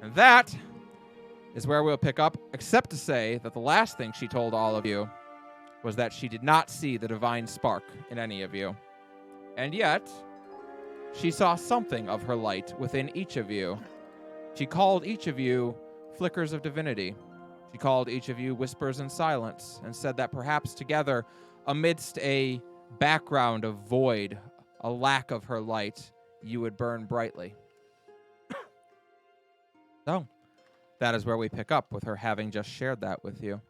And that is where we'll pick up, except to say that the last thing she told all of you was that she did not see the divine spark in any of you. And yet, she saw something of her light within each of you. She called each of you flickers of divinity. She called each of you whispers in silence and said that perhaps together, amidst a background of void, a lack of her light, you would burn brightly. So, that is where we pick up with her having just shared that with you.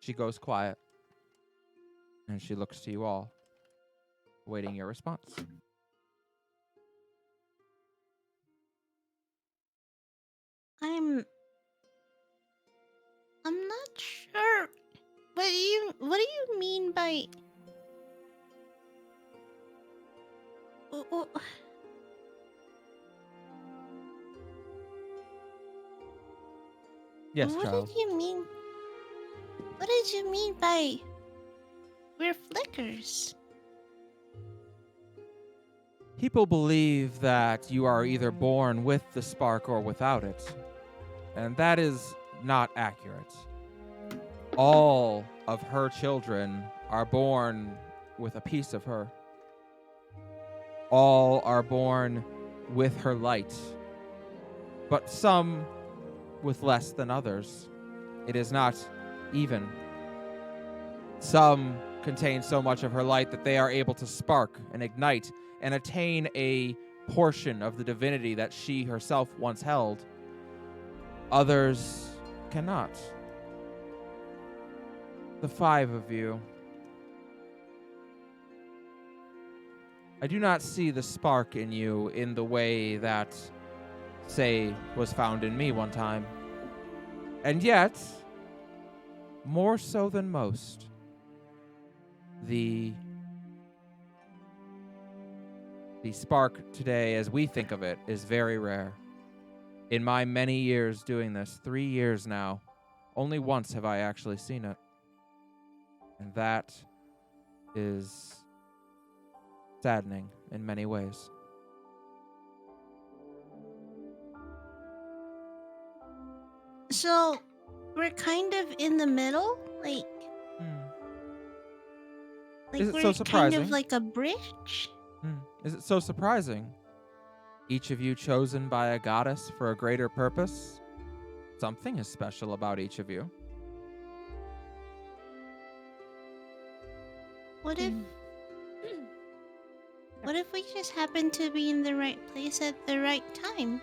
She goes quiet, and she looks to you all, awaiting your response. I'm not sure. What do you mean by oh, oh, Yes, what child. did you mean? What did you mean by we're flickers? People believe that you are either born with the spark or without it, and that is not accurate. All of her children are born with a piece of her. All are born with her light, but some with less than others. It is not even. Some contain so much of her light that they are able to spark and ignite and attain a portion of the divinity that she herself once held. Others cannot. The 5 of you. I do not see the spark in you in the way that, say, was found in me one time. And yet, more so than most, the spark today, as we think of it, is very rare. In my many years doing this, 3 years now, only once have I actually seen it. And that is saddening in many ways. So we're kind of in the middle, like Is it we're so kind surprising? of like a bridge. Is it so surprising? Each of you chosen by a goddess for a greater purpose? Something is special about each of you. What if what if we just happen to be in the right place at the right time?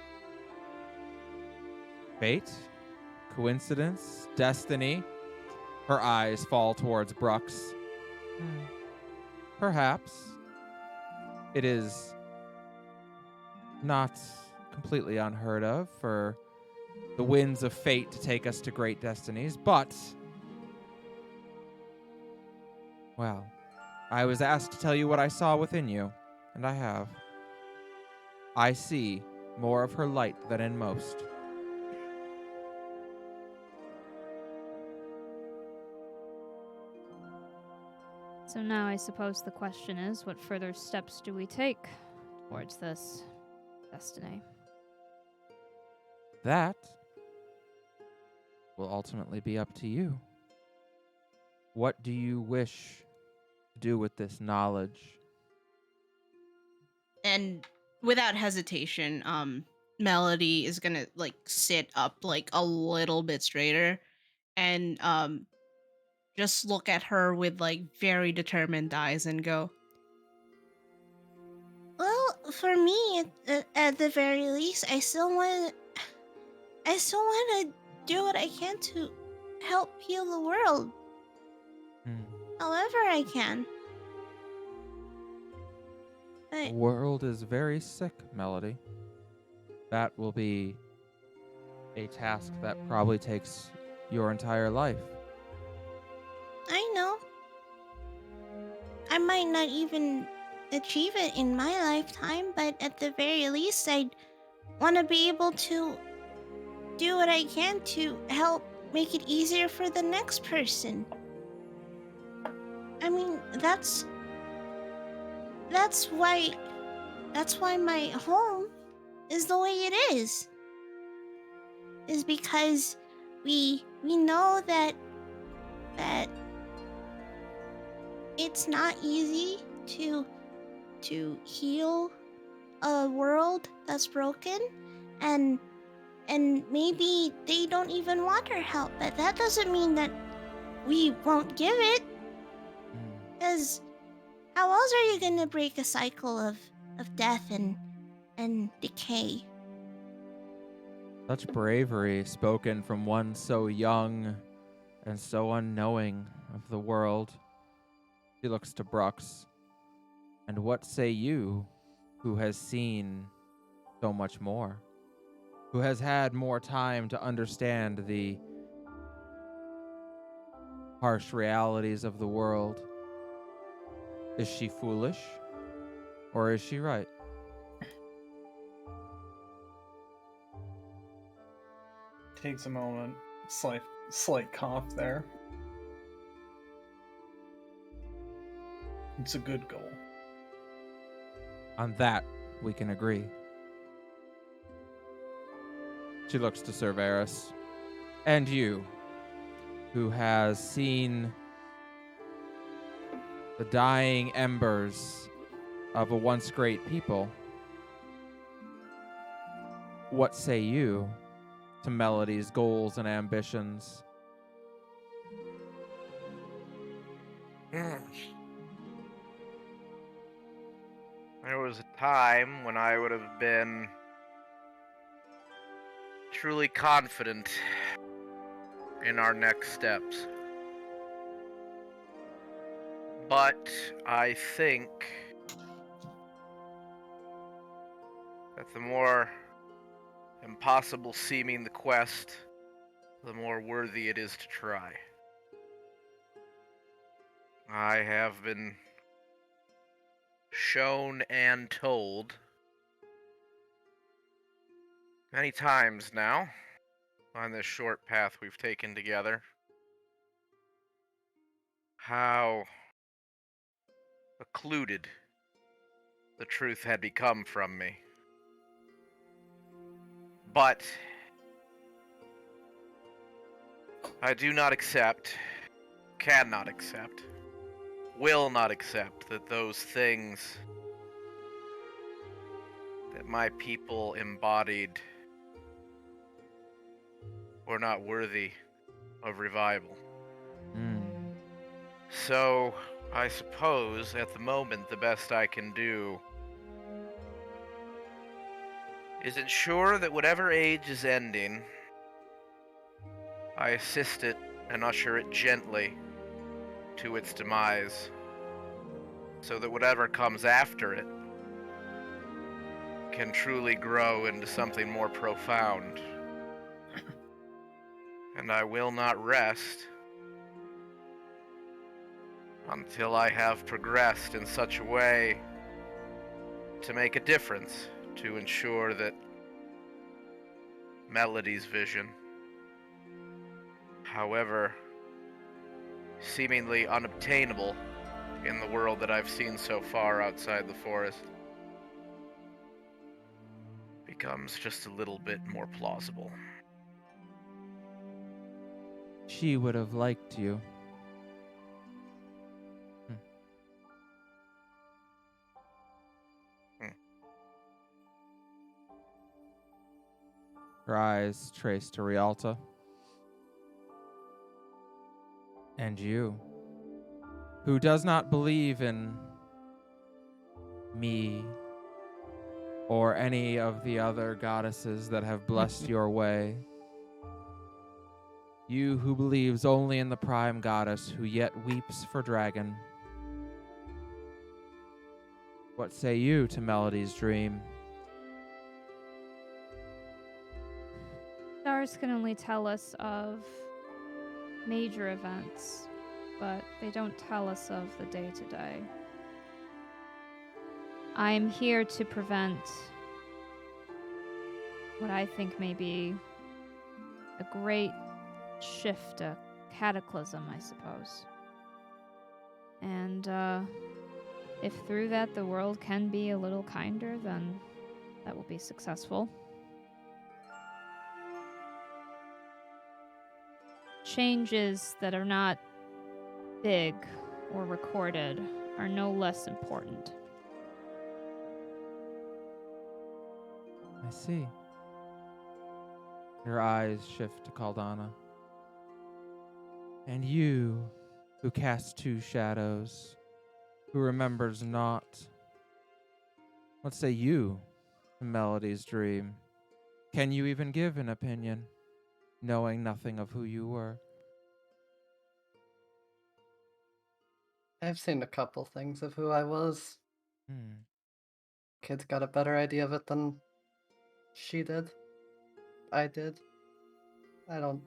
Fate? Coincidence? Destiny? Her eyes fall towards Brooks. Perhaps. It is not completely unheard of for the winds of fate to take us to great destinies, but, well, I was asked to tell you what I saw within you, and I have. I see more of her light than in most. So now I suppose the question is, what further steps do we take towards this destiny? That will ultimately be up to you. What do you wish to do with this knowledge? And without hesitation, Melody is gonna like sit up like a little bit straighter and just look at her with like very determined eyes and go, Well, for me, at the very least, I still want to do what I can to help heal the world. However I can. The world is very sick, Melody. That will be a task that probably takes your entire life. I know. I might not even achieve it in my lifetime, but at the very least, I'd want to be able to do what I can to help make it easier for the next person. I mean, that's why my home is the way it is. is because we know that it's not easy to heal a world that's broken, and maybe they don't even want our help, but that doesn't mean that we won't give it, Mm. because how else are you gonna break a cycle of death and decay? Such bravery spoken from one so young and so unknowing of the world. She looks to Brux. And what say you, who has seen so much more? Who has had more time to understand the harsh realities of the world? Is she foolish? Or is she right? Takes a moment. Slight cough there. It's a good goal. On that, we can agree. She looks to Cerberus. And you, who has seen the dying embers of a once great people, what say you to Melody's goals and ambitions? There was a time when I would have been truly confident in our next steps. But I think that the more impossible seeming the quest, the more worthy it is to try. I have been shown and told many times now on this short path we've taken together how occluded the truth had become from me. But I do not accept, cannot accept, will not accept that those things that my people embodied were not worthy of revival. So, I suppose at the moment the best I can do is ensure that whatever age is ending, I assist it and usher it gently to its demise, so that whatever comes after it can truly grow into something more profound. And I will not rest until I have progressed in such a way to make a difference, to ensure that Melody's vision, however seemingly unobtainable in the world that I've seen so far outside the forest, becomes just a little bit more plausible. She would have liked you. Her eyes trace to Rialta. And you, who does not believe in me or any of the other goddesses that have blessed your way. You who believes only in the prime goddess who yet weeps for dragon. What say you to Melody's dream? Stars can only tell us of major events, but they don't tell us of the day-to-day. I'm here to prevent what I think may be a great shift, a cataclysm, I suppose. And if through that the world can be a little kinder, then that will be successful. changes that are not big or recorded are no less important. I see. Your eyes shift to Caldana. And you, who casts 2 shadows, who remembers not, what say you to Melody's dream? Can you even give an opinion, knowing nothing of who you were? I've seen a couple things of who I was. Kid's got a better idea of it than she did. I did. I don't.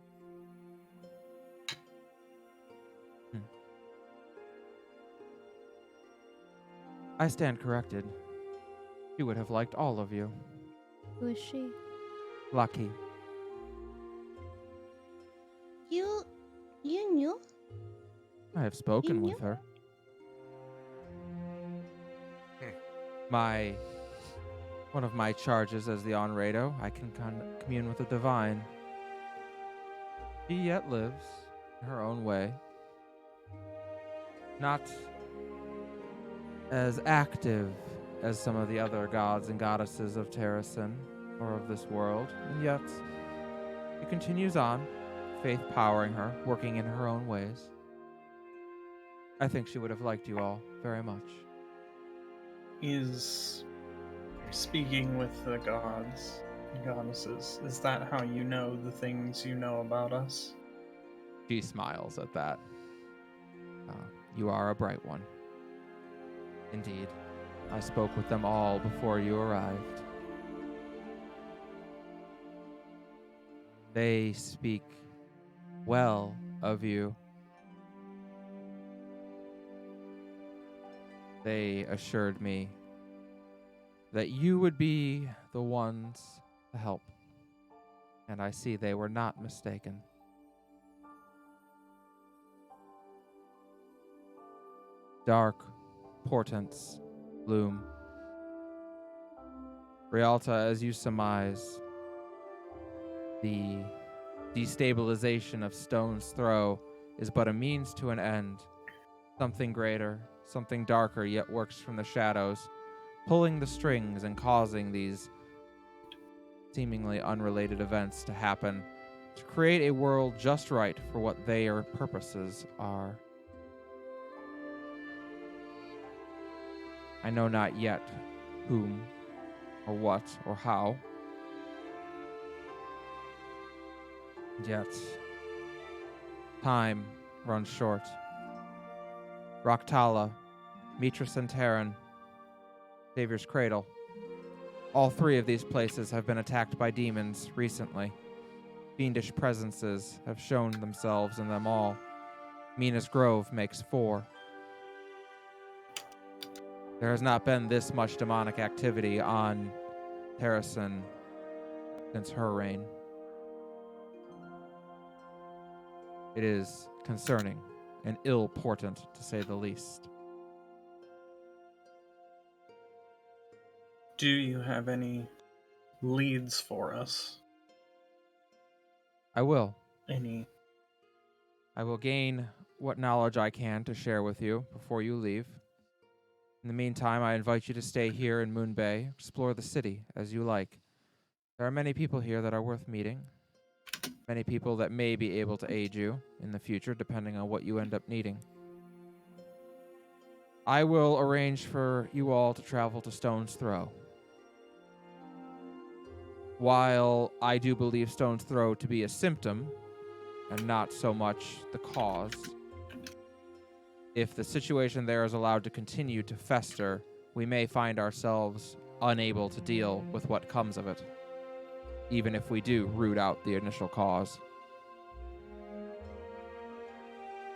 I stand corrected. She would have liked all of you. Who is she? Lucky. You knew? I have spoken You with her. One of my charges as the Onrado, I can commune with the divine. She yet lives in her own way. Not as active as some of the other gods and goddesses of Terrasen or of this world, and yet she continues on, faith powering her, working in her own ways. I think she would have liked you all very much. Is speaking with the gods and goddesses, is that how you know the things you know about us? She smiles at that. You are a bright one. Indeed. I spoke with them all before you arrived. They speak well of you. They assured me that you would be the ones to help. And I see they were not mistaken. Dark portents loom. Rialta, as you surmise, the destabilization of Stone's Throw is but a means to an end. Something greater, something darker yet works from the shadows, pulling the strings and causing these seemingly unrelated events to happen, to create a world just right for what their purposes are. I know not yet whom, or what, or how. And yet, time runs short. Raktala, Mitras and Terran, Savior's Cradle. All 3 of these places have been attacked by demons recently. Fiendish presences have shown themselves in them all. Mina's Grove makes 4. There has not been this much demonic activity on Terrasen since her reign. It is concerning and ill portent, to say the least. Do you have any leads for us? I will. Any? I will gain what knowledge I can to share with you before you leave. In the meantime, I invite you to stay here in Moon Bay, explore the city as you like. There are many people here that are worth meeting. Many people that may be able to aid you in the future, depending on what you end up needing. I will arrange for you all to travel to Stone's Throw. While I do believe Stone's Throw to be a symptom, and not so much the cause, if the situation there is allowed to continue to fester, we may find ourselves unable to deal with what comes of it, even if we do root out the initial cause.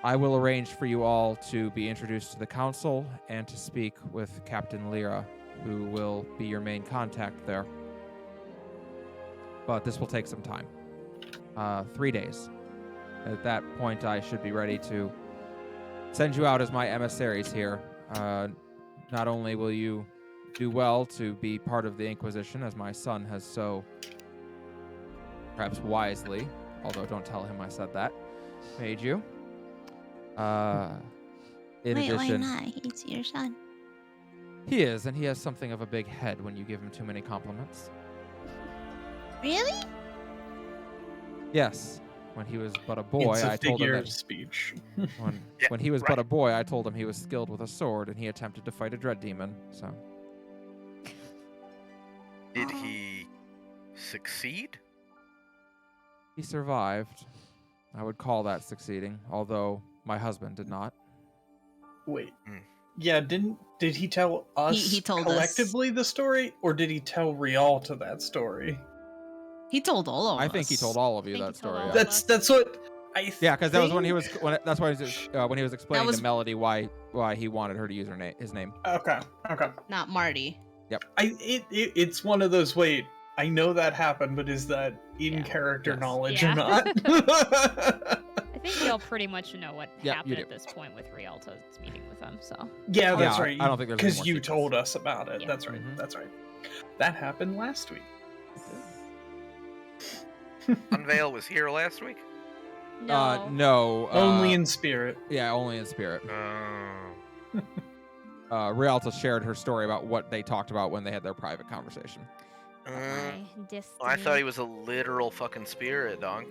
I will arrange for you all to be introduced to the council and to speak with Captain Lyra, who will be your main contact there. But this will take some time. 3 days. At that point, I should be ready to send you out as my emissaries here. Not only will you do well to be part of the Inquisition, as my son has so, perhaps wisely, although don't tell him I said that, made you. In Wait, why addition, not? He's your son. he is, and he has something of a big head when you give him too many compliments. Really? Yes. When he was but a boy, it's a I told him figure that of speech. Yeah, when he was right. but a boy, I told him he was skilled with a sword, and he attempted to fight a dread demon. So Did Oh. he succeed? he survived. I would call that succeeding, although my husband did not. Wait. Hmm. Yeah, did he tell us He told us. collectively the story, or did he tell Rialto that story? He told all of us. I think he told all of you think that he told story. all Yeah, of That's what I yeah, because that was when he was think- that's why when he was explaining was- to Melody why he wanted her to use his name. Okay. Not Marty. It's one of those. Wait, I know that happened, but is that in Yeah. character Yes. knowledge Yeah. or not? I think we all pretty much know what Yeah, you happened do. at this point with Rialto's meeting with him. So Yeah, that's Yeah, right. I don't think there's any because more you secrets. told us about it. Yeah. That's right. Mhm. That's right. That happened last week. Unveil was here last week. no, No. Only in spirit. Yeah, only in spirit. Oh. Rialto shared her story about what they talked about when they had their private conversation. but Uh, my destiny. I thought he was a literal fucking spirit, dog.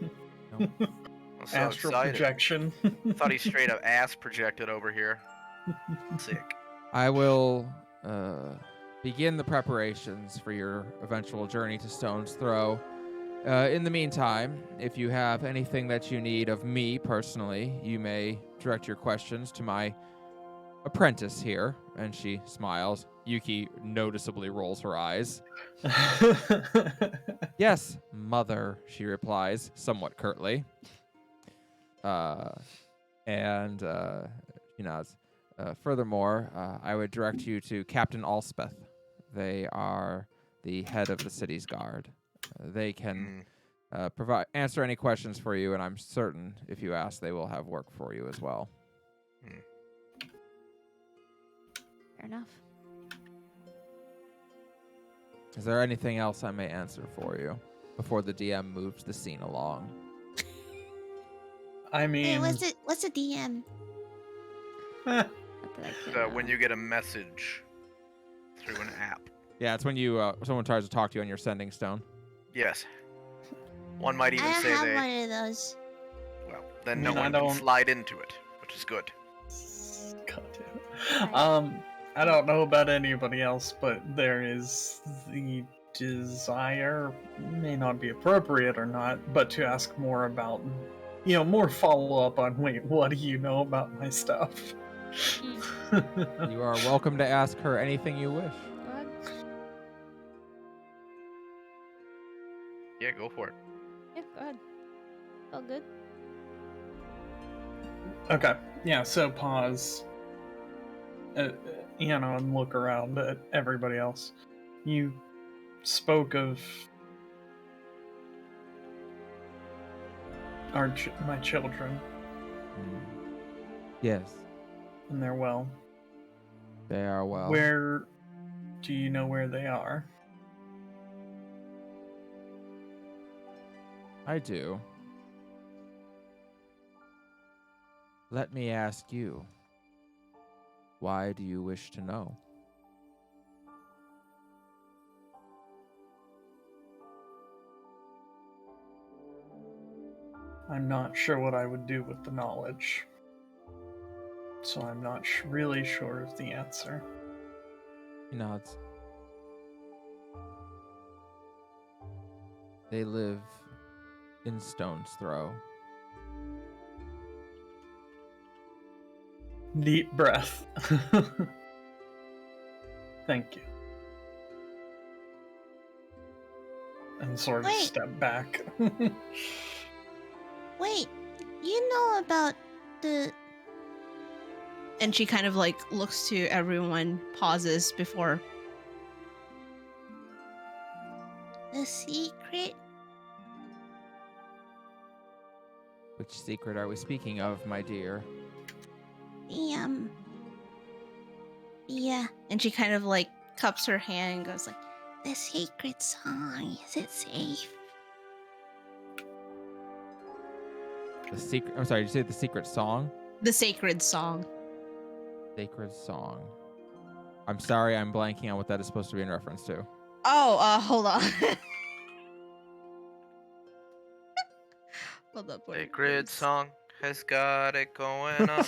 No. I'm so Astral excited. projection. Thought he straight up ass projected over here. Sick. I will begin the preparations for your eventual journey to Stone's Throw. In the meantime, if you have anything that you need of me personally, you may direct your questions to my apprentice here. And she smiles. Yuki noticeably rolls her eyes. Yes, mother, she replies, somewhat curtly. She nods. Furthermore, I would direct you to Captain Alspeth. They are the head of the city's guard. They can answer any questions for you, and I'm certain if you ask, they will have work for you as well. Fair enough. Is there anything else I may answer for you before the DM moves the scene along? I Wait, mean, what's a DM? Not that I can, When you get a message through an app. Yeah, it's when you someone tries to talk to you on your sending stone. Yes. One might I even don't say have they. one of those. Well, then I no mean, I one don't- can slide into it, which is good. God damn. I don't know about anybody else, but there is the desire, may not be appropriate or not, but to ask more about, more follow up on, wait, what do you know about my stuff? You are welcome to ask her anything you wish. Go ahead. Yeah, go for it. Yeah, go ahead. All good. Okay, yeah, so pause. And look around at everybody else. You spoke of my children, Yes, and they're well. they are well. Where do you know where they are? I do. Let me ask you. Why do you wish to know? I'm not sure what I would do with the knowledge. So I'm not really sure of the answer. He nods. They live in Stone's Throw. Deep breath. Thank you. And sort of Wait. step back. Wait, you know about the And she kind of like looks to everyone, pauses before. secret? Which secret are we speaking of, my dear? Yeah. And she kind of like cups her hand and goes like, The secret song. Is it safe? The secret. I'm sorry. Did you say the secret song? The sacred song. Sacred song. I'm sorry. I'm blanking on what that is supposed to be in reference to. Oh, hold on. Hold up. what it Sacred is. song has got it going on.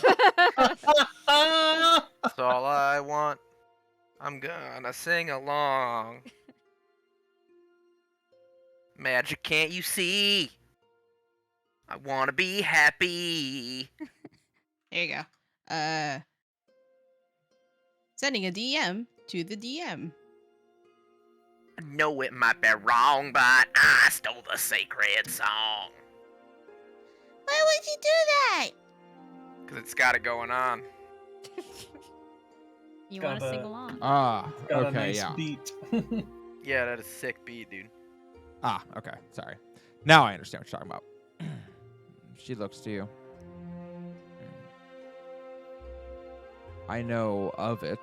That's all I want. I'm gonna sing along. Magic, can't you see? I wanna be happy. There you go. Sending a DM to the DM. I know it might be wrong, but I stole the sacred song. Why would you do that? Cause it's got it going on. You Got want to sing a- along? Ah. Got Okay. a nice Yeah. beat. Yeah, that is a sick beat, dude. Ah. Okay. Sorry. Now I understand what you're talking about. She looks to you. I know of it.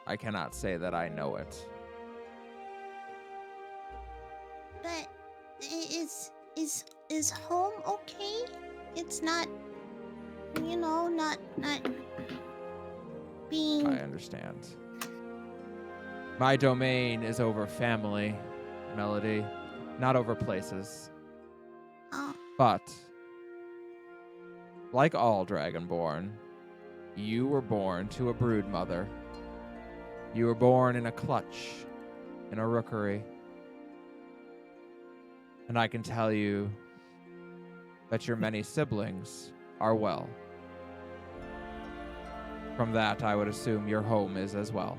I cannot say that I know it. But is home okay? It's not, not being. I understand. My domain is over family, Melody, not over places. Oh, But, like all Dragonborn, you were born to a brood mother. You were born in a clutch, in a rookery. And I can tell you that your many siblings are well. From that, I would assume your home is as well.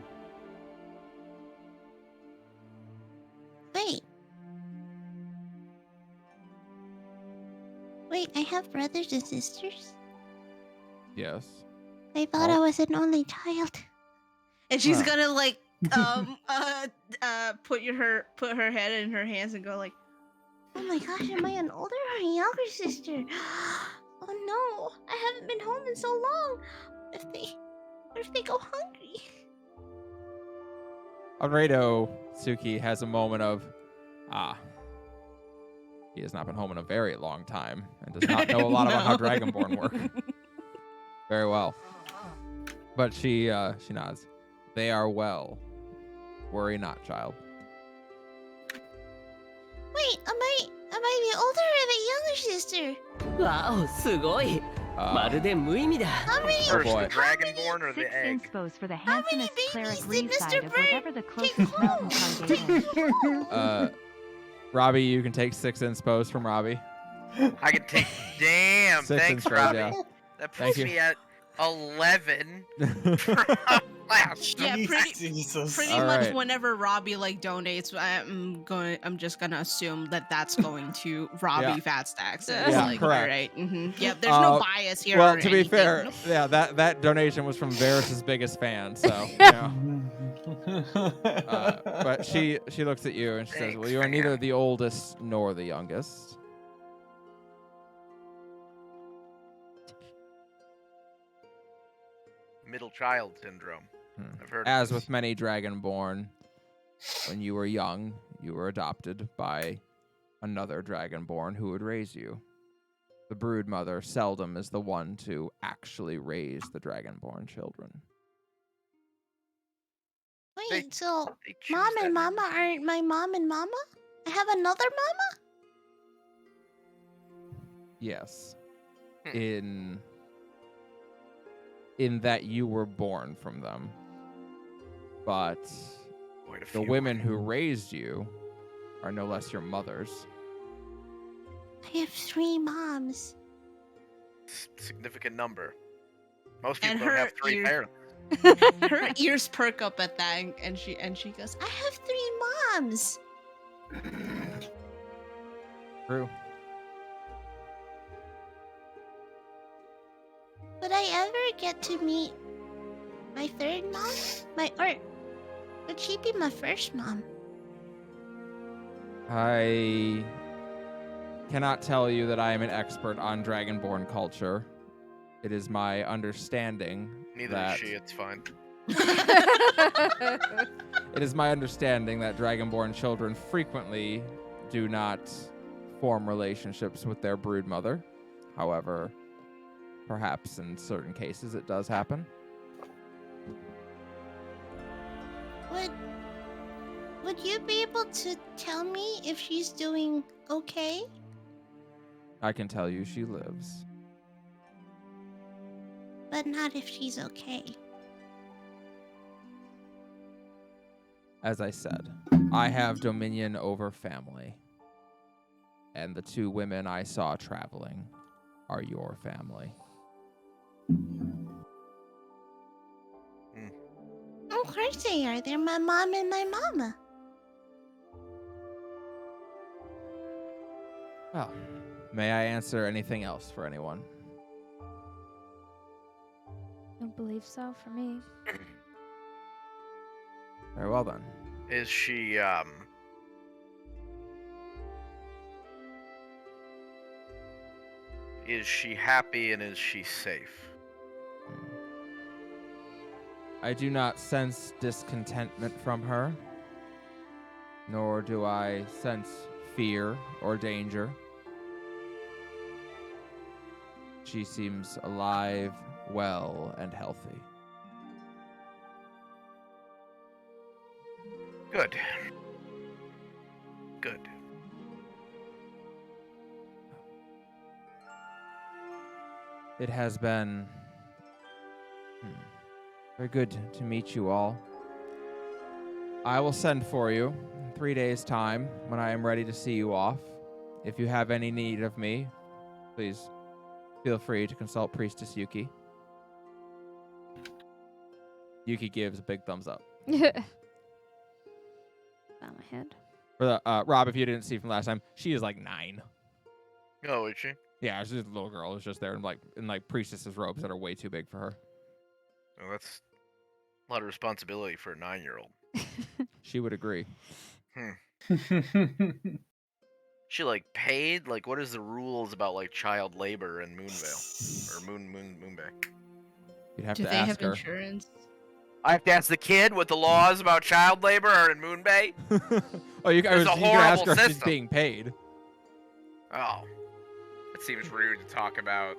wait. Wait, I have brothers and sisters? Yes. I thought I was an only child. And she's Wow. gonna like put her head in her hands and go like, Oh my gosh, am I an older or a younger sister? Oh no, I haven't been home in so long. What if they go hungry? Alredo Suki has a moment of, he has not been home in a very long time and does not know a lot about how Dragonborn work. Very well. But she nods. They are well. Worry not, child. Wait, am I the older or the younger sister? わおすごい Uh, まるで無意味だ How many? Oh, First, boy. the Dragonborn or the Six egg? inspo for the How many handsomest cleric babies did Reedside Mr. of Bird whatever the take closest mountain home? congregation. Robbie, you can take 6 inspos from Robbie. I can take. Damn, 6 thanks, inspos, Robbie. yeah. That Thank puts you. me at 11 from last Yeah, time. pretty Jesus. All much right. whenever Robbie like donates, I'm just gonna assume that that's going to Robbie Yeah. Fat Stacks. Yeah, Like, correct. all right. Yep, there's no bias here. Well, or to be anything. fair, Nope. yeah, that donation was from Varys' biggest fan, so, you know. But she looks at you and she says, Thanks, well, you are neither fam. the oldest nor the youngest. Middle child syndrome. I've heard of As this. with many Dragonborn, when you were young, you were adopted by another Dragonborn who would raise you. The brood mother seldom is the one to actually raise the Dragonborn children. Wait, so They choose mom that and name. mama aren't my mom and mama? I have another mama? Yes. Hmm. In that you were born from them. But Quite a the few. women who raised you are no less your mothers. I have 3 moms. Significant number. Most And people don't have her 3 ear- parents. Her ears perk up at that, and she goes, I have 3 moms. True. Would I ever get to meet my 3rd mom? Would she be my first mom? I cannot tell you that I am an expert on Dragonborn culture. It is my understanding Neither that is she, it's fine. it is my understanding that Dragonborn children frequently do not form relationships with their brood mother. However, perhaps in certain cases it does happen. Would you be able to tell me if she's doing okay? I can tell you she lives. But not if she's okay. As I said, I have dominion over family. And the two women I saw traveling are your family. Of course they are. They're my mom and my mama. Well, may I answer anything else for anyone? Don't believe so for me. Very well then. Is she happy and is she safe? I do not sense discontentment from her, nor do I sense fear or danger. She seems alive, well, and healthy. Good. Good. It has been very good to meet you all. I will send for you in 3 days' time when I am ready to see you off. If you have any need of me, please feel free to consult Priestess Yuki. Yuki gives a big thumbs up. Bow my head. For the, Rob, if you didn't see from last time, she is like 9. Oh, is she? Yeah, she's a little girl. It's just there in like priestess's robes that are way too big for her. Oh, that's a lot of responsibility for a 9-year-old. She would agree. She like paid? Like, what is the rules about like child labor in Moonvale or Moonbay? You'd have Do to they ask have her. insurance? I have to ask the kid what the laws about child labor are in Moonbay. Oh, you There's a can ask her horrible if she's system. being paid. Oh, it seems rude to talk about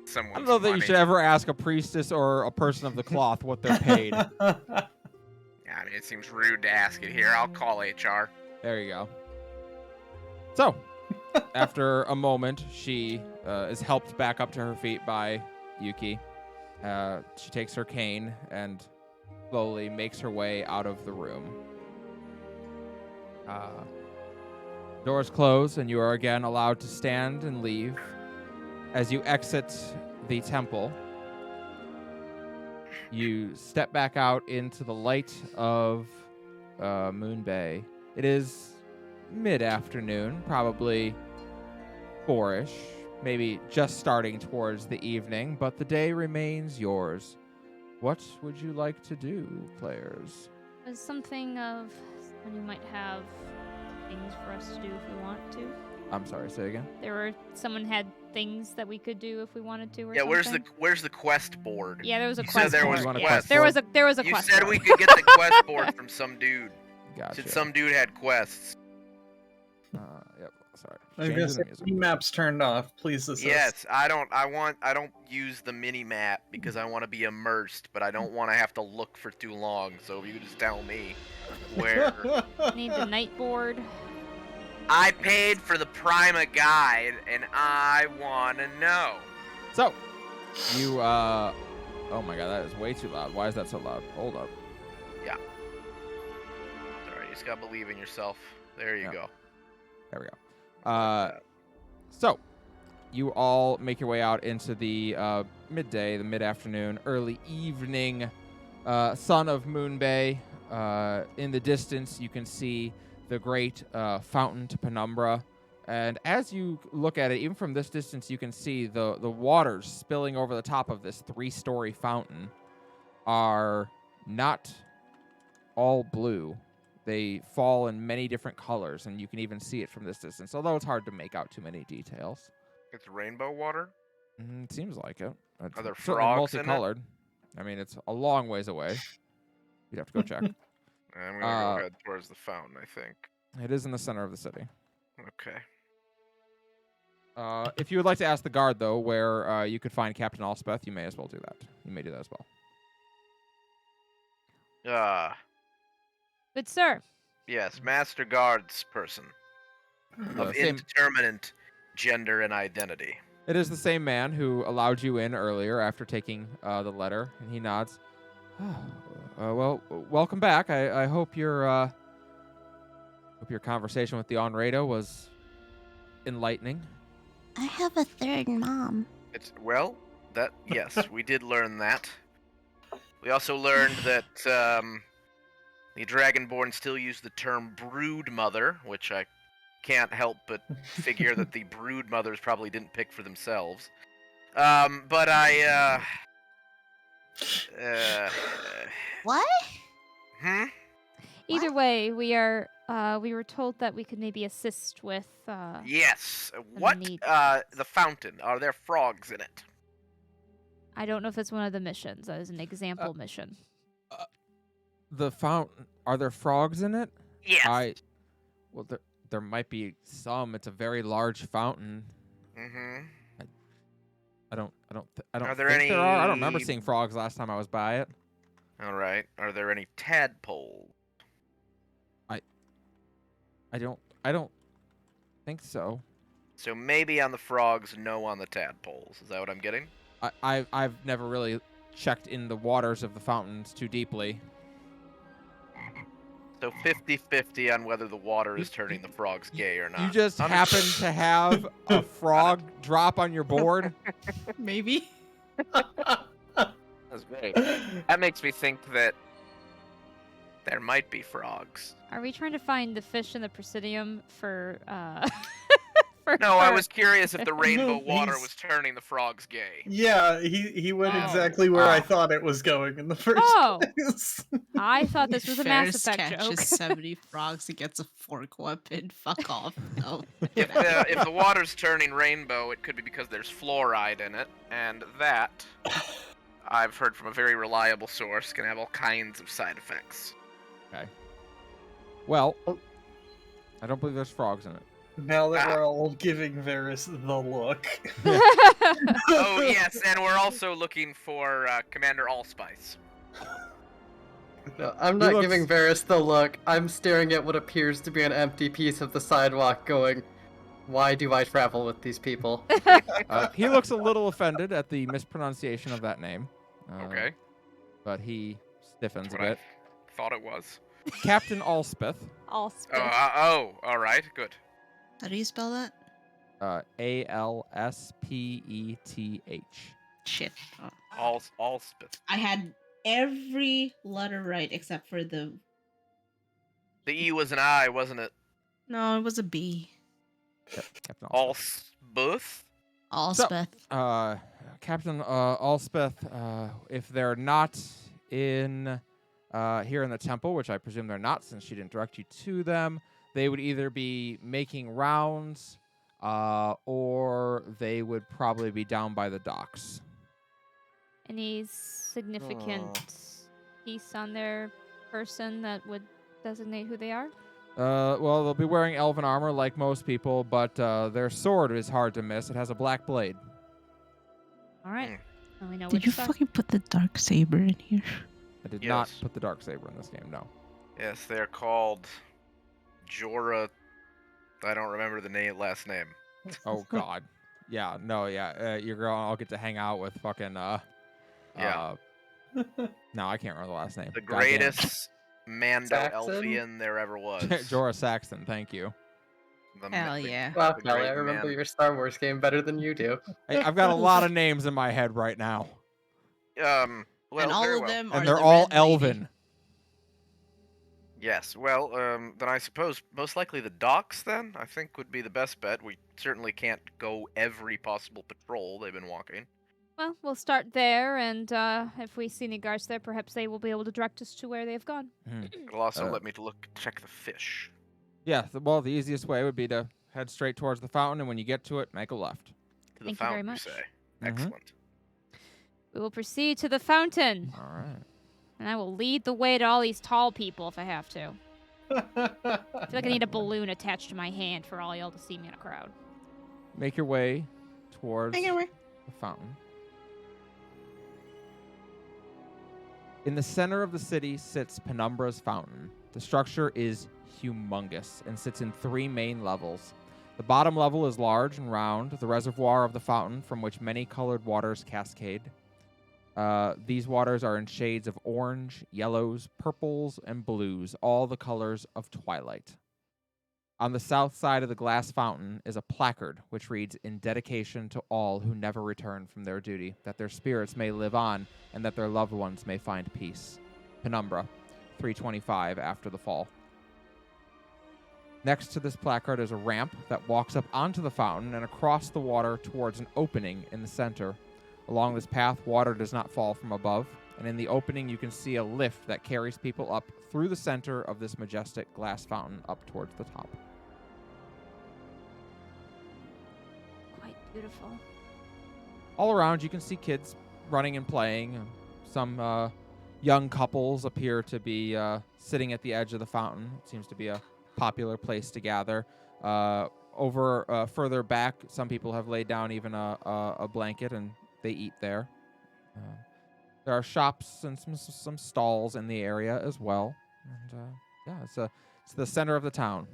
someone's I don't know that you money. should ever ask a priestess or a person of the cloth what they're paid. Yeah, I mean, it seems rude to ask it here. I'll call HR. There you go. So, after a moment, she is helped back up to her feet by Yuki. She takes her cane and slowly makes her way out of the room. Doors close, and you are again allowed to stand and leave. As you exit the temple, you step back out into the light of Moonbay. It is mid-afternoon, probably 4-ish, maybe just starting towards the evening, but the day remains yours. What would you like to do, players? Was something of when you might have things for us to do if we want to. I'm sorry, say again? Someone had things that we could do if we wanted to or Yeah, something. where's the quest board? Yeah, there was a You quest said there board. was a yeah. quest There was board. a You quest said board. we could get the quest board from some dude. Gotcha. Said some dude had quests. Yep, sorry. I'm Changing gonna the say music. map's turned off. Please assist. Yes, I don't use the mini map because I want to be immersed, but I don't want to have to look for too long. So if you could just tell me where. Need the night board. I paid for the Prima guide, and I want to know. So, you, oh my god, that is way too loud. Why is that so loud? Hold up. Yeah. Sorry, you just gotta believe in yourself. There you Yeah. go. There we go. So, you all make your way out into the midday, the mid-afternoon, early evening sun of Moonbay. In the distance, you can see the great fountain to Penumbra. And as you look at it, even from this distance, you can see the waters spilling over the top of this 3-story fountain are not all blue. They fall in many different colors, and you can even see it from this distance, although it's hard to make out too many details. It's rainbow water. It seems like it. It's Are there certainly frogs in it? multicolored. I mean, it's a long ways away. You'd have to go check. I'm gonna go head towards the fountain, I think. It is in the center of the city. Okay. If you would like to ask the guard, though, where you could find Captain Allspeth, you may as well do that. You may do that as well. Good sir. Yes, Master Guards person of Same, indeterminate gender and identity. it is the same man who allowed you in earlier after taking the letter, and he nods. Well, welcome back. I hope your conversation with the Onrado was enlightening. I have a third mom. Yes, we did learn that. We also learned that the Dragonborn still use the term brood mother, which I can't help but figure that the brood mothers probably didn't pick for themselves. But I What? Either way, we were told that we could maybe assist with. Yes. What? need. The fountain. Are there frogs in it? I don't know if it's one of the missions. As an example mission. The fountain. Are there frogs in it? Yes. Well, there might be some. It's a very large fountain. Mm-hmm. I don't Are there think there are. I don't any- remember seeing frogs last time I was by it. All right. Are there any tadpoles? I don't think so. So maybe on the frogs, no on the tadpoles. Is that what I'm getting? I've never really checked in the waters of the fountains too deeply. So 50-50 on whether the water is turning the frogs gay or not. You just happen to have a frog drop on your board. Maybe. That's great. That makes me think that there might be frogs. Are we trying to find the fish in the Presidium for? No, I was curious if the rainbow No, water he's- was turning the frogs gay. Yeah, he went Oh. exactly where I Ah. thought it was going in the first Oh. place. I thought this was a Mass Ferris Effect catches joke. 70 frogs and gets a fork weapon. Fuck off. No. If the water's turning rainbow, it could be because there's fluoride in it, and that, I've heard from a very reliable source, can have all kinds of side effects. Well, I don't believe there's frogs in it. Now that we're all giving Varys the look. Oh yes, and we're also looking for Commander Allspice. No, I'm He not looks- giving Varys the look. I'm staring at what appears to be an empty piece of the sidewalk going, why do I travel with these people? He looks a little offended at the mispronunciation of that name. Okay, But he stiffens that's a what I bit. thought it was. Captain Allspeth. All spit. All right, good. How do you spell that? Alspeth. Shit. Allspeth. I had every letter right except for the. The E was an I, wasn't it? No, it was a B. Captain Allspeth. Allsbuth? Allspeth. Captain Allspeth, if they're not in here in the temple, which I presume they're not since she didn't direct you to them, they would either be making rounds or they would probably be down by the docks. Any significant piece on their person that would designate who they are? Well, they'll be wearing elven armor like most people, but their sword is hard to miss. It has a black blade. All right. Well, we know Did which you side. fucking put the dark saber in here? I did not Yes. put the Darksaber in this game, no. Yes, they're called Jorah. I don't remember the last name. Oh, God. Yeah, no, yeah. Your girl, I'll get to hang out with fucking, Yeah. no, I can't remember the last name. The God damn it. greatest Mando Saxon? Elfian there ever was. Jorah Saxton, thank you. Hell yeah. Wow, the Kelly, great I remember man. your Star Wars game better than you do. I've got a lot of names in my head right now, Well, and all very of well. them are and they're the all Red Lady. elven. Yes, well, then I suppose most likely the docks, then, I think would be the best bet. We certainly can't go every possible patrol they've been walking. Well, we'll start there, and if we see any guards there, perhaps they will be able to direct us to where they've gone. It'll also Uh, let me to check the fish. Yeah, well, the easiest way would be to head straight towards the fountain, and when you get to it, make a left. To the Thank you very fountain, much. say. Mhm. Excellent. We will proceed to the fountain, All right. and I will lead the way to all these tall people if I have to. I feel like I need a balloon attached to my hand for all y'all to see me in a crowd. make your way towards Make your way. the fountain. In the center of the city sits Penumbra's fountain. The structure is humongous and sits in 3 main levels. The bottom level is large and round, the reservoir of the fountain from which many colored waters cascade. These waters are in shades of orange, yellows, purples, and blues, all the colors of twilight. On the south side of the glass fountain is a placard which reads, "In dedication to all who never return from their duty, that their spirits may live on and that their loved ones may find peace. Penumbra, 325 after the fall." Next to this placard is a ramp that walks up onto the fountain and across the water towards an opening in the center. Along this path, water does not fall from above, and in the opening you can see a lift that carries people up through the center of this majestic glass fountain up towards the top. Quite beautiful. All around you can see kids running and playing. Some young couples appear to be sitting at the edge of the fountain. It seems to be a popular place to gather. Further back, some people have laid down even a blanket and they eat there. There are shops and some stalls in the area as well. And it's the center of the town.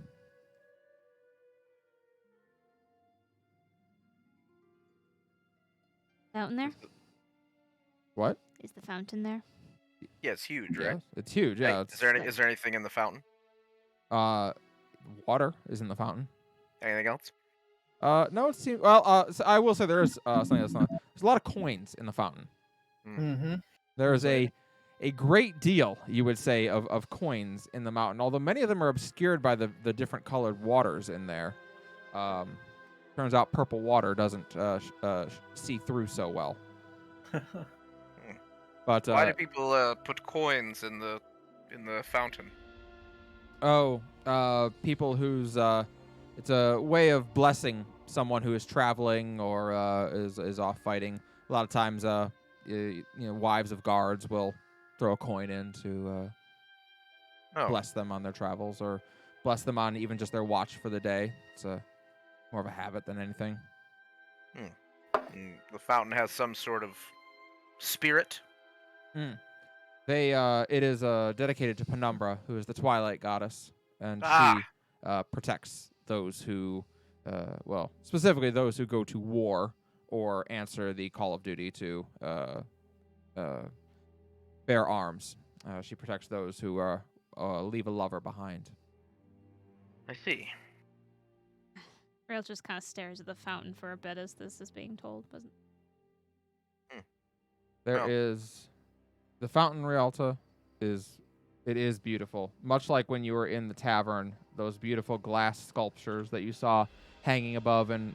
Fountain there? What? Is the fountain there? Yeah, it's huge, right? Yeah, it's huge. Yeah. Hey, It's, is there anything in the fountain? water is in the fountain. Anything else? No, it seems. Well, so I will say there is something that's not. There's a lot of coins in the fountain. Mm-hmm. There is a great deal, you would say, of coins in the mountain. Although many of them are obscured by the different colored waters in there. Turns out purple water doesn't see through so well. But Why do people put coins in the fountain? People whose it's a way of blessing someone who is traveling or is off fighting. A lot of times, wives of guards will throw a coin in to bless them on their travels or bless them on even just their watch for the day. It's more of a habit than anything. The fountain has some sort of spirit. It is dedicated to Penumbra, who is the Twilight Goddess, and she protects those who, specifically those who go to war or answer the call of duty to bear arms. She protects those who leave a lover behind. I see. Rail just kind of stares at the fountain for a bit as this is being told. There is the fountain, Rialta, it is beautiful. Much like when you were in the tavern, those beautiful glass sculptures that you saw hanging above and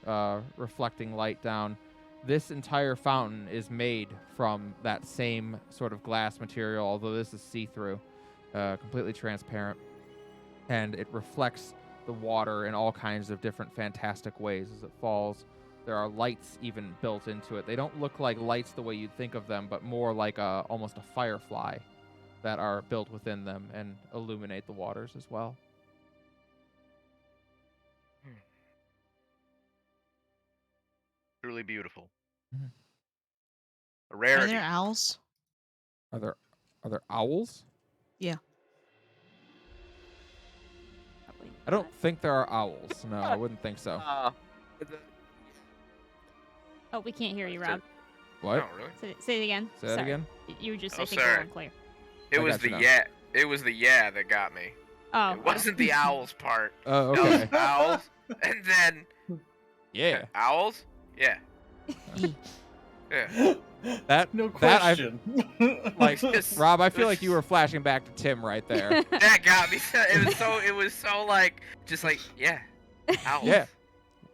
reflecting light down. This entire fountain is made from that same sort of glass material, although this is see-through, completely transparent, and it reflects the water in all kinds of different fantastic ways as it falls. There are lights even built into it. They don't look like lights the way you'd think of them, but more like almost a firefly that are built within them and illuminate the waters as well. Truly beautiful. Mhm. A Are rarity. there owls? Are there owls? Yeah. Probably I don't think there are owls. No, I wouldn't think so. Oh, we can't hear you, Rob. What? No, really? Say it again. Say that Sorry. again? You were just, Oh, I think, a sorry. little unclear. It I was got you the now. yeah. It was the yeah that got me. Oh. It wasn't the owls part. Oh, That was okay. owls, and then Yeah. owls. Yeah. Yeah. That No that I've- question. like Just- Rob, I feel like you were flashing back to Tim right there. That got me. It was so like just like yeah. Owls. Yeah.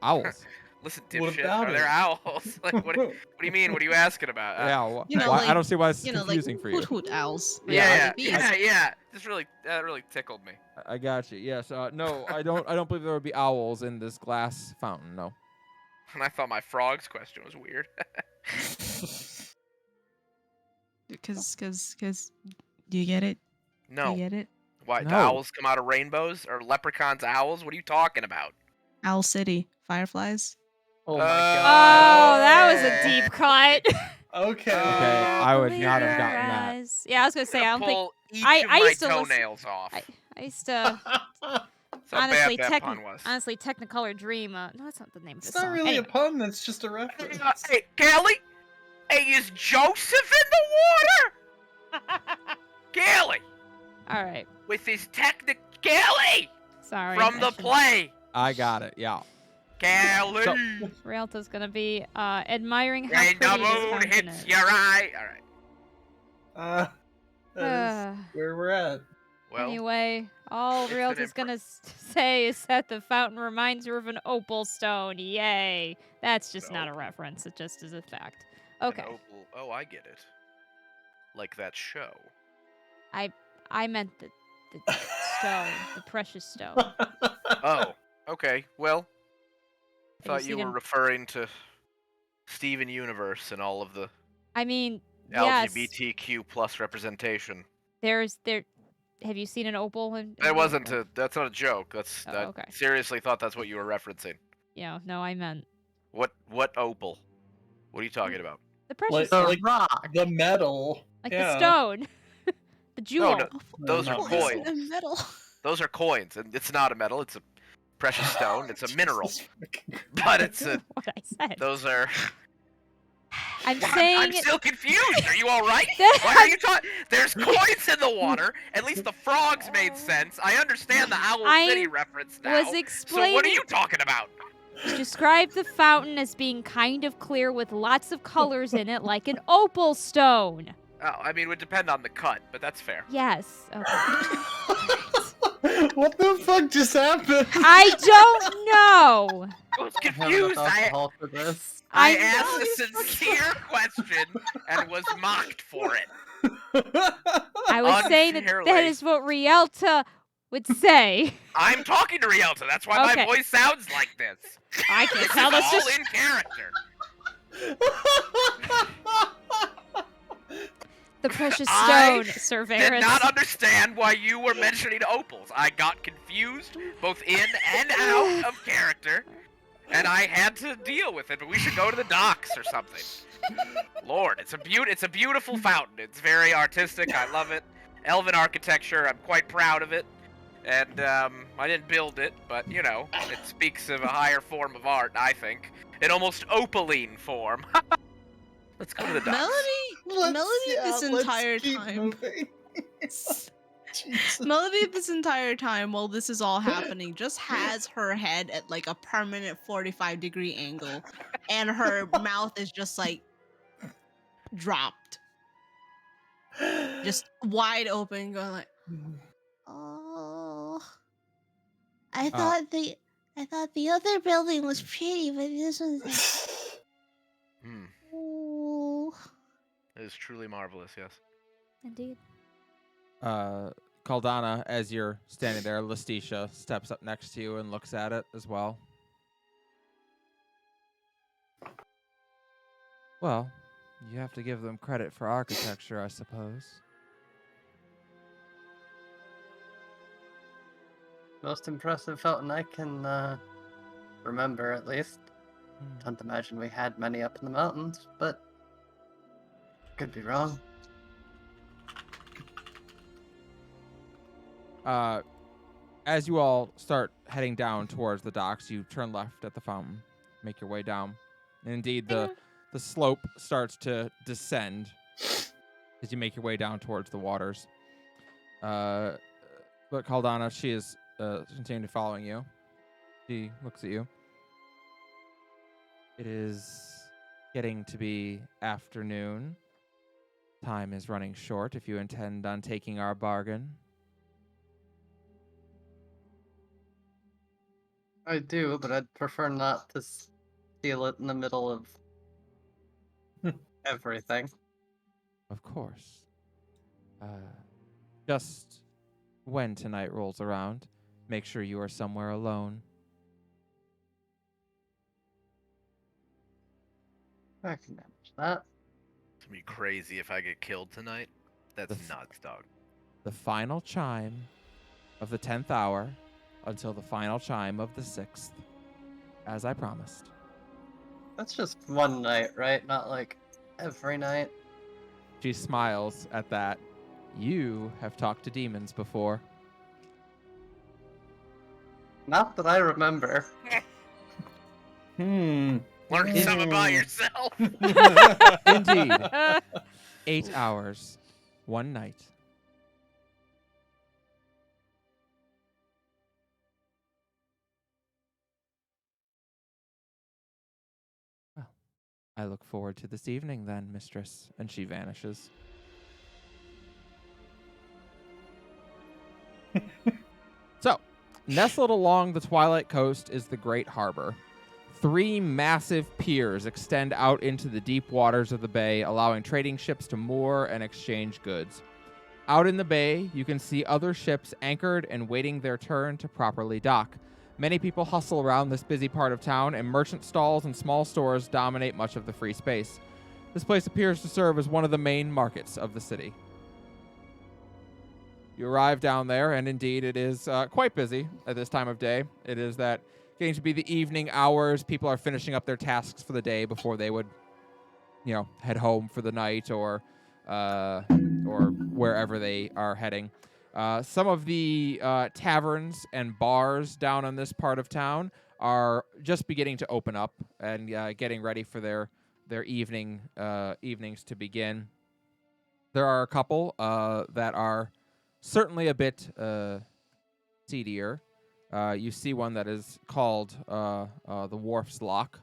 Owls. Listen, What dipshit. about Are there it? owls? Like what do you mean? What are you asking about? Yeah. You know, why- like- I don't see why it's You know, like confusing for you. hoot owls. Like Yeah, honeybees. yeah. Just really, that really tickled me. I got you. Yes. No, I don't believe there would be owls in this glass fountain. No. And I thought my frogs question was weird. Because, do you get it? Do No. you get it? Why? Do No. owls come out of rainbows? Or leprechauns owls? What are you talking about? Owl City, fireflies. Oh my Oh, god. that was a deep cut. Okay. I would Open not have your gotten that. eyes. Yeah, I was gonna say I don't think Pull each I- of I my used to listen- toenails off. I used to That's how honestly bad that pun was. honestly Technicolor Dream. No, that's not the name of It's the not song. really Anyway. a pun, it's just a reference. Hey, Kelly? Hey, is Joseph in the water? Kelly, All right. with his technic... Kelly! Sorry. From I the should- play. I got it. Yeah. Kelly! So- Rialto's gonna be admiring how When the pretty this moon fountain hits is. your eye. Alright. That is where we're at. Well, Anyway, all it's an Rialto's gonna say is that the fountain reminds her of an opal stone. Yay! That's just not a Nope. reference. It just is a fact. an Okay. opal... Oh, I get it. Like that show. I meant the stone, the precious stone. Oh, okay. Well, Have you thought you seen were him- referring to Steven Universe and all of the I mean, yes. LGBTQ plus representation. There. Have you seen an opal? That wasn't a. That's not a joke. That's. Oh, I okay. seriously thought that's what you were referencing. Yeah. No, I meant What opal? What are you talking about? the precious Like, stone, like rock. the metal. like yeah. the stone, the jewel. no. Those are not Well, coins. isn't it metal? Those are coins, and it's not a metal. It's a precious stone. It's a mineral, Jesus fucking but it's a. What I said. Those are. I'm What? saying. I'm still confused. Are you all right? that Why are you talking? There's coins in the water. At least the frogs made sense. I understand the Owl I City reference now. was So explaining. what are you talking about? Describe the fountain as being kind of clear with lots of colors in it, like an opal stone. Oh, I mean, it would depend on the cut, but that's fair. Yes. Okay. What the fuck just happened? I don't know. I was I have enough confused. alcohol for this. I I asked know a sincere question and was mocked for it. I was saying that that Unfairly. is what Rialta would say. I'm talking to Rialta. That's why Okay. my voice sounds like this. I can't This tell. is That's all just in character. the precious I stone, Sir Did Varys. not understand why you were mentioning opals. I got confused both in and out of character, and I had to deal with it. But we should go to the docks or something. Lord, it's a beautiful fountain. It's very artistic. I love it. Elven architecture. I'm quite proud of it. And I didn't build it, but you know, it speaks of a higher form of art. I think an almost opaline form. Let's go to the docks. Melody this entire time. Melody this entire time while this is all happening just has her head at like a permanent 45-degree angle and her mouth is just like dropped. Just wide open going like Oh, I thought the other building was pretty, but this one's Hmm. oh. It is truly marvelous. Yes. Indeed. Caldana, as you're standing there, Lestitia steps up next to you and looks at it as well. Well, you have to give them credit for architecture, I suppose. Most impressive fountain I can remember, at least. Don't imagine we had many up in the mountains, but could be wrong. As you all start heading down towards the docks, you turn left at the fountain, make your way down. And indeed, the slope starts to descend as you make your way down towards the waters. But Caldana, she is continuing following you. She looks at you. It is getting to be afternoon. Time is running short if you intend on taking our bargain. I do, but I'd prefer not to steal it in the middle of everything. Of course. Just when tonight rolls around, make sure you are somewhere alone. I can manage that. It's gonna be crazy if I get killed tonight. That's The f- nuts, dog. The final chime of the 10th hour until the final chime of the 6th, as I promised. That's just one night, right? Not like every night. She smiles at that. You have talked to demons before. Not that I remember. Hmm. Learn some about yourself. Indeed. 8 hours, 1 night. Well, I look forward to this evening then, mistress. And she vanishes. So, nestled along the Twilight Coast is the Great Harbor. 3 massive piers extend out into the deep waters of the bay, allowing trading ships to moor and exchange goods. Out in the bay, you can see other ships anchored and waiting their turn to properly dock. Many people hustle around this busy part of town, and merchant stalls and small stores dominate much of the free space. This place appears to serve as one of the main markets of the city. You arrive down there, and indeed it is quite busy at this time of day. It is that getting to be the evening hours. People are finishing up their tasks for the day before they would, head home for the night or wherever they are heading. Some of the taverns and bars down in this part of town are just beginning to open up and getting ready for their evenings to begin. There are a couple that are certainly a bit seedier. You see one that is called the Wharf's Lock.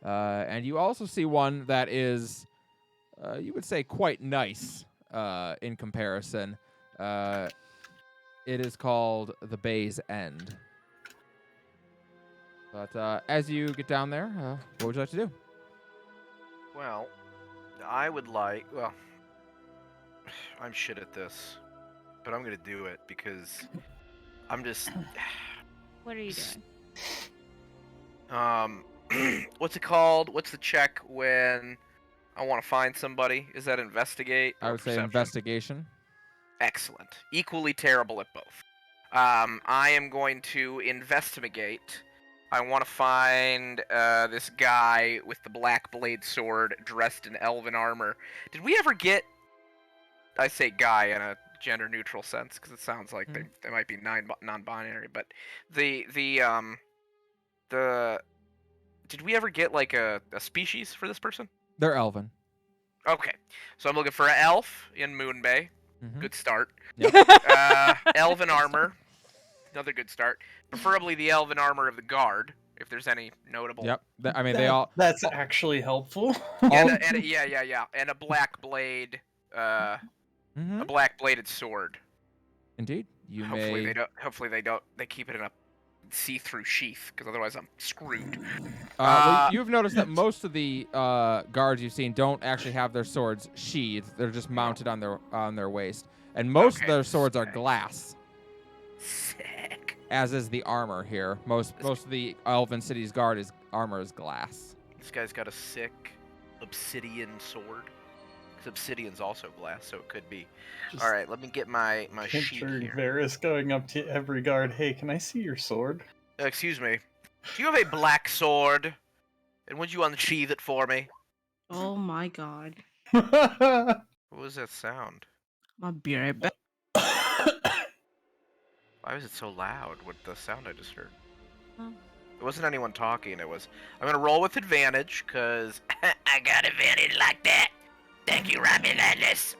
And you also see one that is, you would say, quite nice in comparison. It is called the Bay's End. But as you get down there, what would you like to do? Well, I would like... Well, I'm shit at this. But I'm going to do it because I'm just... What are you doing? What's it called? What's the check when I want to find somebody? Is that investigate? I would say perception? investigation. Excellent. Equally terrible at both. I am going to investigate. I want to find this guy with the black blade sword dressed in elven armor. Did we ever get... I say guy in a gender-neutral sense because it sounds like they might be non-binary, but the did we ever get like a species for this person? They're elven. Okay, so I'm looking for an elf in Moon Bay. Mhm. Good start. Yep. Elven armor. Another good start. Preferably the elven armor of the guard, if there's any notable. Yep. They all. That's actually helpful. And a black blade. Mhm. A black bladed sword. Indeed. You Hopefully may. they don't. Hopefully they don't. They keep it in a see-through sheath, because otherwise I'm screwed. Well, you've noticed that most of the guards you've seen don't actually have their swords sheathed. They're just mounted on their waist, and most of their swords are glass. Sick. As is the armor here. Most of the Elven City's armor is glass. This guy's got a sick obsidian sword. Because obsidian's also glass, so it could be. Just All right, let me get my sheet picture here. Varys going up to every guard. Hey, can I see your sword? Excuse me. Do you have a black sword? And would you unsheath it for me? Oh my god. What was that sound? I'll be right back. Why was it so loud with the sound I just heard? Oh. It wasn't anyone talking. It was... I'm going to roll with advantage, because I got advantage like that. Thank you, Robbie Madness.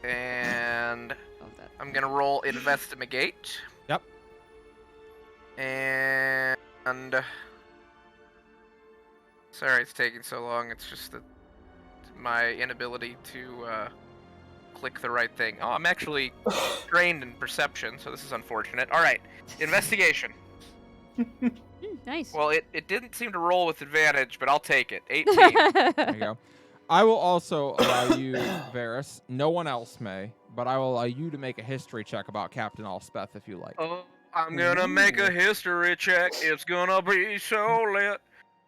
And I'm going to roll investigate. Yep. And... Sorry it's taking so long. It's just that my inability to click the right thing. Oh, I'm actually trained in perception, so this is unfortunate. All right, investigation. Nice. Well, it didn't seem to roll with advantage, but I'll take it. 18. There you go. I will also allow you, Varys. No one else may, but I will allow you to make a history check about Captain Allspeth if you like. Oh, I'm gonna make a history check. It's gonna be so lit.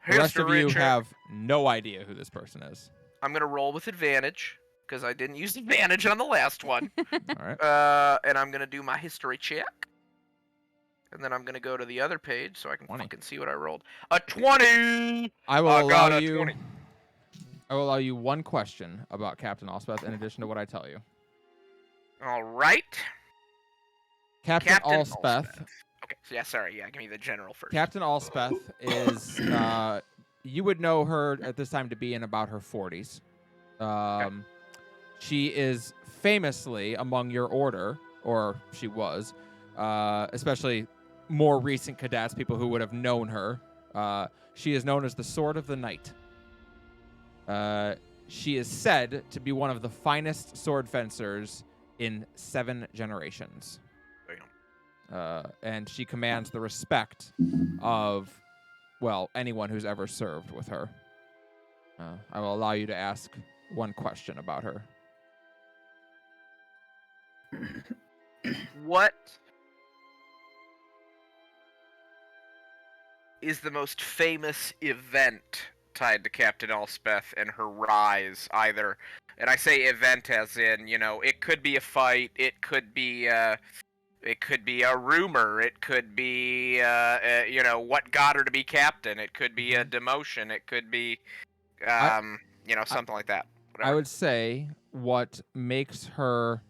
The rest of you check. have no idea who this person is. I'm gonna roll with advantage because I didn't use advantage on the last one. All right. And I'm gonna do my history check. and then I'm gonna go to the other page so I can 20. fucking see what I rolled. A 20. I will I allow got a you. 20. I will allow you one question about Captain Allspeth in addition to what I tell you. All right. Captain Allspeth. Okay. So yeah. Sorry. Yeah. Give me the general first. Captain Allspeth is. You would know her at this time to be in about her 40s. She is famously among your order, or she was, especially more recent cadets, people who would have known her. She is known as the Sword of the Night. She is said to be one of the finest sword fencers in 7 generations. And she commands the respect of, well, anyone who's ever served with her. I will allow you to ask one question about her. What is the most famous event tied to Captain Allspeth and her rise, either? And I say event as in, it could be a fight, it could be a rumor, it could be, what got her to be captain, it could be a demotion, it could be, something like that. Whatever. I would say what makes her,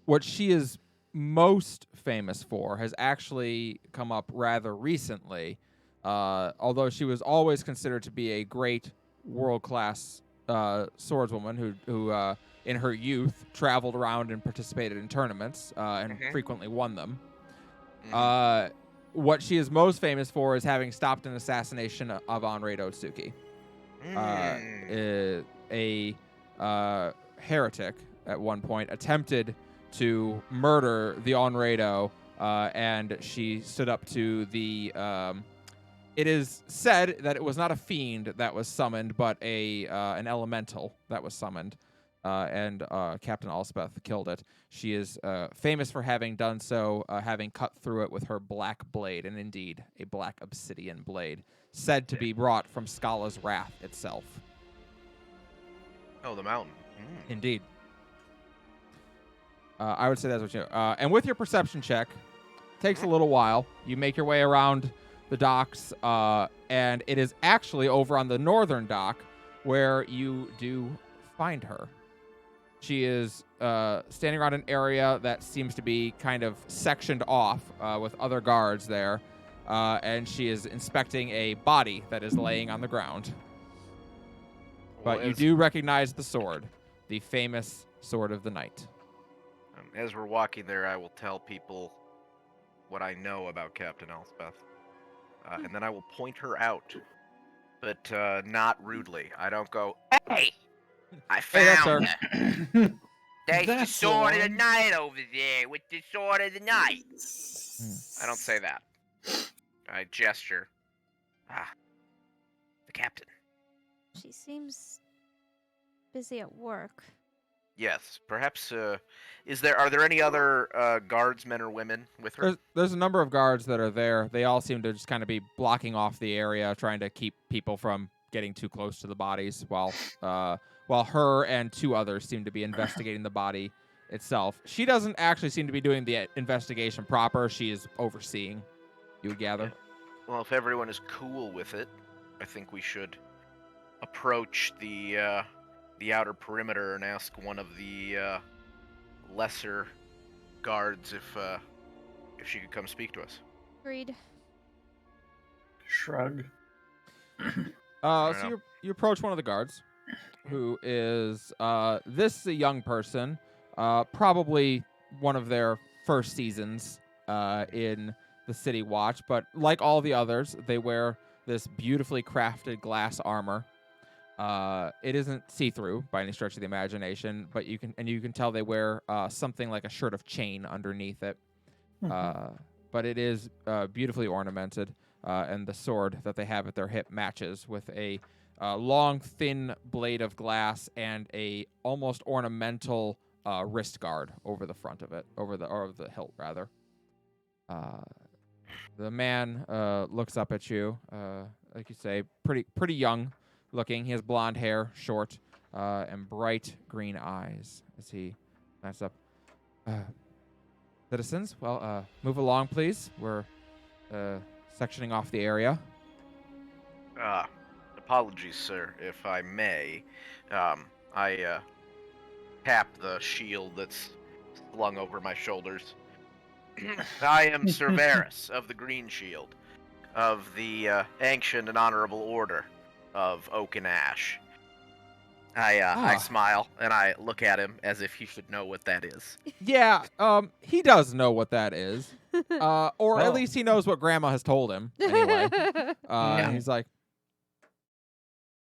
what she is most famous for has actually come up rather recently, although she was always considered to be a great world-class swordswoman who in her youth traveled around and participated in tournaments and frequently won them. What she is most famous for is having stopped an assassination of Onrei Otsuki. A heretic at one point attempted to murder the Onreido, and she stood up to the... it is said that it was not a fiend that was summoned, but an elemental that was summoned, and Captain Allspeth killed it. She is famous for having done so, having cut through it with her black blade, and indeed, a black obsidian blade, said to be brought from Skala's Wrath itself. Oh, the mountain. Indeed. I would say that's what you... and with your perception check, takes a little while. You make your way around the docks, and it is actually over on the northern dock where you do find her. She is standing around an area that seems to be kind of sectioned off with other guards there, and she is inspecting a body that is laying on the ground. But you do recognize the sword, the famous Sword of the Night. As we're walking there, I will tell people what I know about Captain Elspeth. And then I will point her out, but not rudely. I don't go, "Hey, I found her. That's the Sword of the Night over there with the Sword of the Night." I don't say that. I gesture. The captain. She seems busy at work. Yes, perhaps. Are there any other guardsmen or women with her? There's a number of guards that are there. They all seem to just kind of be blocking off the area, trying to keep people from getting too close to the bodies, while her and 2 others seem to be investigating the body itself. She doesn't actually seem to be doing the investigation proper. She is overseeing, you would gather. Well, if everyone is cool with it, I think we should approach the outer perimeter and ask one of the lesser guards if she could come speak to us. Agreed. Shrug. So you approach one of the guards, who is this is a young person, probably one of their first seasons in the City Watch, but like all the others, they wear this beautifully crafted glass armor. It isn't see-through by any stretch of the imagination, but you can tell they wear something like a shirt of chain underneath it. But it is beautifully ornamented, and the sword that they have at their hip matches with a long, thin blade of glass and a almost ornamental wrist guard over the front of it, over the hilt rather. The man looks up at you, like you say, pretty young looking. He has blonde hair, short, and bright green eyes as he lines up. Citizens, well, move along, please. We're sectioning off the area. Apologies, sir, if I may. I tap the shield that's slung over my shoulders. I am Cerberus of the Green Shield, of the Ancient and Honorable Order of Oak and Ash. I smile and I look at him as if he should know what that is. Yeah, he does know what that is. Or at Oh. least he knows what Grandma has told him. Anyway, Yeah. he's like,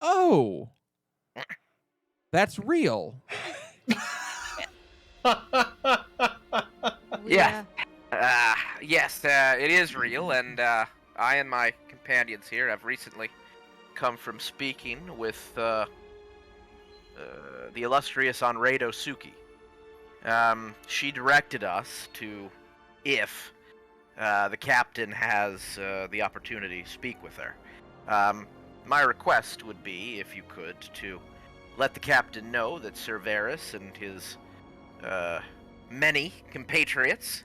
"Oh, that's real." Yeah. Yes, it is real, and I and my companions here have recently come from speaking with the illustrious Onrado Suki. She directed us to, if the captain has the opportunity, speak with her. My request would be, if you could, to let the captain know that Cerberus and his many compatriots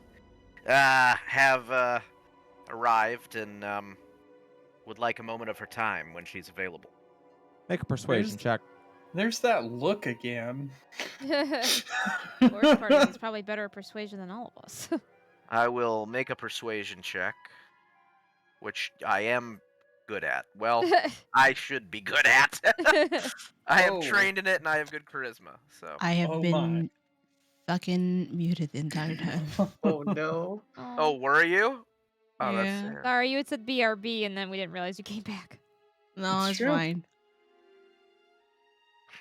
have arrived and would like a moment of her time when she's available. Make a persuasion There's- check. There's that look again. The worst part is he's probably better at persuasion than all of us. I will make a persuasion check, which I am good at. Well, I should be good at. I am Oh. trained in it, and I have good charisma. So I have Oh been fucking muted the entire time. Oh no. Oh, were you? Oh, that's Yeah. sad. Sorry, you had said BRB and then we didn't realize you came back. No, It's it's true. fine.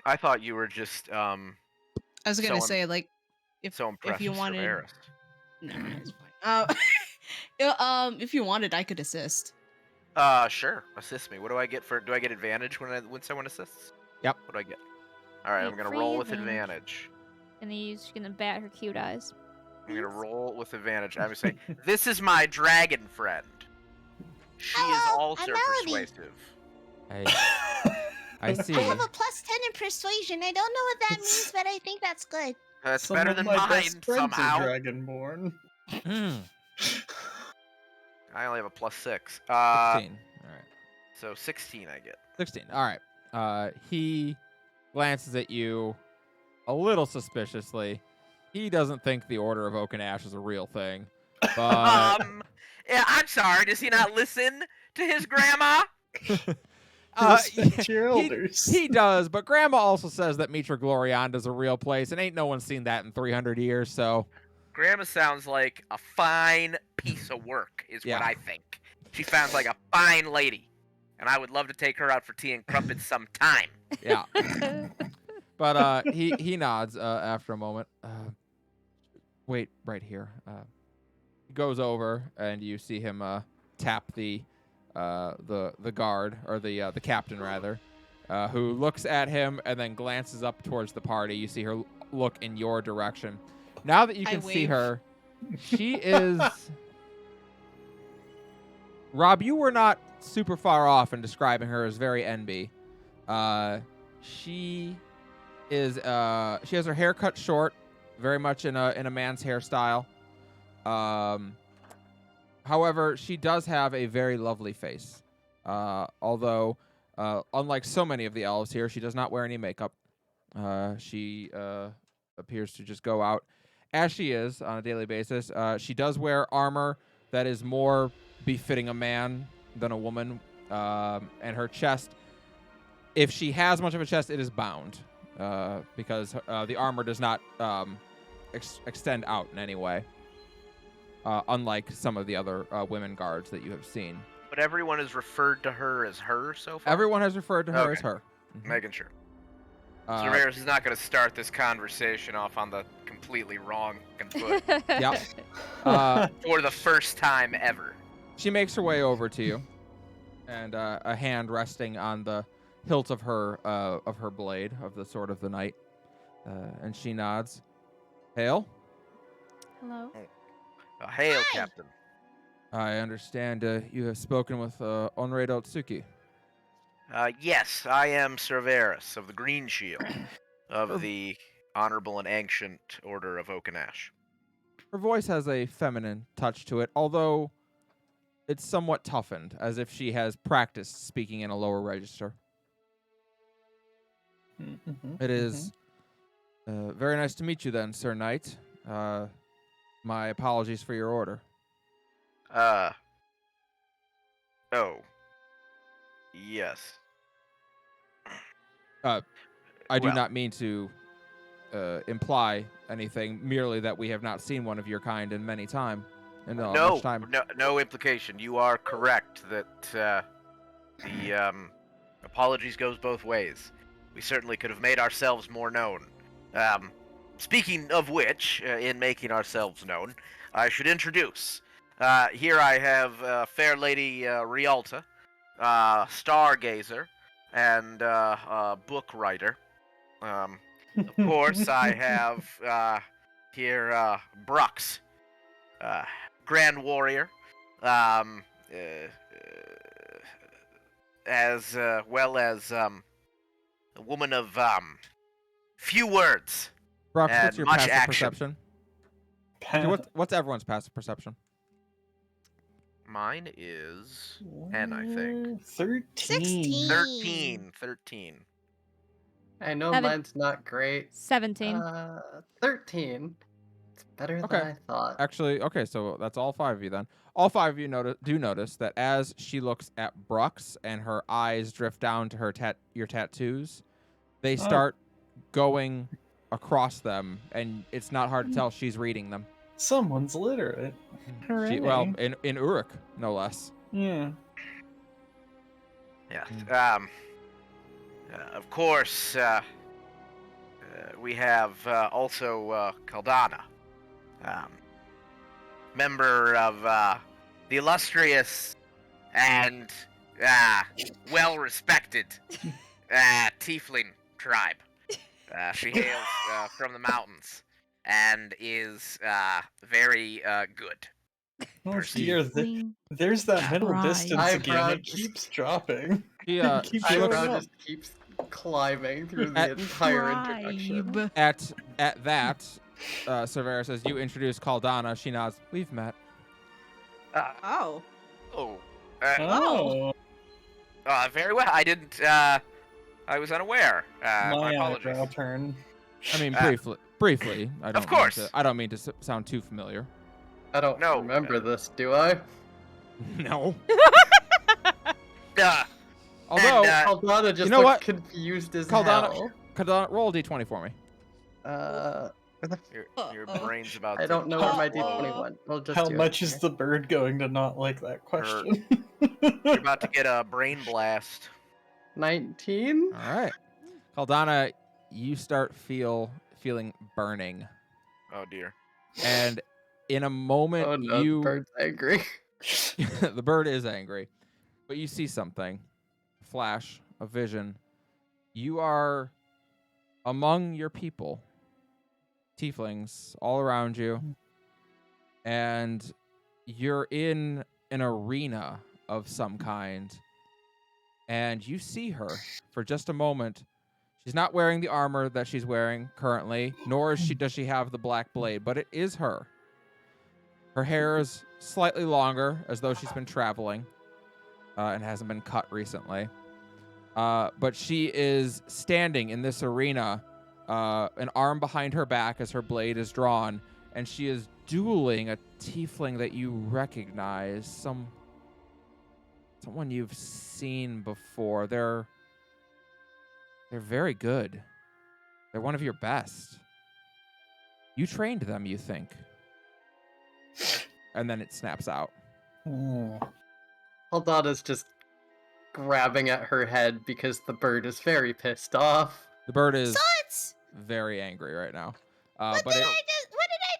I thought you were just I was gonna So say like if so impressed you with wanted, Cerberus. no, it's fine. If you wanted, I could assist. Sure. Assist me. What do I get for? Do I get advantage when someone assists? Yep. What do I get? All right, You I'm get gonna free roll with advantage. advantage. And then she's gonna bat her cute eyes. I'm gonna roll with advantage. I'm gonna say, "This is my dragon friend. She is Hello, also I'm Melody. persuasive." I see. I have a +10 in persuasion. I don't know what that means, but I think that's good. That's Some better of than my mine best friends somehow. are Dragonborn. Mm, I only have a +6. 16. All right. So 16 I get. 16. All right. He glances at you a little suspiciously. He doesn't think the Order of Oak and Ash is a real thing. But Yeah, I'm sorry. Does he not listen to his grandma? Respect your he- elders. he does, but Grandma also says that Mitra Glorianda is a real place, and ain't no one seen that in 300 years, so... Grandma sounds like a fine piece of work, is Yeah. what I think. She sounds like a fine lady, and I would love to take her out for tea and crumpets sometime. Yeah. But he nods after a moment. Wait, right here. He goes over, and you see him tap the guard, or the captain rather, who looks at him and then glances up towards the party. You see her look in your direction. Now that you I can see wave. her, she is. Rob, you were not super far off in describing her as very NB. She is she has her hair cut short, very much in a man's hairstyle. However, she does have a very lovely face. Although, unlike so many of the elves here, she does not wear any makeup. She appears to just go out as she is on a daily basis. She does wear armor that is more befitting a man than a woman. And her chest, if she has much of a chest, it is bound because the armor does not extend out in any way. Unlike some of the other women guards that you have seen. But everyone has referred to her as her so far? Everyone has referred to her as Okay. her. Mhm. Making sure. Uh, Cerberus is not going to start this conversation off on the completely wrong foot Yep. uh, for the first time ever. she makes her way over to you, and a hand resting on the hilt of her blade of the sword of the knight, and she nods. Hail. Hello. Hail, Hi. Captain. I understand you have spoken with Onrado Tsuki. Yes, I am Cerberus of the Green Shield of the Honorable and Ancient Order of Oak and Ash. Her voice has a feminine touch to it, although it's somewhat toughened, as if she has practiced speaking in a lower register. It is very nice to meet you then, Sir Knight. My apologies for your order. Oh. Yes. I do Well. not mean to imply anything, merely that we have not seen one of your kind in many time. In much time. No implication. You are correct that the apologies goes both ways. We certainly could have made ourselves more known. Speaking of which, in making ourselves known, I should introduce. Here I have fair lady Rialta, stargazer, and book writer. Of course, I have here Brux, grand warrior, as well as a woman of few words. Brock, and what's your much passive action. perception? What's everyone's passive perception? Mine is 10, I think. 13. 13. I know 7. mine's not great. 17. 13. It's better Okay. than I thought. Actually, okay, so that's all 5 of you then. All 5 of you notice that as she looks at Brux and her eyes drift down to your tattoos, they start going across them, and it's not hard to tell she's reading them. Someone's literate. Hooray. Well, in Uruk, no less. Yeah. Yeah. Of course, we have also Caldana, member of the illustrious and well-respected Tiefling tribe. She hails from the mountains and is very good. Oh dear, there's that middle Right. distance again. Eyebrow It keeps dropping. She, Keeps she showing looks Eyebrow up. just keeps climbing through the At- entire introduction. at that. Cervera says, "You introduce Caldana." She nods. "We've met." Oh. Oh. Oh, Very well. I didn't. I was unaware. My my apologies. eyebrow turn. I mean, briefly. I don't course. I don't mean to sound too familiar. I don't No, remember this, do I? No. And, Although, Caldana just you know looks what? confused as Caldana- hell. Caldana, roll a d20 for me. Where the your brain's about. I to don't know where my explode. D20 went. We'll just How do it much is here. the bird going to not like that question? You're about to get a brain blast. 19? All right. Caldana, you start feeling burning. Oh dear. And in a moment, Oh no, the bird's angry. the bird is angry. But you see something. Flash, a vision. You are among your people. Tieflings all around you. And you're in an arena of some kind. And you see her for just a moment. She's not wearing the armor that she's wearing currently, nor does she have the black blade, but it is her. Her hair is slightly longer, as though she's been traveling, and hasn't been cut recently. But she is standing in this arena, an arm behind her back as her blade is drawn, and she is dueling a tiefling that you recognize, someone you've seen before. They're very good. They're one of your best. You trained them, you think. And then it snaps out. Caldana's just grabbing at her head because the bird is very pissed off. The bird is Suds! very angry right now. What But did I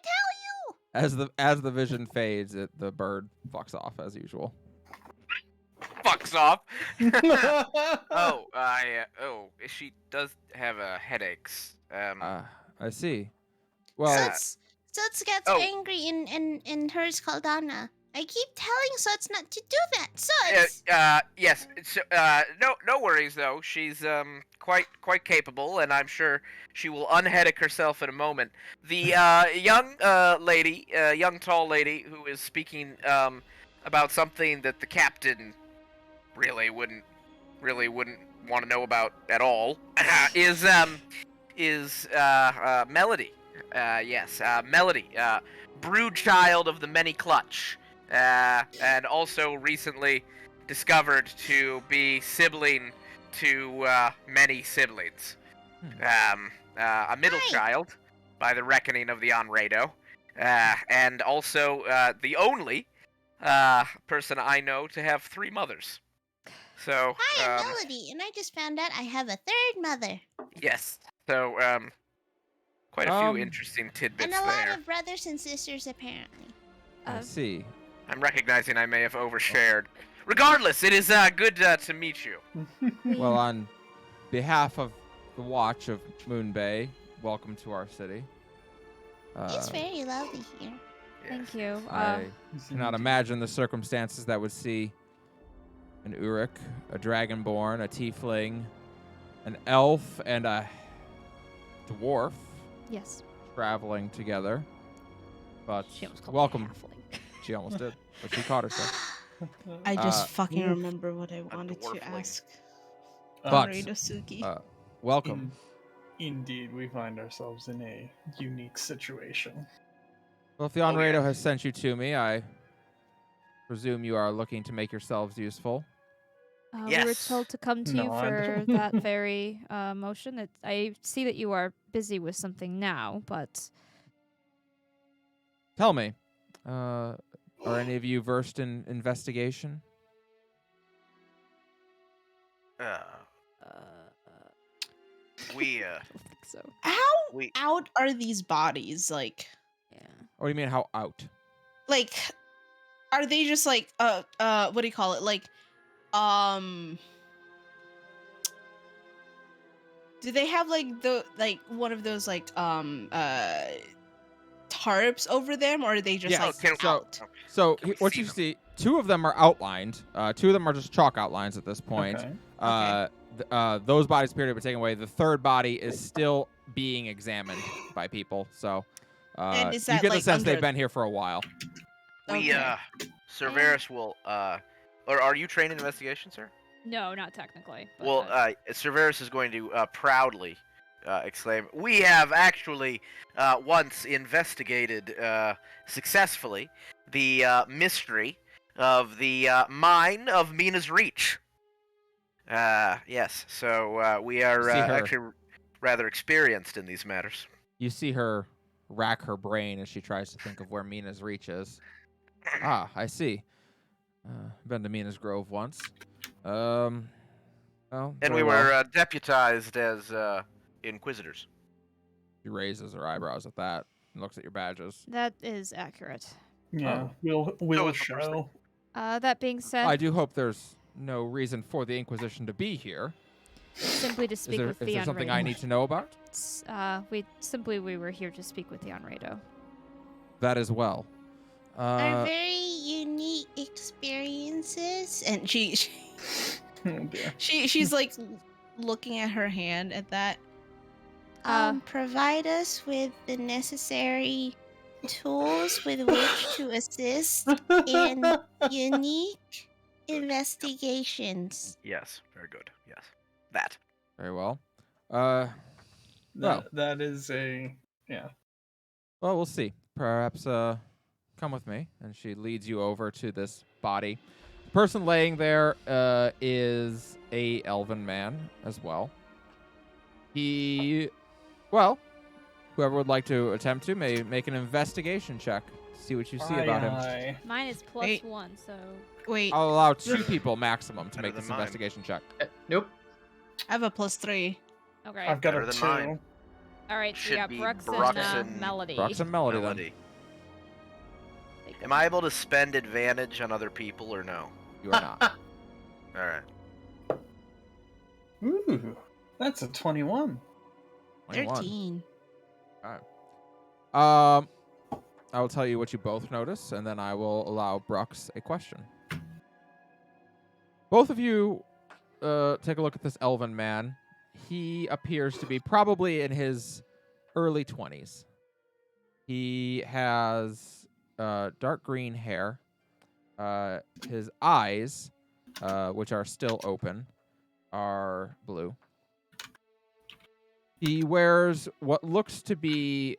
tell you? as the vision fades, the bird fucks off as usual. Fucks off. She does have headaches. I see. Well, Suds gets Oh. angry and hers Caldana. I keep telling Suds not to do that. Suds! Yes. So, no worries though. She's quite capable, and I'm sure she will unheadache herself in a moment. The young young tall lady who is speaking about something that the captain really wouldn't want to know about at all is Melody. Yes, Melody, brood child of the many clutch, and also recently discovered to be sibling to many siblings. A middle Hi. child, by the reckoning of the Onrado, and also the only person I know to have 3 mothers. So, Hi, I'm Melody, and I just found out I have a third mother. yes. So, quite a few interesting tidbits And a lot there. of brothers and sisters, apparently. I see. I'm recognizing I may have overshared. Regardless, it is good to meet you. Well, on behalf of the Watch of Moon Bay, welcome to our city. It's very lovely here. Thank you. I cannot imagine the circumstances that would see an Uruk, a Dragonborn, a Tiefling, an Elf, and a Dwarf Yes. traveling together. But She almost called welcome. me a halfling. She almost did, but she caught herself. I just Uh, fucking remember what I wanted to dwarfling. ask. But, Suki. Welcome. Indeed, we find ourselves in a unique situation. Well, if the Onrado has sent you to me, I presume you are looking to make yourselves useful. We were Yes. told to come to you Nod. for that very motion. I see that you are busy with something now, but Tell me, are any of you versed in investigation? We I don't think so. How we out are these bodies? Like, Yeah. What do you mean, how out? are they just like what do you call it? Like, do they have like one of those like tarps over them, or are they just Yes, like so- out? So Can we what see you them? see, 2 of them are outlined. 2 of them are just chalk outlines at this point. Okay. Those bodies appear to be taken away. The third body is still being examined by people. So And is you that, get the like, sense they've under- been here for a while. we Okay. Cerberus will or are you trained in investigation, sir? No, not technically. But Well, Cerberus is going to proudly exclaim, "We have actually once investigated successfully the mystery of the mine of Mina's Reach." Yes, so we are See her. actually rather experienced in these matters. You see her rack her brain as she tries to think of where Mina's Reach is. Ah, I see. Been to Mina's Grove once. Well, And very we well. were deputized as inquisitors. She raises her eyebrows at that and looks at your badges. that is accurate. Yeah, Oh. we'll it's the first show. That being said, I do hope there's no reason for the Inquisition to be here. simply to Is speak there, with is the there something Onrado. I need to know about? We were here to speak with the Onrado. That as well. Are very unique experiences. And Oh dear. she's like looking at her hand at that. Provide us with the necessary tools with which to assist in unique investigations. Yes, very good. Yes, that. Very well. Well, That is a well, we'll see. Perhaps come with me, and she leads you over to this body. The person laying there is a elven man as well. Well, whoever would like to attempt to may make an investigation check to see what you see about him. Aye. Mine is Wait. +1, so Wait, I'll allow 2 people maximum to Better make this than mine. investigation check. Nope. I have a +3. okay. I've got Better a than 2. mine. All right, so should we got be Brooks Brooks and and- Melody. Brooks and Melody, then. Melody. Am I able to spend advantage on other people or no? You are not. All right. Ooh, that's a 21. 21. 13. All I will tell you what you both notice, and then I will allow Brux a question. Both of you take a look at this elven man. He appears to be probably in his early 20s. He has dark green hair. His eyes, which are still open, are blue. He wears what looks to be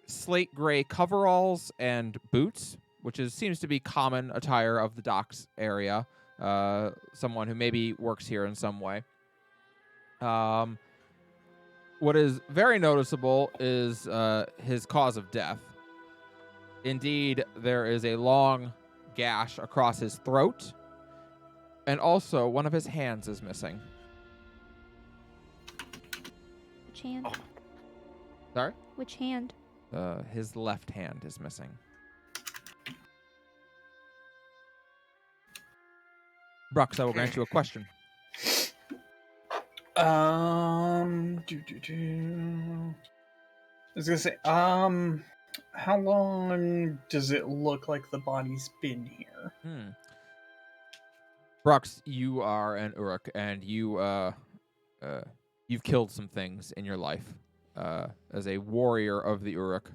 slate gray coveralls and boots, which seems to be common attire of the docks area. Someone who maybe works here in some way. What is very noticeable is his cause of death. Indeed, there is a long gash across his throat, and also one of his hands is missing. Which hand? Oh. Sorry? Which hand? His left hand is missing. Brux, I will grant you a question. I was gonna say, how long does it look like the body's been here? Brux, you are an Uruk, and you've killed some things in your life. As a warrior of the Uruk,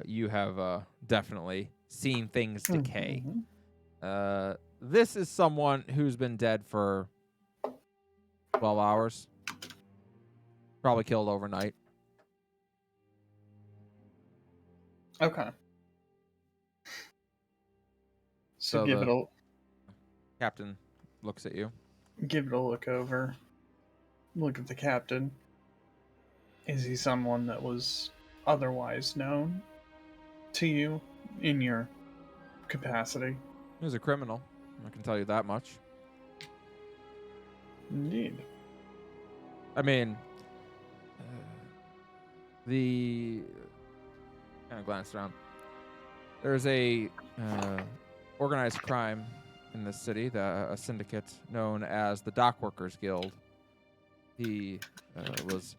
you have definitely seen things decay. This is someone who's been dead for 12 hours. Probably killed overnight. Okay. So So give the- it a Captain looks at you. look over. Look at the captain. Is he someone that was otherwise known to you in your capacity? He was a criminal. I can tell you that much. Indeed. I mean, the kind of glanced around. There's a organized crime in this city, a syndicate known as the Dock Workers Guild. He was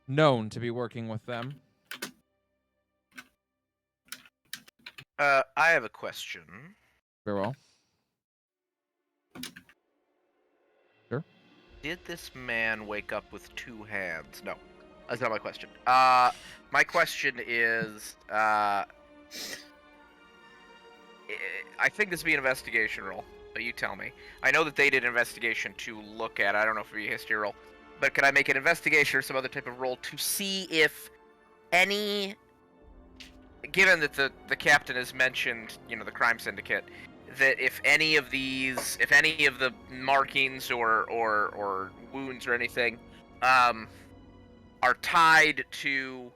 known to be working with them. I have a question. Very well. Sure. Did this man wake up with two hands? No, that's not my question. My question is, I think this would be an investigation roll, but you tell me. I know that they did an investigation to look at. I don't know if it would be a history roll, but could I make an investigation or some other type of roll to see if any, given that the captain has mentioned, the crime syndicate, that if any of the markings or wounds or anything are tied to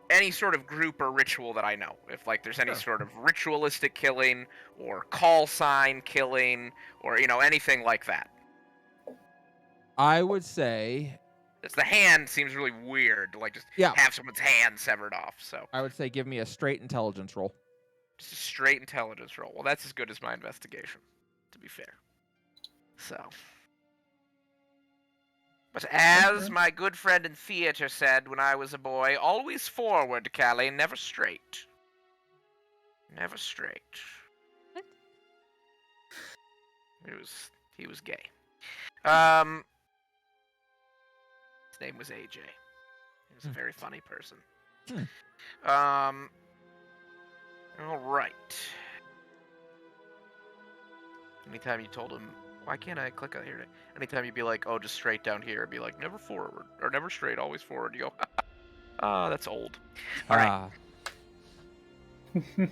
any sort of group or ritual that I know. If there's any sort of ritualistic killing or call sign killing or anything like that. I would say. It's the hand seems really weird to just have someone's hand severed off. So I would say give me a straight intelligence roll. Just a straight intelligence roll. Well, that's as good as my investigation, to be fair. So. But as my good friend in theater said when I was a boy, always forward, Callie, never straight. Never straight. What? He was gay. His name was AJ. He was a very funny person. All right. Anytime you told him, why can't I click on here? Anytime you'd be like, oh, just straight down here, it'd be like, never forward, or never straight, always forward. You go, that's old. All right. I'm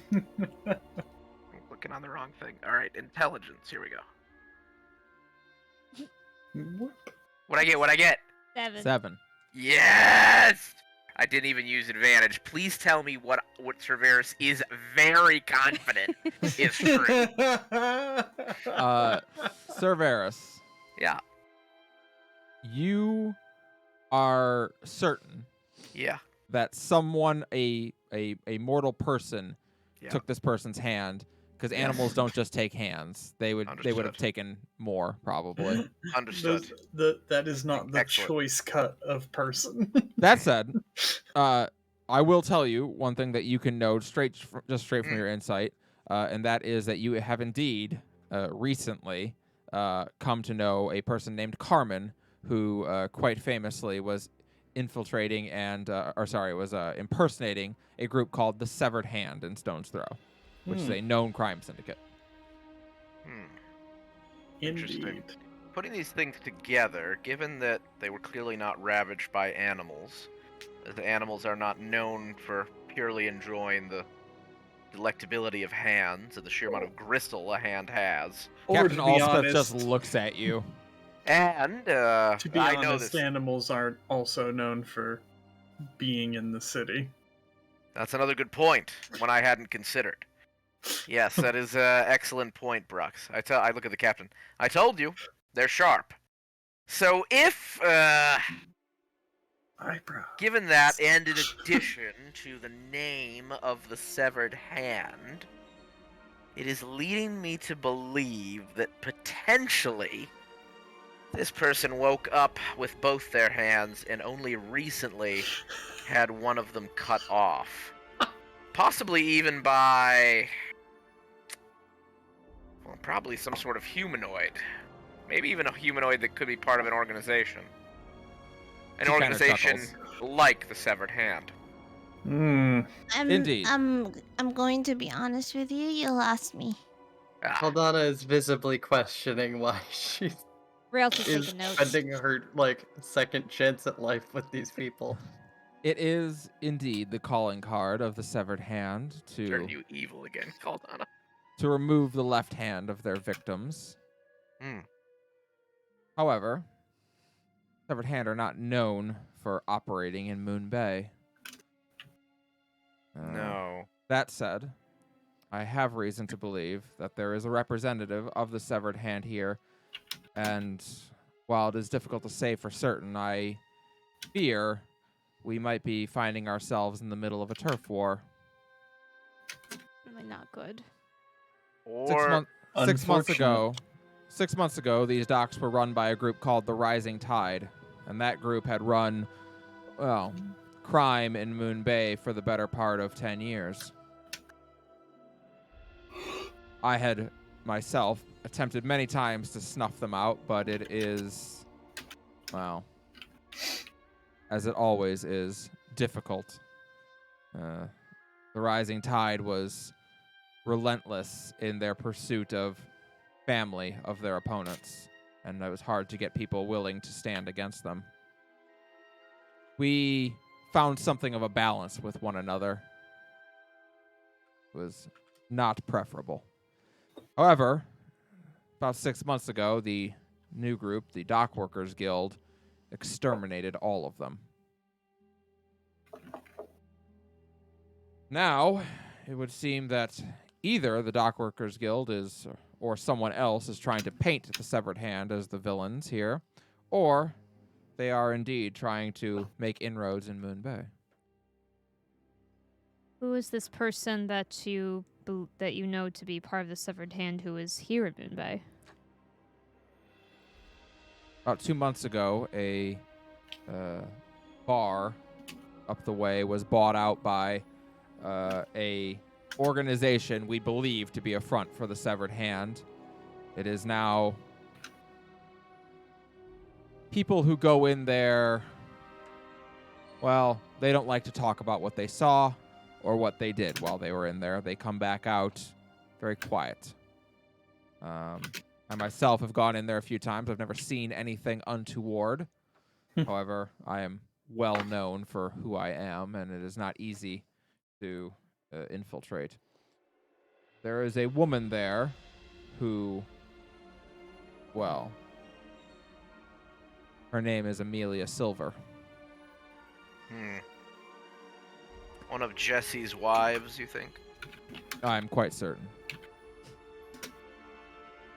clicking on the wrong thing. All right, intelligence. Here we go. What'd I get? 7. Yes! I didn't even use advantage. Please tell me what Cerberus is very confident is true. Cerberus. Yeah. You are certain. Yeah. That someone, a mortal person, Yeah. took this person's hand, because animals don't just take hands. They would have Understood. taken more, probably. Understood. That is not the Excellent. choice cut of person. That said, I will tell you one thing that you can know just straight from Mm. your insight, and that is that you have indeed recently come to know a person named Carmen, who quite famously was infiltrating and, was impersonating a group called the Severed Hand in Stone's Throw, which is a known crime syndicate. Hmm. Interesting. Indeed. Putting these things together, given that they were clearly not ravaged by animals, as the animals are not known for purely enjoying the delectability of hands and the sheer amount of gristle a hand has. Or Captain to be Allsmith just honest, looks at you. And to be I know honest, this. animals aren't also known for being in the city. That's another good point. One I hadn't considered. Yes, that is an excellent point, Brux. I look at the captain. I told you, they're sharp. So if Eyebrow. given that, and in addition to the name of the severed hand, it is leading me to believe that potentially this person woke up with both their hands and only recently had one of them cut off. Possibly even by, well, probably some sort of humanoid. Maybe even a humanoid that could be part of an organization. An He kinda organization chuckles. like the Severed Hand. Indeed. I'm going to be honest with you. You lost me. Ah, Aldana is visibly questioning why she Rails is is taking notes. spending her second chance at life with these people. It is indeed the calling card of the Severed Hand turn you evil again, Caldana. to remove the left hand of their victims. Hmm. However, Severed Hand are not known for operating in Moon Bay. No. That said, I have reason to believe that there is a representative of the Severed Hand here, and while it is difficult to say for certain, I fear we might be finding ourselves in the middle of a turf war. Really not good. Or 6 months ago, 6 months ago, these docks were run by a group called the Rising Tide, and that group had run, well, crime in Moon Bay for the better part of 10 years. I had myself attempted many times to snuff them out, but it is, well, as it always is, difficult. The Rising Tide was relentless in their pursuit of family of their opponents, and it was hard to get people willing to stand against them. We found something of a balance with one another. It was not preferable. However, about 6 months ago, the new group, the Dock Workers Guild, exterminated all of them. Now, it would seem that either the Dock Workers Guild is, or someone else is trying to paint the Severed Hand as the villains here, or they are indeed trying to make inroads in Moon Bay. Who is this person that you know to be part of the Severed Hand who is here at Moon Bay? About 2 months ago, a bar up the way was bought out by a organization we believe to be a front for the Severed Hand. It is now people who go in there, well, they don't like to talk about what they saw or what they did while they were in there. They come back out very quiet. I myself have gone in there a few times. I've never seen anything untoward. However, I am well known for who I am, and it is not easy to infiltrate. There is a woman there who, well, her name is Amelia Silver. One of Jesse's wives, you think? I'm quite certain.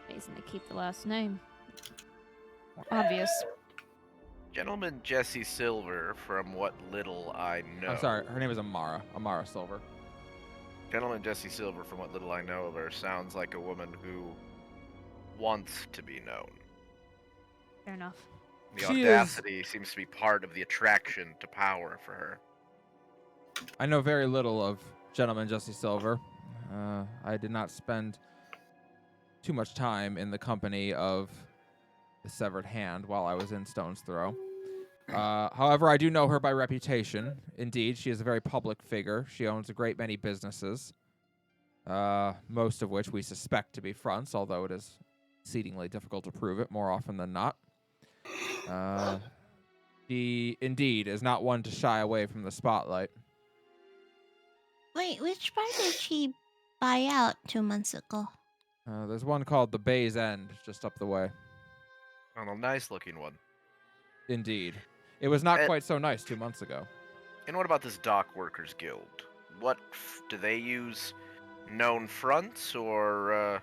Amazing to keep the last name. Obvious. Gentleman Jesse Silver, from what little I know. I'm sorry, her name is Amara. Amara Silver. Gentleman Jesse Silver, from what little I know of her, sounds like a woman who wants to be known. Fair enough. The She audacity seems to be part of the attraction to power for her. I know very little of Gentleman Jesse Silver. I did not spend too much time in the company of the severed hand while I was in Stone's Throw. However, I do know her by reputation. Indeed, she is a very public figure. She owns a great many businesses, most of which we suspect to be fronts, although it is exceedingly difficult to prove it more often than not. She, indeed, is not one to shy away from the spotlight. Wait, which bar did she buy out 2 months ago? There's one called the Bay's End, just up the way. Oh, a nice-looking one. Indeed. It was not Eh. quite so nice 2 months ago. And what about this Dock Workers Guild? Do they use known fronts, or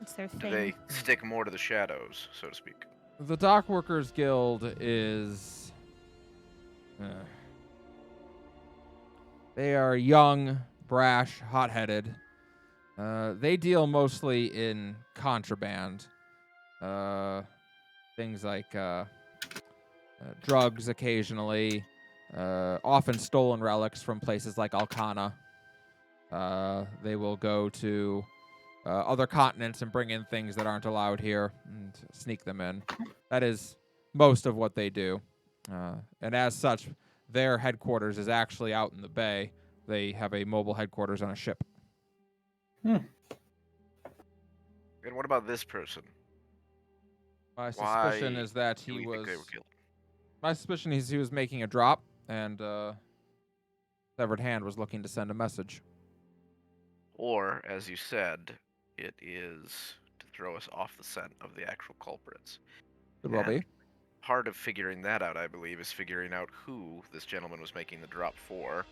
It's their do thing. they stick more to the shadows, so to speak? The Dock Workers Guild is... they are young, brash, hot-headed. They deal mostly in contraband. Things like drugs occasionally, often stolen relics from places like Alcana. They will go to other continents and bring in things that aren't allowed here and sneak them in. That is most of what they do. And as such, their headquarters is actually out in the bay. They have a mobile headquarters on a ship. And what about this person? My suspicion Why is that do he we was... think they were killed? My suspicion is he was making a drop, and Severed Hand was looking to send a message. Or, as you said, it is to throw us off the scent of the actual culprits. Could well be. And part of figuring that out, I believe, is figuring out who this gentleman was making the drop for.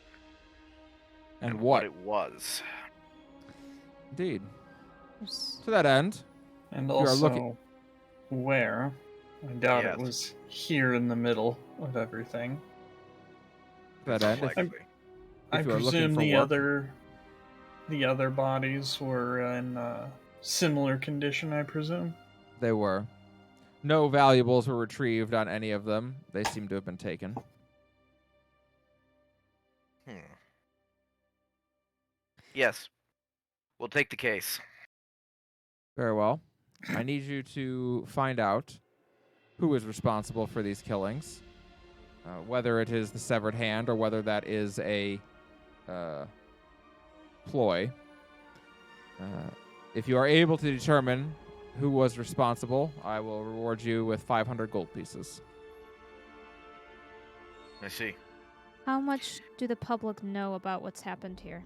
And what what? it was. Indeed. There's- To that end, And You are also, looking- where? I doubt Yes. it was here in the middle of everything. to that end, if, Likely. I if you are looking presume for the other bodies were in a similar condition, I presume. they were. No valuables were retrieved on any of them. They seem to have been taken. Yes. We'll take the case. Very well. I need you to find out who is responsible for these killings, whether it is the Severed Hand or whether that is a ploy. If you are able to determine who was responsible, I will reward you with 500 gold pieces. I see. How much do the public know about what's happened here?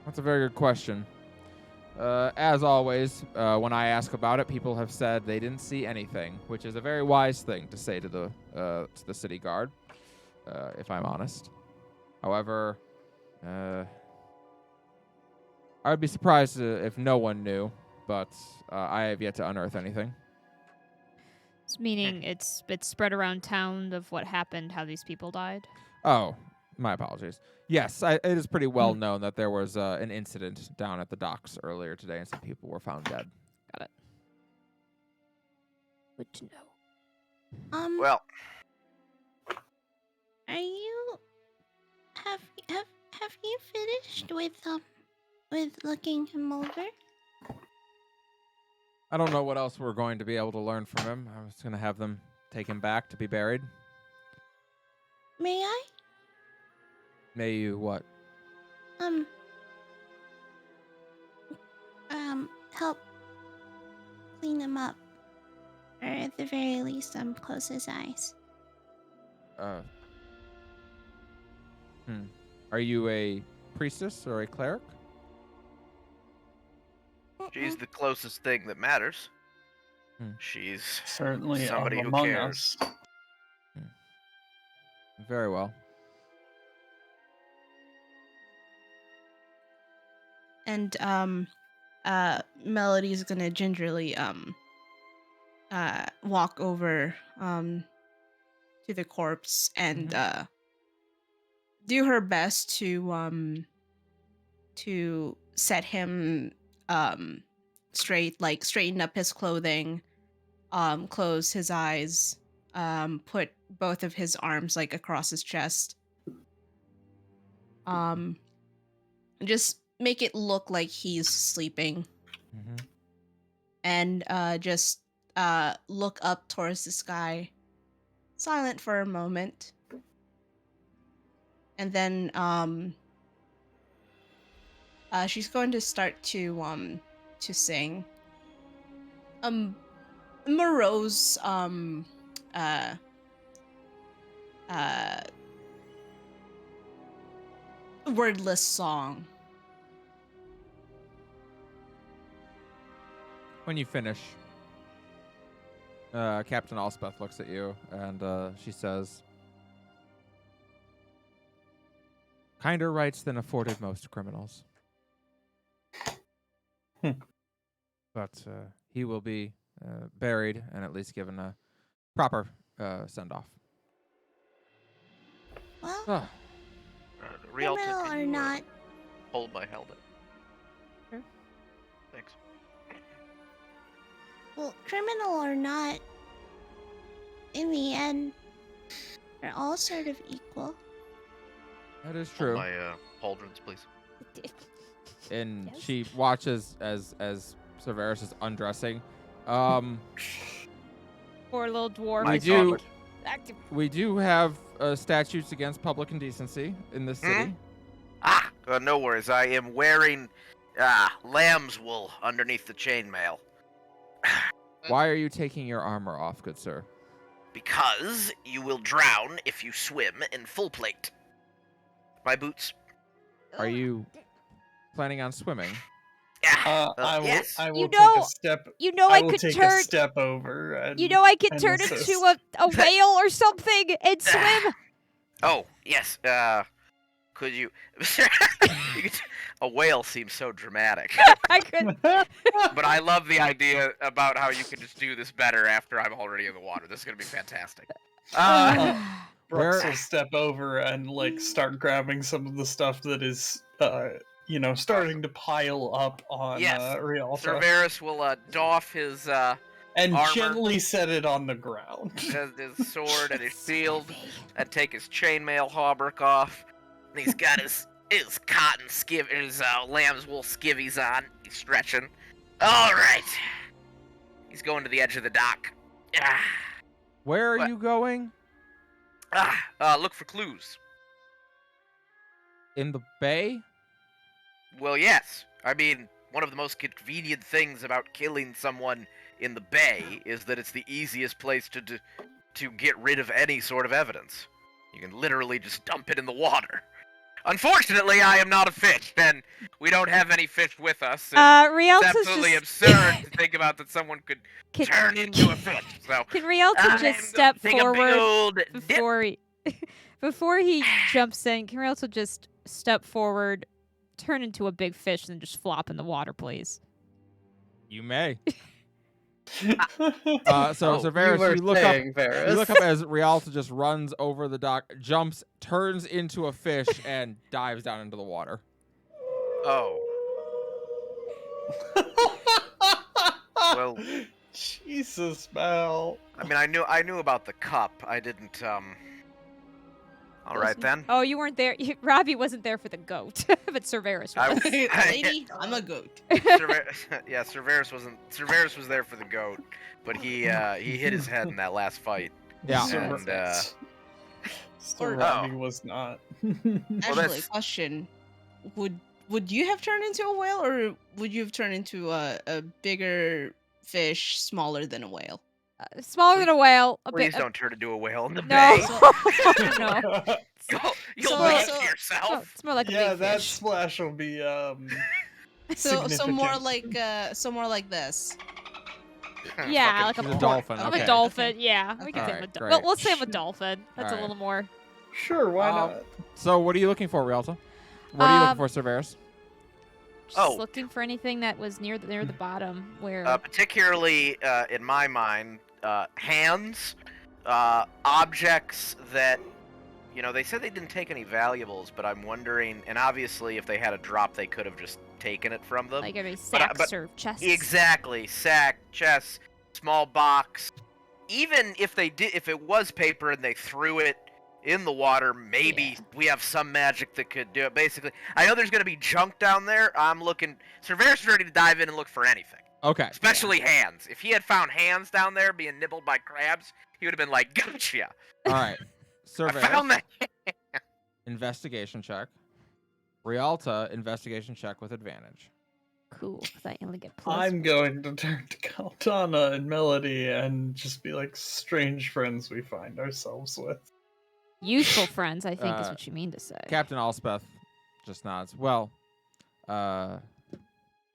That's a very good question. As always, when I ask about it, people have said they didn't see anything, which is a very wise thing to say to the city guard, if I'm honest. However, I would be surprised if no one knew, but I have yet to unearth anything. It's meaning it's spread around town of what happened, how these people died. Oh, my apologies. Yes, it is pretty well known that there was an incident down at the docks earlier today, and some people were found dead. Got it. Good to know. Well, Are you have you finished with looking him over? I don't know what else we're going to be able to learn from him. I was going to have them take him back to be buried. May I? May you what? Help clean him up. Or at the very least, close his eyes. Are you a priestess or a cleric? she's the closest thing that matters. Hmm. She's Certainly somebody who among cares. us. Very well. And Melody's gonna gingerly walk over to the corpse and do her best to set him straight, like straighten up his clothing, close his eyes, put both of his arms like across his chest. Just make it look like he's sleeping, and just look up towards the sky, silent for a moment, and then she's going to start to sing Moreau's wordless song. When you finish, Captain Elspeth looks at you and she says, "Kinder rights than afforded most criminals." But he will be buried and at least given a proper send-off. Well, Rialto, criminal can or you, not, hold my helmet? Sure. Thanks. well, criminal or not, in the end, they're all sort of equal. That is Hold true. my pauldrons, please. And Yes. she watches as Severus is undressing. Poor little dwarf. We My do- gauntlet. Active. We do have statutes against public indecency in this city. No worries. I am wearing lamb's wool underneath the chainmail. Why are you taking your armor off, good sir? Because you will drown if you swim in full plate. My boots. Are you planning on swimming? Yes. I will You take know- a step. You know I I will could take turn. a step over. And, You know I could and turn assist. into a whale or something and swim. Oh, yes. Could you... A whale seems so dramatic. I could. But I love the idea about how you can just do this better after I'm already in the water. This is going to be fantastic. Brooks Where- will step over and like start grabbing some of the stuff that is, starting to pile up on Yes. Rialto, Cerberus will doff his and armor. gently set it on the ground. his sword and his shield, and take his chainmail hauberk off. And he's got his cotton his lamb's wool skivvies on. He's stretching. All right. He's going to the edge of the dock. Where are What? you going? Look for clues. In the bay? Well, yes. I mean, one of the most convenient things about killing someone in the bay is that it's the easiest place to get rid of any sort of evidence. You can literally just dump it in the water. Unfortunately, I am not a fish, and we don't have any fish with us. and it's Rialto's absolutely just. absurd to think about that someone could Can- turn into a fish. So Can Rialto I'm just step gonna take a big forward old dip. before he before he jumps in? Can Rialto just step forward, turn into a big fish, and then just flop in the water, please? You may. So Oh, Severus, you were you look saying, up. Varys. You look up as Rialto just runs over the dock, jumps, turns into a fish, and dives down into the water. Oh, well, Jesus, Mel. I mean, I knew about the cup. I didn't. All right then. Oh, you weren't there. Robbie wasn't there for the goat, but Cerberus I- was. Lady, I'm a goat. Cerberus wasn't. Cerberus was there for the goat, but he hit his head in that last fight. Yeah. And, Sir Or- Robbie was not. Actually, that's- question: Would you have turned into a whale, or would you have turned into a bigger fish, smaller than a whale? Smaller than a whale. A Please bit. don't turn into a whale in the No. bay. No. You'll So- wet so- yourself. It's more like a Yeah, big that fish. splash will be So more significant. like this. Yeah, like She's a a dolphin. I'm Okay. a dolphin. Yeah, we can say I'm a Alright, dolphin. great. Well, let's say I'm a dolphin. That's Alright. a little more. Sure, why Um, not? So what are you looking for, Rialto? What are you looking Um, for, Severus? Just Oh. looking for anything that was near the bottom where. Particularly in my mind, hands, objects that, they said they didn't take any valuables, but I'm wondering, and obviously if they had a drop, they could have just taken it from them. like every sacks but- or chests. Exactly, sack, chest, small box, even if it was paper and they threw it in the water, maybe we have some magic that could do it. Basically, I know there's gonna be junk down there. I'm looking. Cerberus is ready to dive in and look for anything, Okay. especially hands. If he had found hands down there being nibbled by crabs, he would have been like, "Gotcha! All right. I Survey. found that." Investigation check. Rialta, investigation check with advantage. Cool, because I only get plus. I'm going to turn to Caldana and Melody and just be like strange friends we find ourselves with. Useful friends, I think, is Uh, what you mean to say. Captain Alspeth just nods. Well,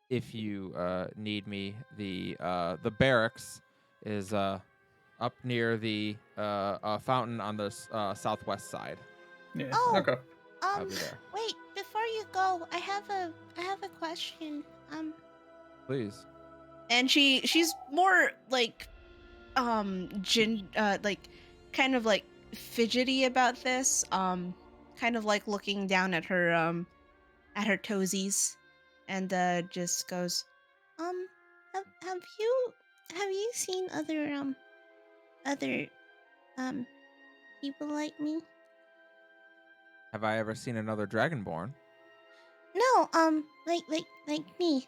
if you need me, the barracks is up near the fountain on the southwest side. Yeah. Oh. Okay. I'll be there. Wait, before you go, I have a question. Please. And she's more like like kind of like fidgety about this, kind of like looking down at her toesies, and just goes, have you seen other people like me? Have I ever seen another Dragonborn? No, like me.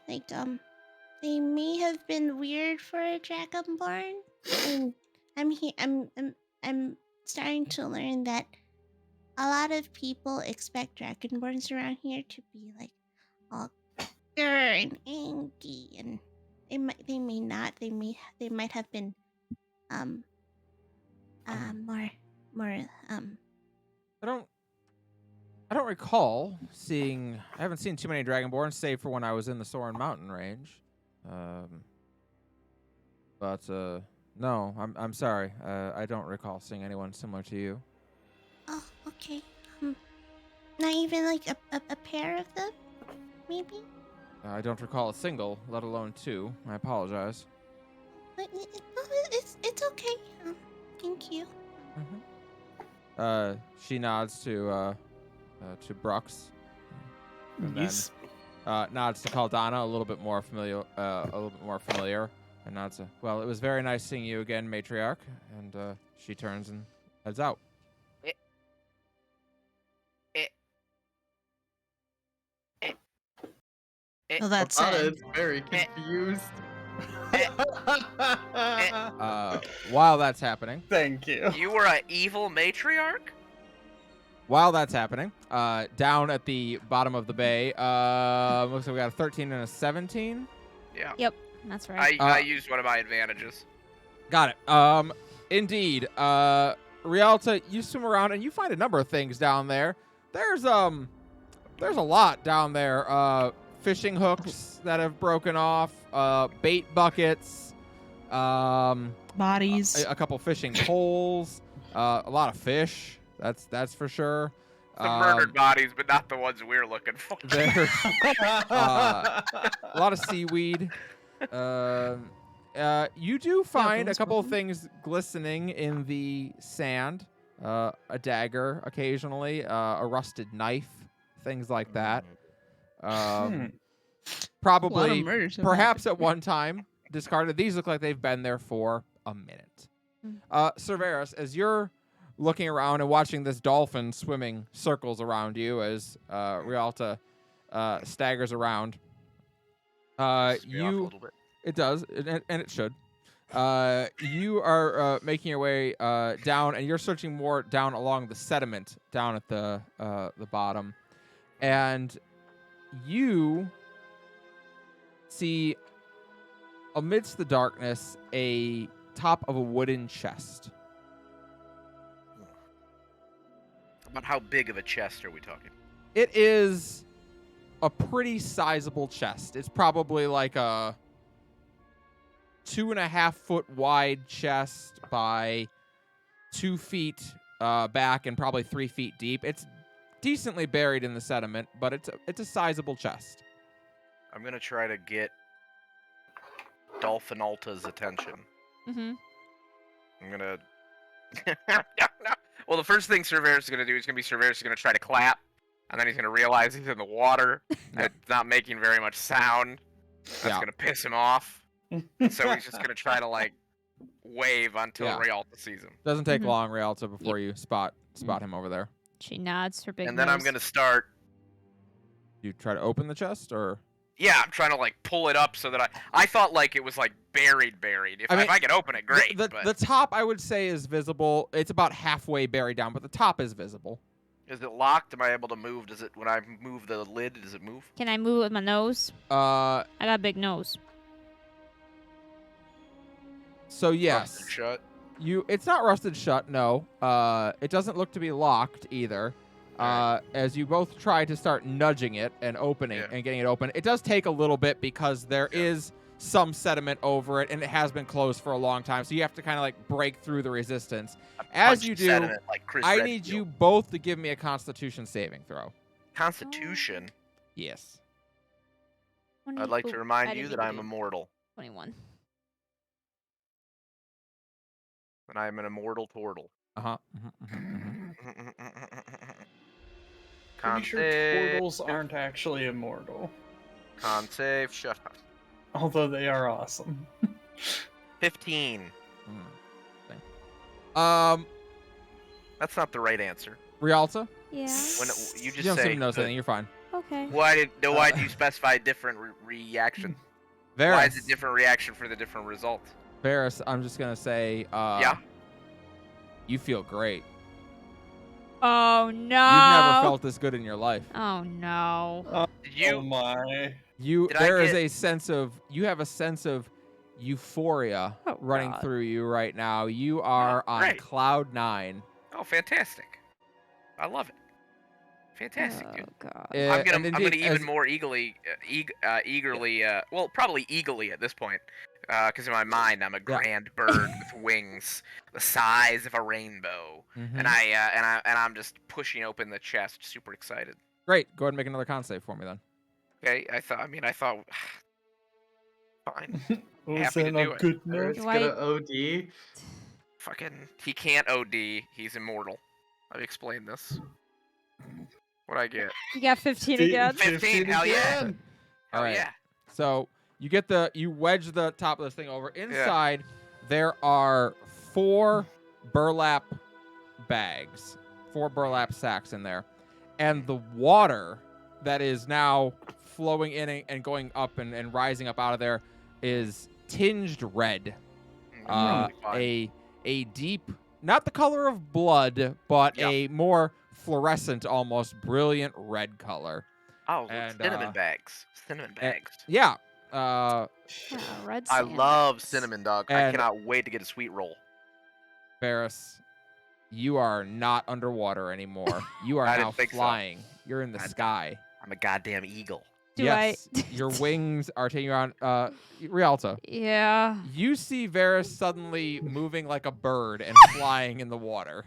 They may have been weird for a Dragonborn. And I'm starting to learn that a lot of people expect Dragonborns around here to be like all grr and angry, and they may not. They might have been more I don't recall seeing. I haven't seen too many Dragonborns, save for when I was in the Soren Mountain range. But no, I'm sorry. I don't recall seeing anyone similar to you. Oh, okay. Not even like a pair of them, maybe. I don't recall a single, let alone two. I apologize. But it's okay. Thank you. She nods to Brooks, and then Yes. nods to Caldana, a little bit more familiar, and nods to, well, it was very nice seeing you again, Matriarch, and she turns and heads out. "Oh, that's Caldana it." is very confused. While that's happening, Thank you. You were an evil matriarch? Down at the bottom of the bay, looks like we got a 13 and a 17. Yeah. Yep, that's right. I used one of my advantages. Got it. Indeed. Rialta, you swim around and you find a number of things down there. There's a lot down there. Fishing hooks that have broken off, bait buckets, Bodies. a couple fishing poles, a lot of fish. That's for sure. Some murdered bodies, but not the ones we're looking for. There's a lot of seaweed. You do find a those couple of ones. things glistening in the sand. A dagger occasionally, a rusted knife, things like that. Probably, perhaps at one time, discarded. These look like they've been there for a minute. Cerberus, as you're looking around and watching this dolphin swimming circles around you as Rialta staggers around, Pisses me off a you... little bit. It does, and it should. You are making your way down, and you're searching more down along the sediment down at the bottom, and you see amidst the darkness a top of a wooden chest. About how big of a chest are we talking? It is a pretty sizable chest. It's probably like a 2.5 foot wide chest by 2 feet back and probably 3 feet deep. It's decently buried in the sediment, but it's a sizable chest. I'm gonna try to get Dolphin Alta's attention. Mm-hmm. I'm gonna. Well, the first thing Cerberus is gonna do is Cerberus is gonna try to clap, and then he's gonna realize he's in the water and it's not making very much sound. That's Yeah. gonna piss him off. So he's just gonna try to like wave until Yeah. Rialta sees him. Doesn't take Mhm. long, Rialta, before you spot him over there. She nods her big And then I'm nose. gonna start. You try to open the chest, or Yeah, I'm trying to like pull it up so that I thought like it was like buried. If I mean, if I could open it, great. The but top I would say is visible. It's about halfway buried down, but the top is visible. is it locked? Am I able to move? Does it when I move the lid? Does it move? Can I move with my nose? Uh, I got a big nose. so yes, Busted shut. it's not rusted shut. No. It doesn't look to be locked either. As you both try to start nudging it and opening Yeah. and getting it open, it does take a little bit because there Yeah. is some sediment over it, and it has been closed for a long time. So you have to kind of like break through the resistance. As you Punched do, sediment like Chris I Redfield. need you both to give me a Constitution saving throw. Constitution. Yes. I'd like to I remind didn't you that even I'm do immortal, 21. and I am an immortal turtle. Uh-huh. Pretty sure turtles aren't actually immortal, Con save. Shut up. although they are awesome. 15. That's not the right answer. Rialta? Yeah. When you You just don't say. seem to notice anything. You're fine. Okay. Why do you specify different reaction? Why is it different reaction for the different result? Varys, I'm just going to say, Yeah. you feel great. Oh no. You've never felt this good in your life. Oh no. Did Oh you? my. Did I There is get- a sense of, you have a sense of euphoria Oh, running God. through you right now. You are on great. cloud 9. Oh, fantastic! I love it. Fantastic, Oh dude. god. I'm gonna and even indeed, more eagerly, well, probably eagerly at this point, because in my mind I'm a grand bird with wings the size of a rainbow, Mhm. and I'm just pushing open the chest, super excited. Great. Go ahead and make another con save for me then. Okay, I thought, fine, Was Happy to that do a it. good Barrett's note? Why- gonna OD. fucking, he can't OD. He's immortal. I've explained this. What'd I get? You got 15 again? 15, hell yeah. again. Hell Alright. yeah. So you wedge the top of this thing over. Inside, there are 4 burlap bags, 4 burlap sacks in there. And the water that is now flowing in and going up and rising up out of there is tinged red. Probably fine. A deep, not the color of blood, but Yeah. a more fluorescent, almost brilliant red color. Oh, and, cinnamon bags. Cinnamon bags. Yeah. Yeah, red I sand. love cinnamon dog. I And- cannot wait to get a sweet roll. Varys, you are not underwater anymore. You are I now didn't think so. flying. You're in the I- sky. I'm a goddamn eagle. Do yes, your wings are taking you on. Rialta, Yeah. you see Varys suddenly moving like a bird and flying in the water.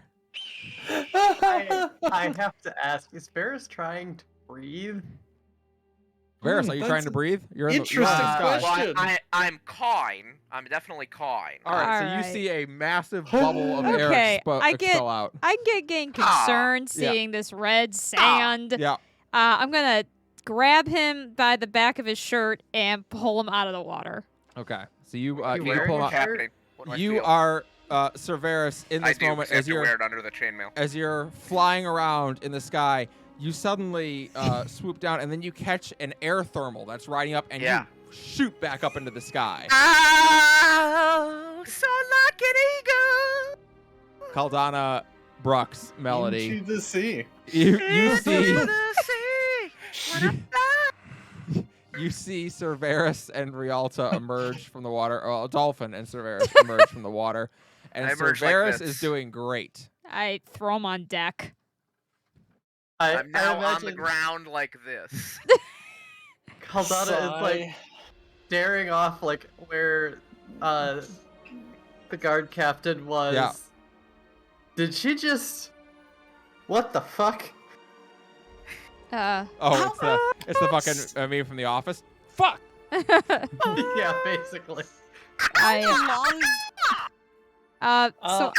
I have to ask, is Barris trying to breathe? Varys, are you trying that's to breathe? You're in interesting the sky. question. Well, I'm cawing. I'm definitely cawing. All right, so Alright. you see a massive bubble of air Okay, I get- expel out. I get getting Ah, concerned yeah. seeing this red sand. Yeah. I'm gonna grab him by the back of his shirt and pull him out of the water. Okay. So you You you wearing pull him a out. What's happening? What do I You feel? are Sir Varys in I this do, moment 'cause I have as to you're wear it under the chainmail. as you're flying around in the sky. You suddenly swoop down, and then you catch an air thermal that's riding up, and Yeah. you shoot back up into the sky. Oh, so like an eagle. Caldana Brooks melody. Into the sea. You see Into the sea, when I fly. you see Sir Varys and Rialta emerge from the water, or Dolphin and Sir Varys emerge from the water, and I Sir emerge like Varys this. is doing great. I throw him on deck. I'm now on the imagine ground like this. Caldana is like staring off like where the guard captain was. Yeah. Did she just what the fuck? Oh, it's the fucking meme from The Office. Fuck. Yeah, basically. I, so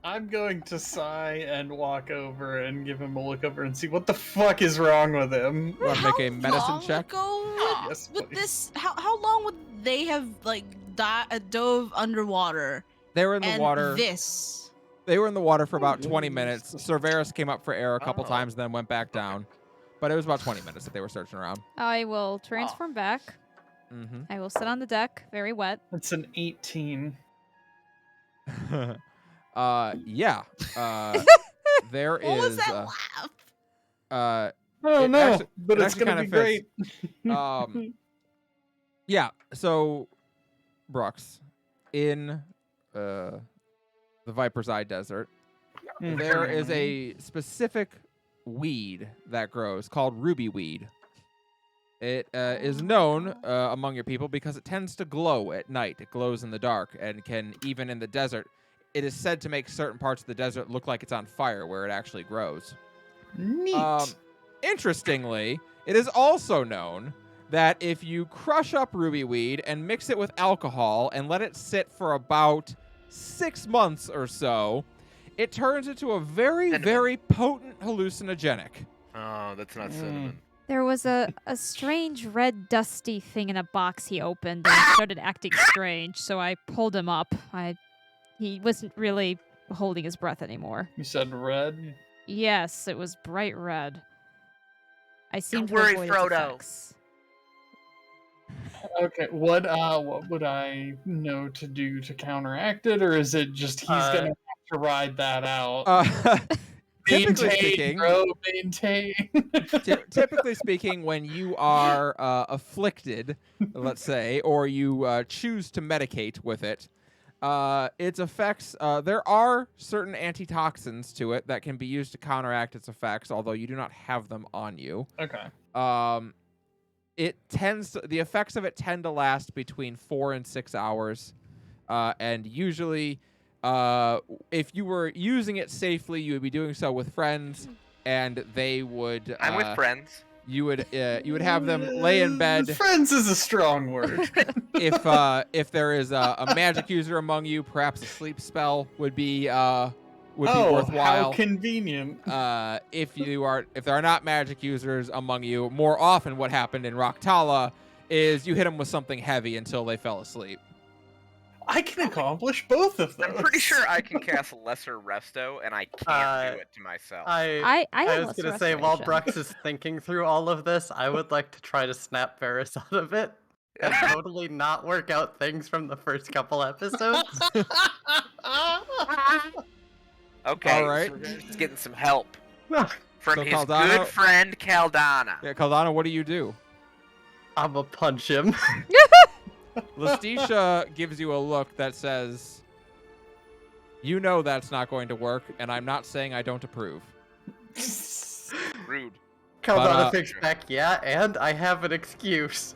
I'm going to sigh and walk over and give him a look over and see what the fuck is wrong with him. You want to make a medicine long check? ago Yes, with please. this, how long would they have like dove underwater. They were in the and water. This. They were in the water for about 20 minutes. Cerberus came up for air a couple Oh. times, then went back down. But it was about 20 minutes that they were searching around. I will transform back. Mm-hmm. I will sit on the deck, very wet. It's an 18. Yeah. There What is. was that laugh? I don't It know, actually- but it it's actually gonna kinda be fits. great. Yeah. So, Brooks, in the Viper's Eye Desert, there is a specific weed that grows called ruby weed. It is known among your people because it tends to glow at night. It glows in the dark and can, even in the desert, it is said to make certain parts of the desert look like it's on fire where it actually grows. Neat. Interestingly, it is also known that if you crush up ruby weed and mix it with alcohol and let it sit for about 6 months or so, it turns into a very, Cinnamon. very potent hallucinogenic. Oh, that's not cinnamon. There was a strange red dusty thing in a box he opened and he started acting strange, so I pulled him up. He wasn't really holding his breath anymore. You said red. Yes, it was bright red. I seemed worry, to avoid its Frodo. effects. Okay, what would I know to do to counteract it, or is it just he's gonna have to ride that out? Typically Maintain, speaking, bro, maintain. typically speaking, when you are afflicted, let's say, or you choose to medicate with it, its effects, there are certain antitoxins to it that can be used to counteract its effects, although you do not have them on you. Okay. The effects of it tend to last between 4 and 6 hours, and usually, if you were using it safely, you would be doing so with friends, and they would. I'm with friends. You would have them lay in bed. Friends is a strong word. If there is a magic user among you, perhaps a sleep spell would be worthwhile. How convenient. If there are not magic users among you, more often what happened in Roktala is you hit them with something heavy until they fell asleep. I can accomplish both of those. I'm pretty sure I can cast Lesser Resto, and I can't do it to myself. I I have was less gonna say, while restoration. Brux is thinking through all of this, I would like to try to snap Varys out of it and totally not work out things from the first couple episodes. Okay, All right. so we're just getting some help from So his Caldana- good friend Caldana. Yeah, Caldana, what do you do? I'ma punch him. Lestisha gives you a look that says, "You know that's not going to work, and I'm not saying I don't approve." Rude. Caldana But, thinks back, yeah, and I have an excuse.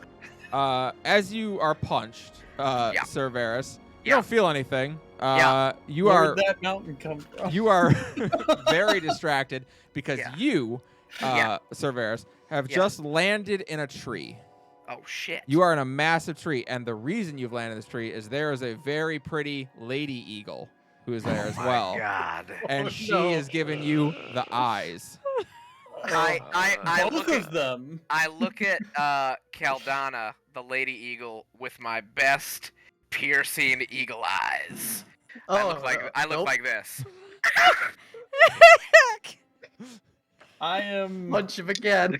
As you are punched, Yeah. Sir Varys, you Yeah. don't feel anything. Yeah. You Where are did that mountain come from? you are very distracted because Yeah. you, Yeah. Sir Varys, have Yeah. just landed in a tree. Oh shit. You are in a massive tree, and the reason you've landed in this tree is there is a very pretty lady eagle who is there as well, God. and Oh, she no. is giving you the eyes. I Both look of at them. I look at Caldana, the lady eagle, with my best piercing eagle eyes. I look nope. like this. I am. Punch him again.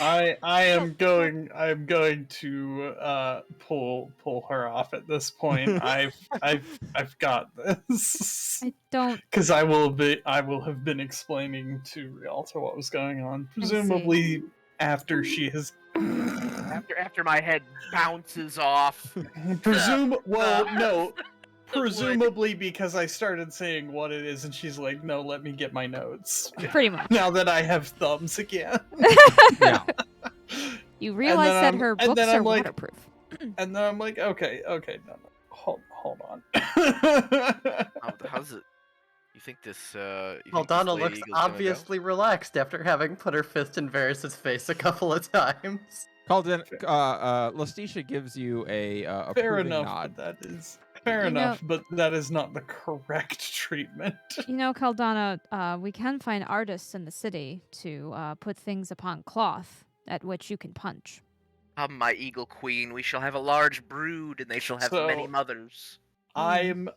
I am going to pull her off at this point. I've got this. I don't. Because I will have been explaining to Rialto what was going on. Presumably after she has After my head bounces off. presumably because I started saying what it is and she's like, no, let me get my notes. Pretty much. Now that I have thumbs again. Yeah. You realize that I'm- her and books then are I'm like- waterproof. And then I'm like, okay, no. Hold on. How's it? You think this? Caldana looks obviously relaxed after having put her fist in Varys' face a couple of times. Lestisha gives you a Fair approving enough, nod. but that is fair You know- enough, but that is not the correct treatment. You know, Caldana, we can find artists in the city to put things upon cloth at which you can punch. Come, my eagle queen, we shall have a large brood, and they shall have many So- mothers. I am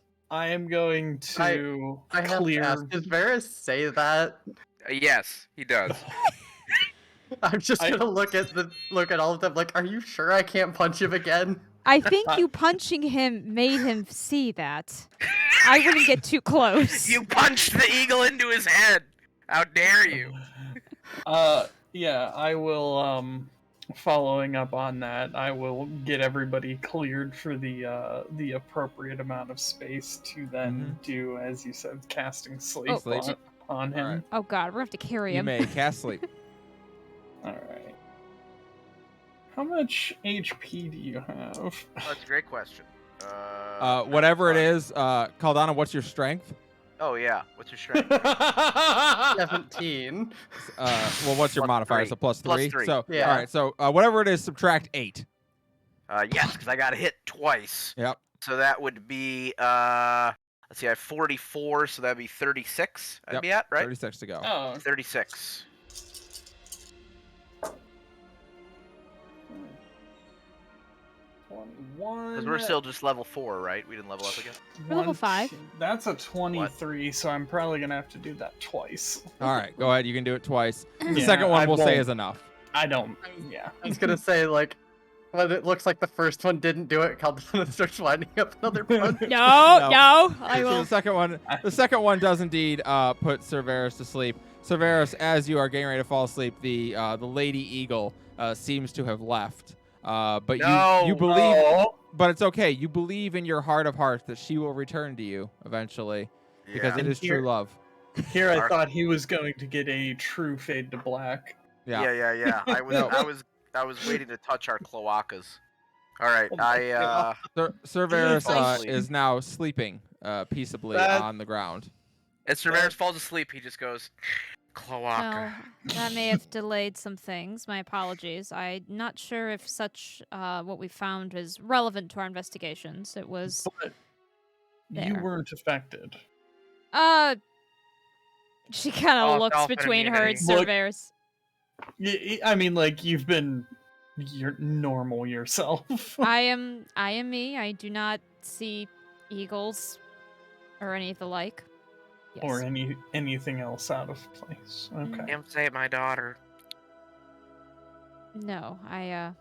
going to I have to clear. ask, does Varys say that? Yes, he does. I'm just I- gonna look at all of them like, are you sure I can't punch him again? I think you punching him made him see that. I wouldn't get too close. You punched the eagle into his head. How dare you? Yeah, I will. Following up on that, I will get everybody cleared for the appropriate amount of space to then do, as you said, casting sleep Sleep. on him. Alright. Oh god, we're gonna have to carry You him. may cast sleep. All right. How much HP do you have? Oh, that's a great question. Whatever it is, Caldana, what's your strength? Oh yeah, what's your strength? 17. Well, what's your Plus modifier? 3. So +3. Plus 3. So Yeah. all right. So whatever it is, subtract 8. Yes, because I got hit twice. Yep. So that would be let's see, I have 44, so that'd be 36. I'd Yep, be at, right? 36 to go. Oh, 36. 21. Because we're still just level 4, right? We didn't level up again. We're level 5. That's a 23, so I'm probably gonna have to do that twice. All right. Go ahead. You can do it twice. The Yeah, second one I we'll say won't. is enough. I don't. Yeah. I was gonna say, like, when it looks like the first one didn't do it, Caldana starts winding up another punch. No, I So will. the second one does indeed put Cerberus to sleep. Cerberus, as you are getting ready to fall asleep, the Lady Eagle seems to have left. But No. you believe, Oh, but it's okay. You believe in your heart of hearts that she will return to you eventually because Yeah. it is Here- true love. here I Dark. thought he was going to get a true fade to black. Yeah. Yeah. I was No. I was waiting to touch our cloacas. All right, Oh my God. Cerberus Sleep. is now sleeping peaceably That- on the ground. as Cerberus falls asleep, he just goes, Well, cloaca. that may have delayed some things. My apologies. I'm not sure if such what we found is relevant to our investigations. It was But you There. weren't affected. she kind Oh, of looks dolphin between her and immunity. Look- Cerberus. I mean, like, you've been your normal yourself. I am me. I do not see eagles or any of the like. Yes. Or anything else out of place. Okay. Can't say my daughter. No, I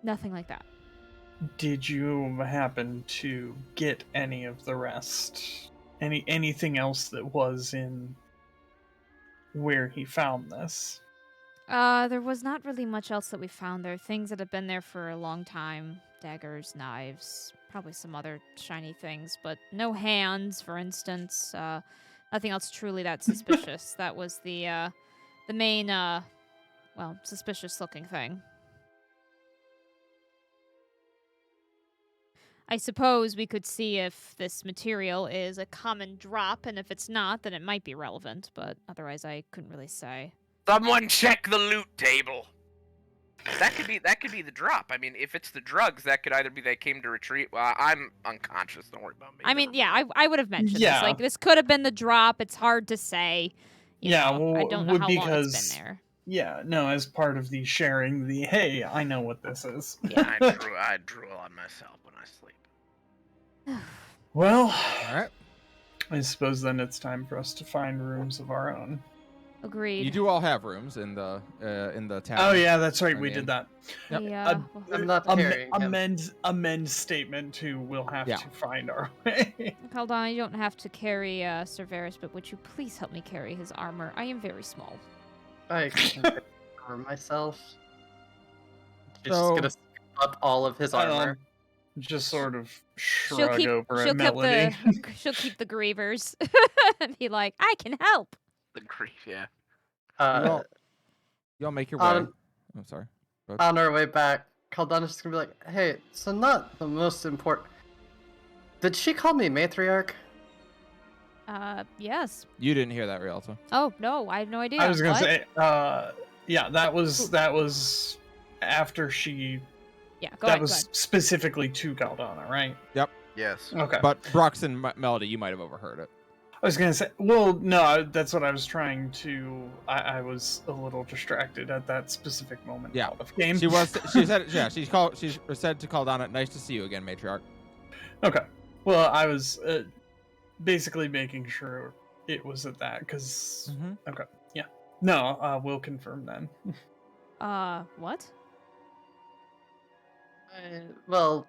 nothing like that. Did you happen to get any of the rest? Anything else that was in where he found this? There was not really much else that we found there. Things that have been there for a long time. Daggers, knives, probably some other shiny things, but no hands, for instance. Nothing else truly that suspicious. That was the main, suspicious looking thing. I suppose we could see if this material is a common drop, and if it's not, then it might be relevant, but otherwise I couldn't really say. Someone check the loot table. That could be the drop. I mean, if it's the drugs, that could either be they came to retreat. Well, I'm unconscious. Don't worry about me. I mean, yeah, I would have mentioned Yeah. this. Like, this could have been the drop. It's hard to say. You Yeah, know, I well, don't know how long it's because- been there. Yeah, no, as part of the sharing the, hey, I know what this is. Yeah. I drool on myself when I sleep. Well, All right. I suppose then it's time for us to find rooms of our own. Agreed. You do all have rooms in the town. Oh yeah, that's right, I we mean- did that. Yep. Yeah. I'm not carrying him. Amend statement to we'll have Yeah. to find our way. Hold on, you don't have to carry Cerberus, but would you please help me carry his armor? I am very small. I can armor myself. She's So- just gonna scoop up all of his armor. Just sort of She'll shrug keep. over She'll at keep Melody. the. She'll keep the grievers. And be like, I can help. The grief, yeah. Uh, Y'all make your way. on, I'm sorry. on our way back, Caldana's just gonna be like, hey, so not the most important. Did she call me matriarch? Yes. You didn't hear that, Rialto. Oh no, I had no idea. I was gonna What? say, yeah, that was after she. Yeah, go that ahead. was Go ahead. specifically to Caldana, right? Yes. Okay. But Brox and Melody, you might have overheard it. I was gonna say, well, no, that's what I was trying to. I was a little distracted at that specific moment. Yeah. Out of game. She said, yeah, she said to Caldana, "Nice to see you again, matriarch." Okay. Well, I was basically making sure it was at that because. Mm-hmm. Okay. Yeah. No, we'll confirm then. What? Well,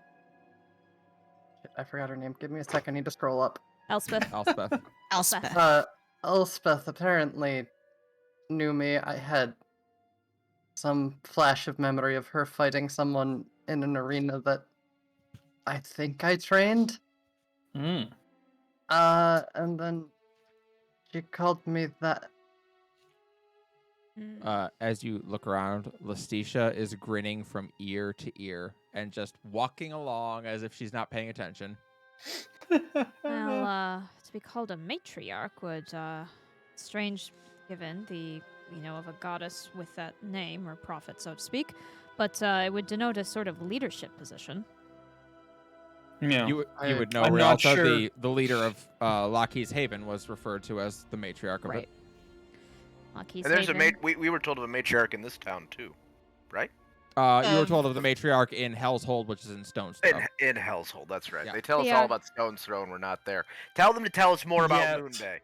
shit, I forgot her name. Give me a second. I need to scroll up. Elspeth. Elspeth. Elspeth. Elspeth apparently knew me. I had some flash of memory of her fighting someone in an arena that I think I trained. Mm. And then she called me that. As you look around, Lestitia is grinning from ear to ear and just walking along as if she's not paying attention. Well, to be called a matriarch would, strange given the, of a goddess with that name, or prophet, so to speak, but it would denote a sort of leadership position. Yeah. You would know, I'm not Rialta, sure. the leader of Lockheed's Haven, was referred to as the matriarch of Right. it. Lockheed's And there's Haven. we were told of a matriarch in this town too, right? You were Um, told of the matriarch in Hell's Hold, which is in Stone's Throw. In Hell's Hold, that's right. Yeah. They tell us They all are- about Stone's Throw and we're not there. Tell them to tell us more about Yet. Moon Day.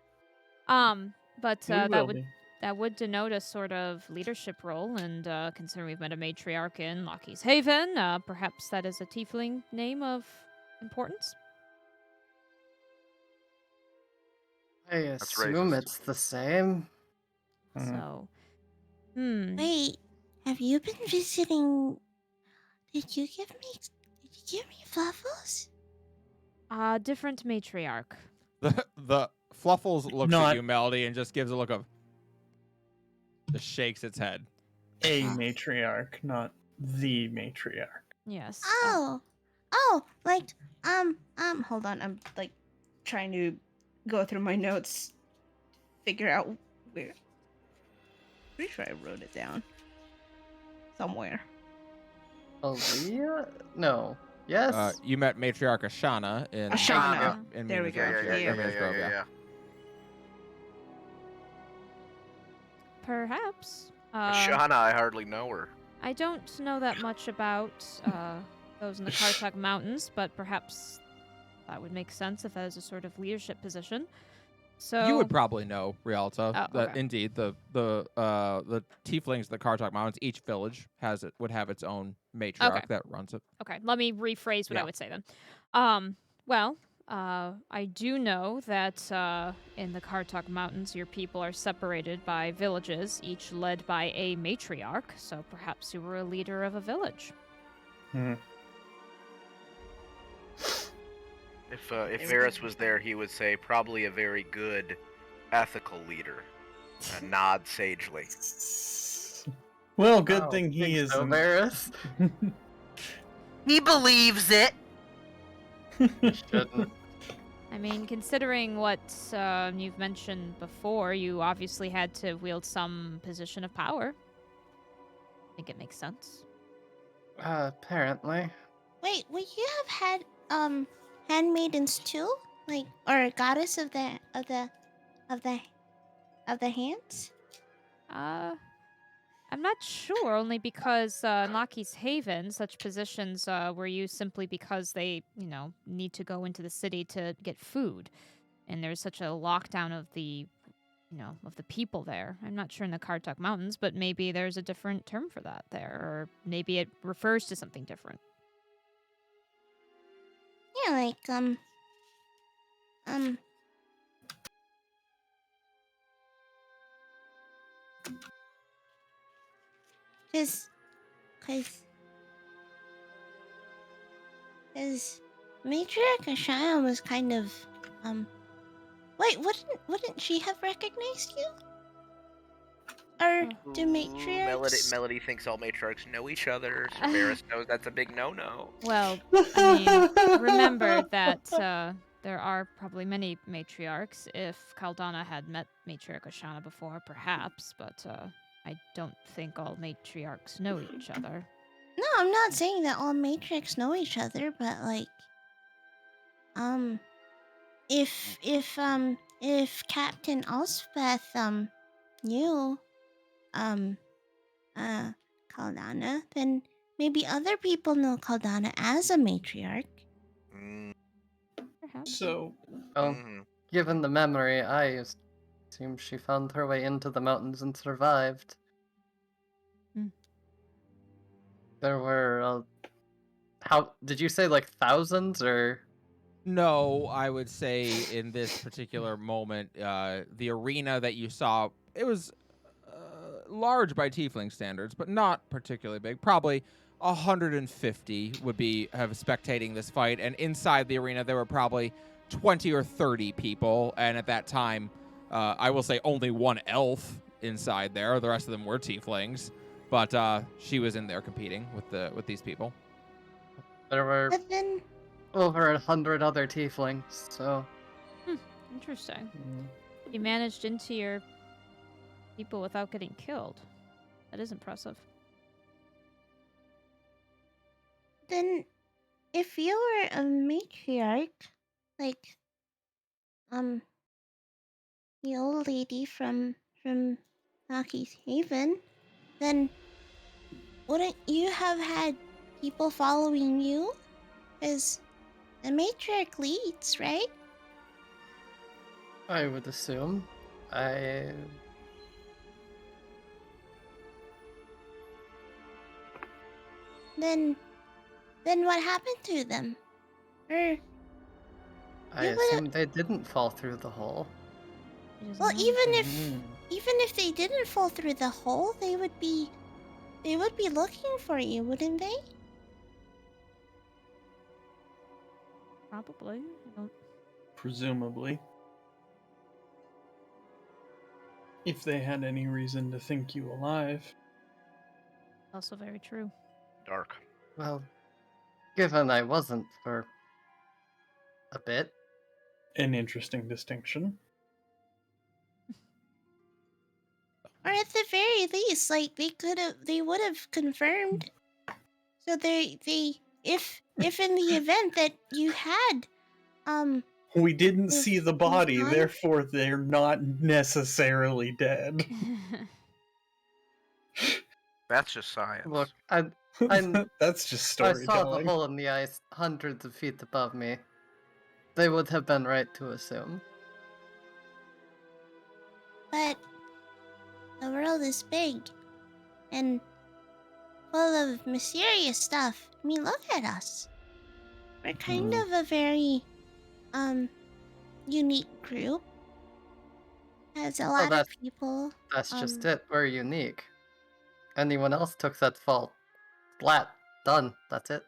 But We that will would be. that would denote a sort of leadership role, and considering we've met a matriarch in Lockheed's Haven, perhaps that is a tiefling name of importance. I That's assume racist. it's the same. Mhm. So, Wait, have you been visiting? Did you give me Fluffles? different matriarch. The Fluffles looks Not- at you, Melody, and just gives a look of. Just shakes its head. A matriarch, not the matriarch. Yes. Like, Hold on. I'm like trying to go through my notes, figure out where. Pretty sure I wrote it down somewhere. Aaliyah? No. Yes. You met matriarch Ashana in Ashana. in There we Mina's go. Grove, Yeah. Mina's Grove, yeah. Perhaps. Shauna, I hardly know her. I don't know that much about those in the Kartuk Mountains, but perhaps that would make sense if that is a sort of leadership position. So You would probably know, Rialta, Oh, that okay. indeed the tieflings of the Kartok Mountains, each village would have its own matriarch that runs it. Okay, let me rephrase what I Yeah. would say then. I do know that in the Kartok Mountains, your people are separated by villages, each led by a matriarch. So perhaps you were a leader of a village. If Varys was there, he would say probably a very good, ethical leader. A nod sagely. Well, good Oh, thing he think is. so, Varys. He believes it. Shouldn't. I mean, considering what you've mentioned before, you obviously had to wield some position of power. I think it makes sense. Apparently. wait, would you have had handmaidens too, like, or a goddess of the hands? I'm not sure, only because in Lockheed's Haven, such positions were used simply because they, need to go into the city to get food. And there's such a lockdown of the, of the people there. I'm not sure in the Kartuk Mountains, but maybe there's a different term for that there, or maybe it refers to something different. Yeah, like cause matriarch Ashaya was kind of wait, wouldn't she have recognized you? Or do Ooh, matriarchs? Melody thinks all matriarchs know each other. So Varys knows that's a big no-no. Well, I mean, remember that there are probably many matriarchs. If Caldana had met matriarch Ashana before, perhaps, but I don't think all matriarchs know each other. No, I'm not saying that all matriarchs know each other, but like if if Captain Elspeth knew um Caldana, then maybe other people know Caldana as a matriarch. Mm, Perhaps. So, Well, mhm. given the memory, I assume she found her way into the mountains and survived. Hmm. There were how did you say like thousands or? No, I would say in this particular moment, the arena that you saw, it was large by tiefling standards, but not particularly big. Probably 150 would be have spectating this fight, and inside the arena there were probably 20 or 30 people. And at that time, I will say only one elf inside there. The rest of them were tieflings, but she was in there competing with these people. There were But then, over 100 other tieflings, so Interesting. mm, You managed into your people without getting killed. That is impressive. then, if you were a matriarch, like the old lady from Mackie's Haven, then wouldn't you have had people following you? Because the matriarch leads, right? I would assume. I Then what happened to them? Or I You would've- assume they didn't fall through the hole. She doesn't well, know. even if they didn't fall through the hole, they would be looking for you, wouldn't they? Probably. I don't... presumably. If they had any reason to think you alive. Also very true. Dark. Well, given I wasn't for a bit, An interesting distinction. Or at the very least, like they would have confirmed. So if in the event that you had We didn't If see the you've body, gone- therefore they're not necessarily dead. That's just science. look, I'm- That's just I saw the storytelling. hole in the ice hundreds of feet above me. They would have been right to assume. but the world is big and full of mysterious stuff. I mean, look at us. We're kind of a very unique group. Has a lot of that's- people. That's just Um, it. We're unique. Anyone else took that fall. Splat. Done. That's it.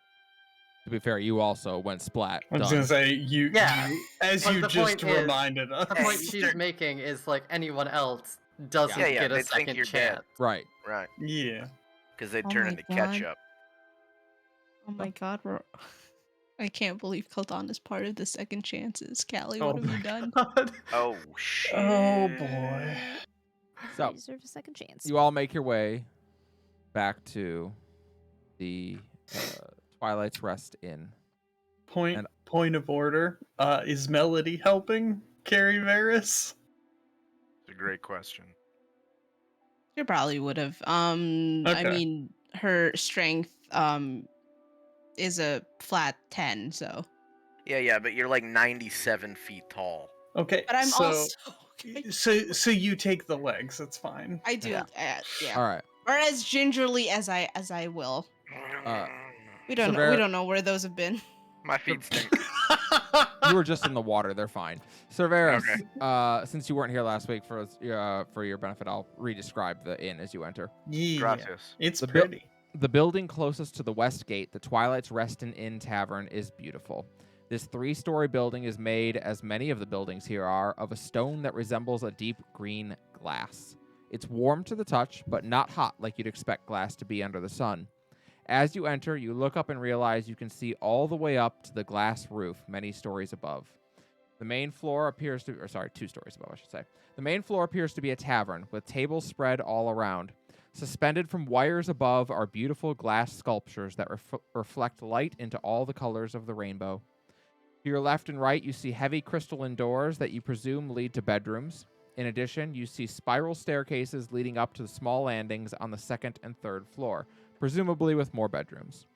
To be fair, you also went splat. I was Done. gonna say you, Yeah, as but you the just point is- reminded us. The point she's making is like anyone else doesn't Yeah, get a they think second you're dead. chance. Right. Right. Yeah. Because they Oh turn my into God. ketchup. Oh my god, I can't believe Kaldan is part of the second chances. Callie, Oh what have my you done? God. Oh, shit. Oh boy. So You deserve a second chance. you all make your way back to the Twilight's Rest Inn. Point of order. Is Melody helping carry Varys? It's a great question. She probably would have. I Okay. mean, her strength is a flat 10, so. Yeah, but you're like 97 feet tall. Okay. But I'm so, also okay. So you take the legs. That's fine. I do, Yeah. yeah. All right. Or as gingerly as I will. We don't know. Severe- We don't know where those have been. My feet stink. You were just in the water. They're fine. Cerberus, since you weren't here last week for your benefit, I'll re-describe the inn as you enter. Yeah. Gracias. It's The buil- pretty. The building closest to the west gate, the Twilight's Rest Inn Tavern, is beautiful. This 3-story building is made, as many of the buildings here are, of a stone that resembles a deep green glass. It's warm to the touch, but not hot like you'd expect glass to be under the sun. As you enter, you look up and realize you can see all the way up to the glass roof, many stories above. The main floor appears to, 2 stories above, I should say. The main floor appears to be a tavern, with tables spread all around. Suspended from wires above are beautiful glass sculptures that reflect light into all the colors of the rainbow. To your left and right, you see heavy crystalline doors that you presume lead to bedrooms. In addition, you see spiral staircases leading up to the small landings on the second and third floor, presumably with more bedrooms.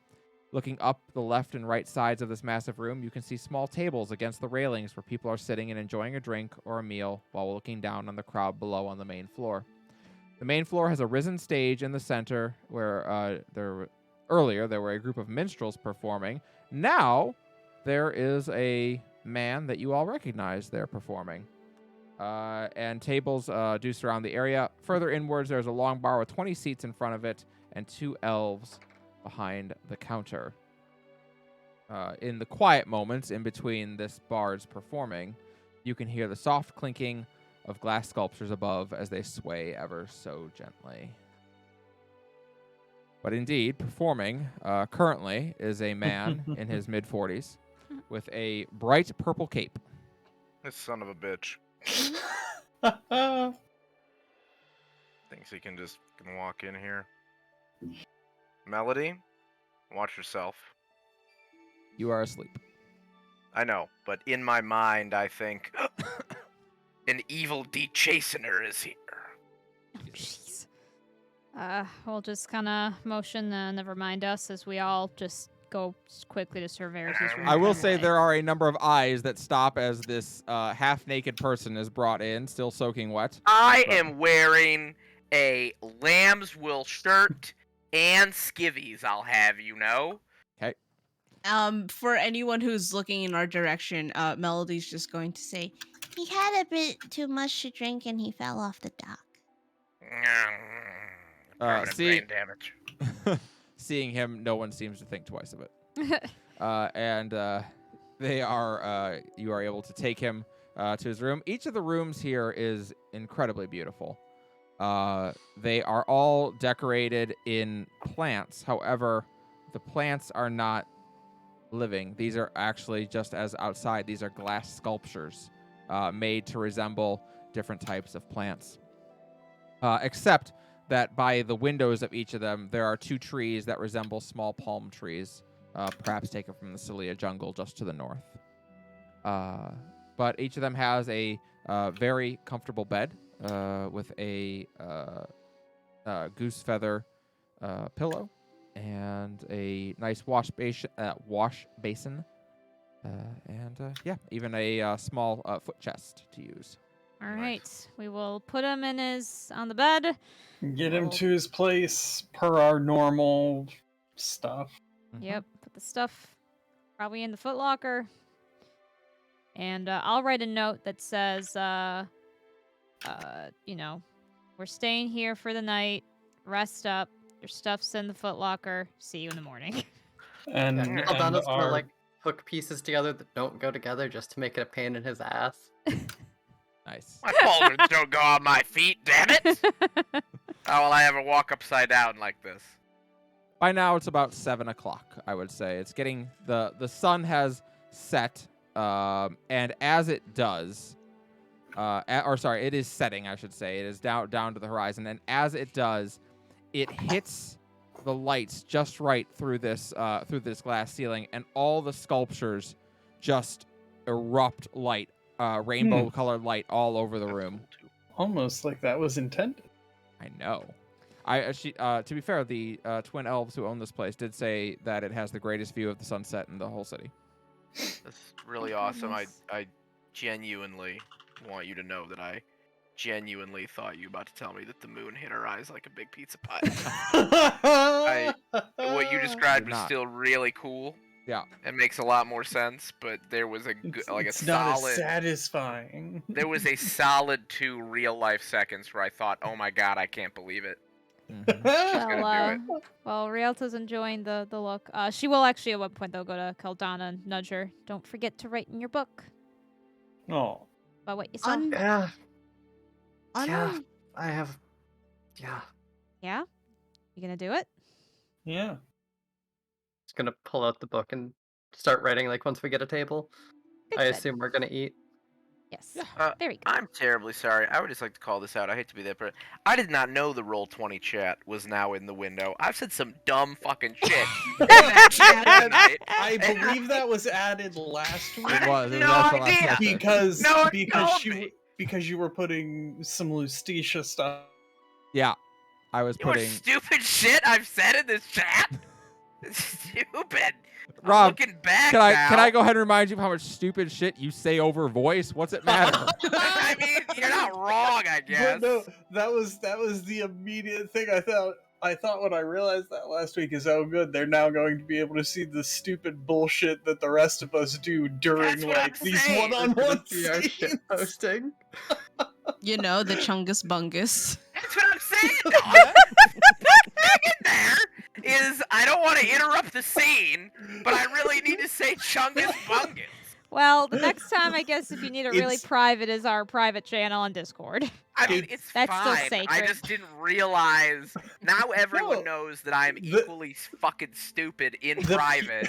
Looking up the left and right sides of this massive room, you can see small tables against the railings where people are sitting and enjoying a drink or a meal while looking down on the crowd below on the main floor. The main floor has a risen stage in the center where earlier there were a group of minstrels performing. Now there is a man that you all recognize there performing. And tables do surround the area. Further inwards, there's a long bar with 20 seats in front of it and 2 elves behind the counter. In the quiet moments in between this bar's performing, you can hear the soft clinking of glass sculptures above as they sway ever so gently. But indeed, performing currently is a man in his mid-40s with a bright purple cape. This son of a bitch thinks he can just walk in here. Melody, watch yourself. You are asleep. I know, but in my mind, I think an evil de-chastener is here. Jeez. We'll just kind of motion, never mind us, as we all just go quickly to Sir Verity's room. I will and say away. there are a number of eyes that stop as this half-naked person is brought in, still soaking wet. I am wearing a lamb's wool shirt and skivvies, I'll have you know. Okay. For anyone who's looking in our direction, Melody's just going to say, He had a bit too much to drink and he fell off the dock. Permanent see- brain damage. Seeing him, no one seems to think twice of it. They are, you are able to take him to his room. Each of the rooms here is incredibly beautiful. They are all decorated in plants. However, the plants are not living. These are actually just as outside. These are glass sculptures made to resemble different types of plants. Except that by the windows of each of them, there are 2 trees that resemble small palm trees, perhaps taken from the Celia jungle just to the north. But each of them has a very comfortable bed with a goose feather pillow and a nice wash basin, and even a small foot chest to use. All right, we will put him on the bed. Get him to his place per our normal stuff. Yep, put the stuff probably in the footlocker. And I'll write a note that says, we're staying here for the night. Rest up. Your stuff's in the footlocker. See you in the morning. And, Yeah, and Aldana's gonna our- like hook pieces together that don't go together just to make it a pain in his ass. Nice. My boulders don't go on my feet, damn it! How will I ever walk upside down like this? By now, it's about 7 o'clock, I would say. It's getting the sun has set, and as it does, it is setting, I should say. It is down to the horizon, and as it does, it hits the lights just right through this glass ceiling, and all the sculptures just erupt light, rainbow-colored light all over the room. almost like that was intended. I know. To be fair, the twin elves who own this place did say that it has the greatest view of the sunset in the whole city. That's really Oh, awesome. goodness. I genuinely want you to know that I genuinely thought you were about to tell me that the moon hit her eyes like a big pizza pie. What you described was not. still really cool. Yeah. It makes a lot more sense, but there was It's not as satisfying. there was a solid 2 real life seconds where I thought, "Oh my god, I can't believe it." Mhm. She's gonna do it. While Rialta's enjoying the look, she will actually at one point though go to Caldana and nudge her. Don't forget to write in your book Oh, about what you saw. Yeah, On yeah, I have. Yeah, Yeah, you gonna do it? yeah. just gonna pull out the book and start writing. Like once we get a table, Good I kid. assume we're gonna eat. Yes. Yeah. Very good. I'm terribly sorry. I would just like to call this out. I hate to be that person. I did not know the Roll20 chat was now in the window. I've said some dumb fucking shit in that chat tonight. I believe that was added last week. It was. It was No also last idea. Thursday. because No one because told you me. because you were putting some Lustitia stuff. Yeah, I was You know what putting. stupid shit I've said in this chat? It's stupid. I'm Rob, looking back Can I now. go ahead and remind you of how much stupid shit you say over voice? What's it matter? I mean, you're not wrong, I guess. But no, that was the immediate thing I thought. I thought when I realized that last week is oh good, they're now going to be able to see the stupid bullshit that the rest of us do during That's what like I'm these saying. one-on-one See our shit scenes. posting. You know, the Chungus Bungus. That's what I'm saying. The thing in there is I don't want to interrupt the scene, but I really need to say Chungus Bungus. Well, the next time, I guess, if you need it really It's- private, is our private channel on Discord. I mean, it's That's still fine. I sacred. just didn't realize. Now everyone No, knows that I'm the- equally fucking stupid in the- private.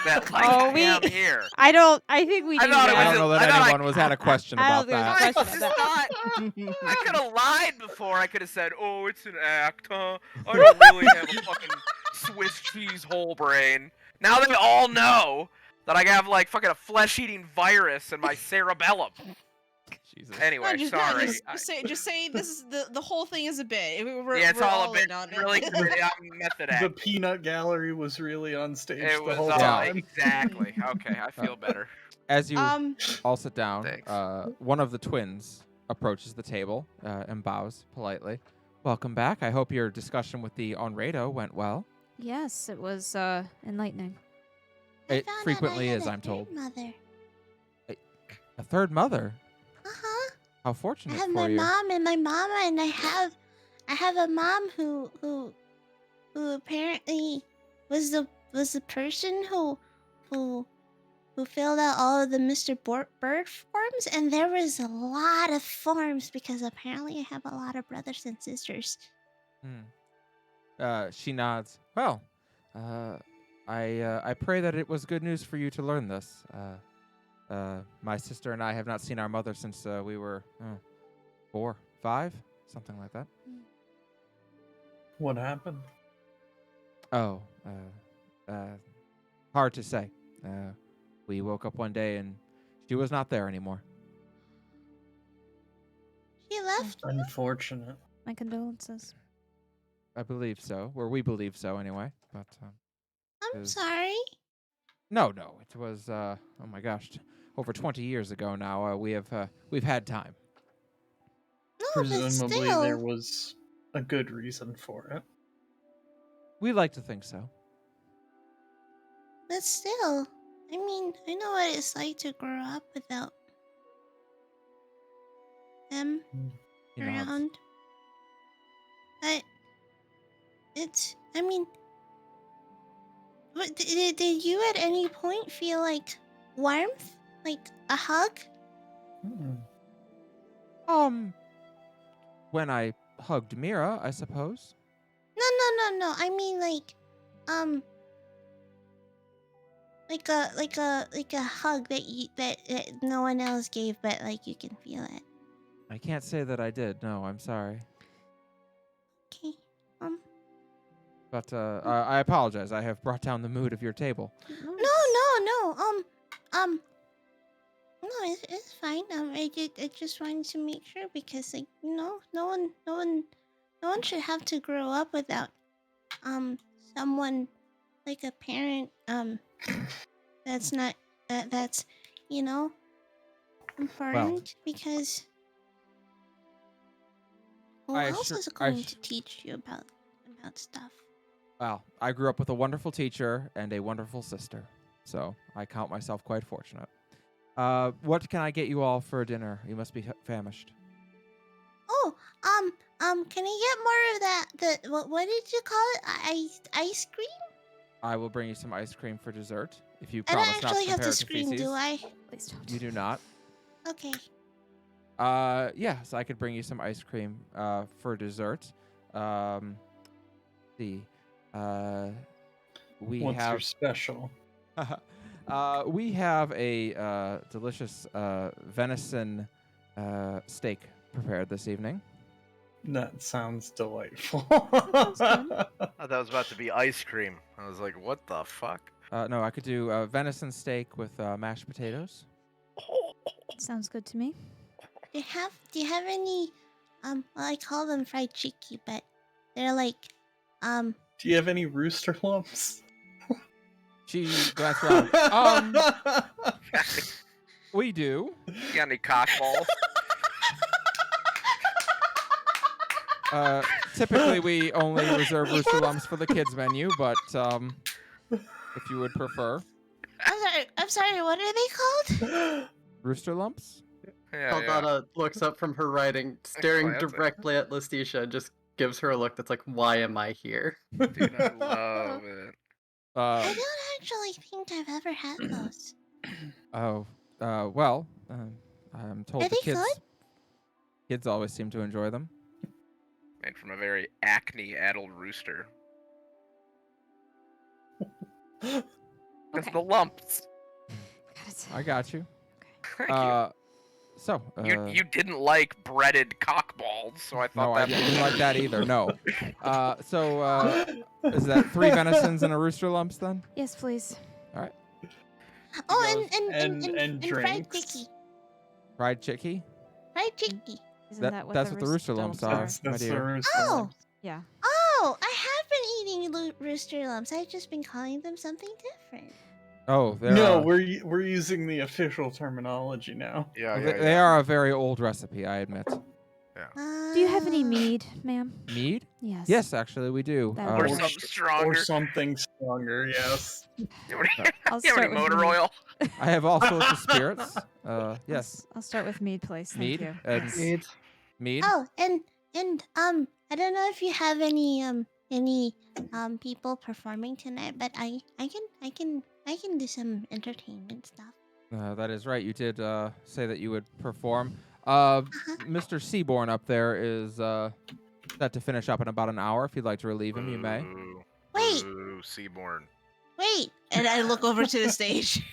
That like Oh, I am here. I think we I do thought it that. I was don't know I that thought anyone was had a question I about don't think that. there's a I question just about thought I could have lied before. I could have said, "Oh, it's an act, huh? I don't really have a fucking Swiss cheese whole brain." Now they all know that I have like fucking a flesh-eating virus in my cerebellum. Jesus. Anyway, sorry. Just say this is the whole thing is a bit. Yeah, it's all a bit. in on it. Really, I'm method The acting. peanut gallery was really on stage It the was whole all time. exactly okay. I feel better. As you all sit down, Thanks. one of the twins approaches the table and bows politely. Welcome back. I hope your discussion with the Onrado went well. Yes, it was enlightening. I It found out frequently I had is, a I'm told. third Mother. A third mother. Uh-huh. How I fortunate have for my you. mom and my mama, and I have a mom who apparently was the person who filled out all of the Mr. Bird forms, and there was a lot of forms because apparently I have a lot of brothers and sisters. She nods. Well, I pray that it was good news for you to learn this. My sister and I have not seen our mother since we were 4, 5, something like that. What happened? Oh, hard to say. We woke up one day and she was not there anymore. She left. Unfortunate. My condolences. I believe so, or we believe so anyway. But I'm is- sorry. no, it was oh my gosh, over 20 years ago now. We've had time. No, but Presumably still. there was a good reason for it. We like to think so. But still, I mean, I know what it's like to grow up without them He nods. around. But it's, I mean, what, did you at any point feel like warmth? Like a hug? When I hugged Mira, I suppose. No. I mean like a hug that no one else gave, but like you can feel it. I can't say that I did. No, I'm sorry. Okay. But I apologize. I have brought down the mood of your table. No. It's fine. I just wanted to make sure because like no one should have to grow up without someone like a parent that's not that's important because who I else assure- is I going sh- to teach you about stuff? Well, I grew up with a wonderful teacher and a wonderful sister, so I count myself quite fortunate. What can I get you all for dinner? You must be famished. Oh, can I get more of that? What did you call it? Ice cream? I will bring you some ice cream for dessert if you I don't promise not to actually have compare to it to scream, feces. do I? Please don't. You do not. Okay. Yes, I could bring you some ice cream for dessert. See, we What's have your special? we have a delicious venison steak prepared this evening. That sounds delightful. I thought that was about to be ice cream. I was like, what the fuck? No, I could do venison steak with mashed potatoes. Sounds good to me. Do you have any well, I call them fried chicky, but they're like Do you have any rooster lumps? She glanced around. We do. You got any cock balls? Typically, we only reserve rooster lumps for the kids menu, but if you would prefer I'm sorry, what are they called? rooster lumps. Yeah, Aldana looks up from her writing, staring Classic. directly at Letitia, and just gives her a look that's like, why am I here? Dude, I love it. I don't actually think I've ever had those. Well, I'm told Are the they kids good? kids always seem to enjoy them. Made from a very acne-addled rooster. It's Okay. the lumps. Got it. I got you. Thank you. So You didn't like breaded cock balls, so I thought no, I that didn't like that either. No. Is that 3 venisons and a rooster lumps then? Yes, please. Oh, And and fried drinks. chicky. Fried chicky? Fried chicky. Isn't That- that what that's the what the rooster lumps are. That's my the dear. rooster Oh. lumps. Yeah. Oh, I have been eating rooster lumps. I've just been calling them something different. Oh, they're No, we're using the official terminology now. Yeah, they are a very old recipe, I admit. Do you have any mead, ma'am? Mead? Yes. Yes, actually, we do. That Or works. something stronger. Or something stronger, yes. You have any- I'll you have start any with motor mead. oil? I have all sorts of spirits. Yes, I'll start with mead, please. Thank mead you. and Yes. Mead. mead. Oh, and I don't know if you have any people performing tonight, but I can do some entertainment stuff. That is right. You did say that you would perform. Mr. Seaborn up there is set to finish up in about an hour. If you'd like to relieve him, you may. Boo. Wait. Boo, Seaborn. Wait. And I look over to the stage.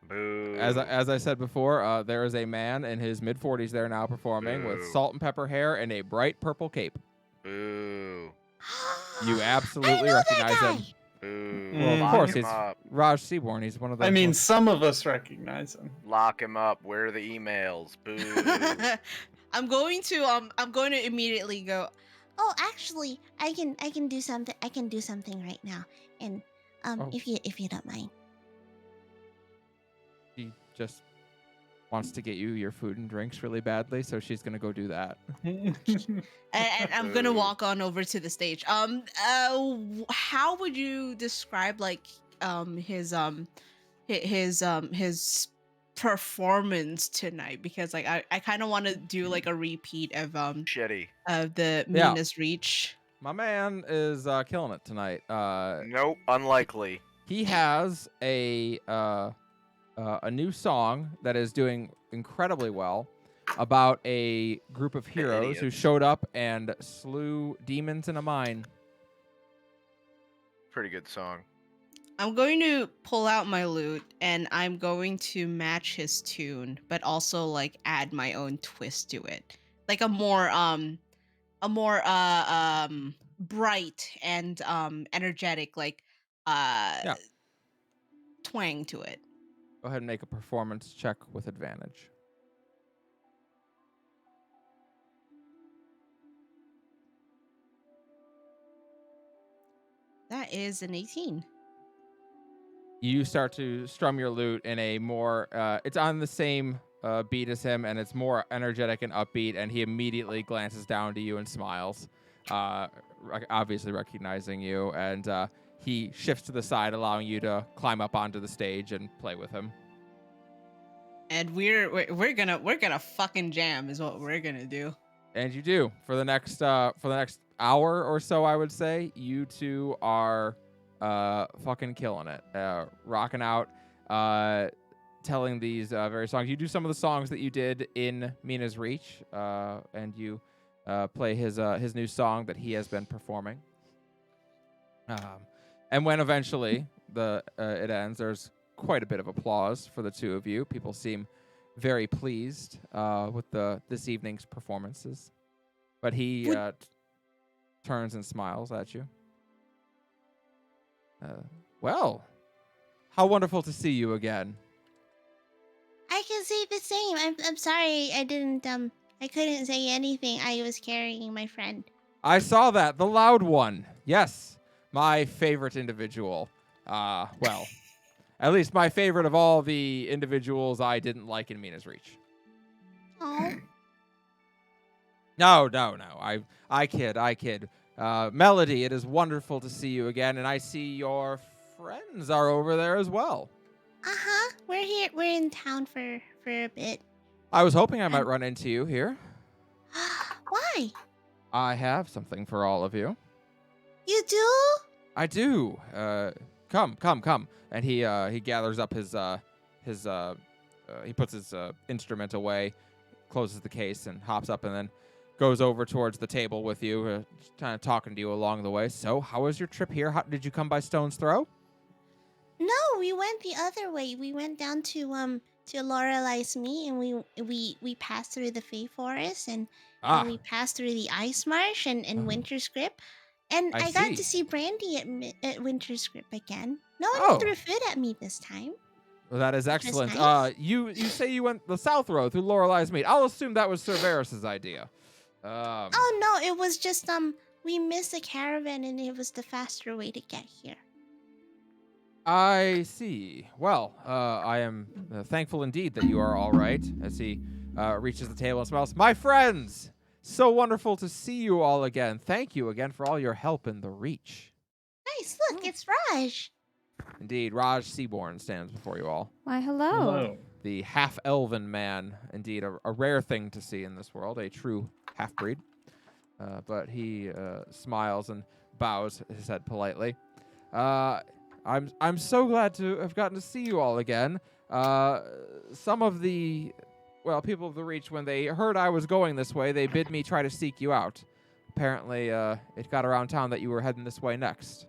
Boo. As I said before, there is a man in his mid-40s there now performing with Boo. salt and pepper hair and a bright purple cape. Boo. You I absolutely know recognize that him. guy. Boo. Well, of Lock course, him it's- up. Raj Seaborn. He's one of the. I mean, most- some of us recognize him. Lock him up. Where are the emails? Boo. I'm going to immediately go. Oh, actually, I can do something. I can do something right now, and Oh. if you don't mind. she just wants to get you your food and drinks really badly, so she's gonna go do that. And I'm gonna Boo. walk on over to the stage. How would you describe like his performance tonight? Because like I kind of want to do like a repeat of Shitty. the Yeah. Minas Reach. My man is killing it tonight. Nope. Unlikely. He has a new song that is doing incredibly well about a group of heroes who idiots. showed up and slew demons in a mine. Pretty good song. I'm going to pull out my lute and I'm going to match his tune, but also like add my own twist to it, like a more bright and energetic like twang to it. Go ahead and make a performance check with advantage. That is an 18. You start to strum your lute in a more it's on the same beat as him, and it's more energetic and upbeat, and he immediately glances down to you and smiles, obviously recognizing you, and he shifts to the side, allowing you to climb up onto the stage and play with him. And we're gonna fucking jam is what we're gonna do. And you do. For the next hour or so, I would say, you two are fucking killing it. Rocking out, telling these various songs. You do some of the songs that you did in Mina's Reach, and you play his new song that he has been performing. And when eventually it ends, there's quite a bit of applause for the two of you. People seem very pleased with this evening's performances. But he turns and smiles at you. Well, how wonderful to see you again. I can say the same. I'm sorry I couldn't say anything. I was carrying my friend. I saw that, the loud one. Yes, my favorite individual. Well, at least my favorite of all the individuals I didn't like in Mina's Reach. Oh. No. I kid. Melody, it is wonderful to see you again, and I see your friends are over there as well. Uh-huh. We're here. We're in town for a bit. I was hoping I might run into you here. Why? I have something for all of you. You do? I do. Come. And he gathers up his he puts his instrument away, closes the case, and hops up, and then goes over towards the table with you, kind of talking to you along the way. So, how was your trip here? How, did you come by Stone's Throw? No, we went the other way. We went down to Lorelai's meet, and we passed through the Fey Forest, and we passed through the Ice Marsh and Winter's Grip, and I got to see Brandy at Winter's Grip again. No one threw food at me this time. Well, that is excellent. Nice. You say you went the South Road through Lorelai's meet. I'll assume that was Sir Varus's idea. Oh no, it was just we missed the caravan, and it was the faster way to get here. I see. Well, I am thankful indeed that you are all right. As he reaches the table and smiles, my friends, so wonderful to see you all again. Thank you again for all your help in the Reach. Nice, look, it's Raj. Indeed, Raj Seaborn stands before you all. Why, hello. The half-elven man, indeed, a rare thing to see in this world, a true half-breed. But he smiles and bows his head politely. I'm so glad to have gotten to see you all again. Some of the, people of the Reach, when they heard I was going this way, they bid me try to seek you out. Apparently, it got around town that you were heading this way next.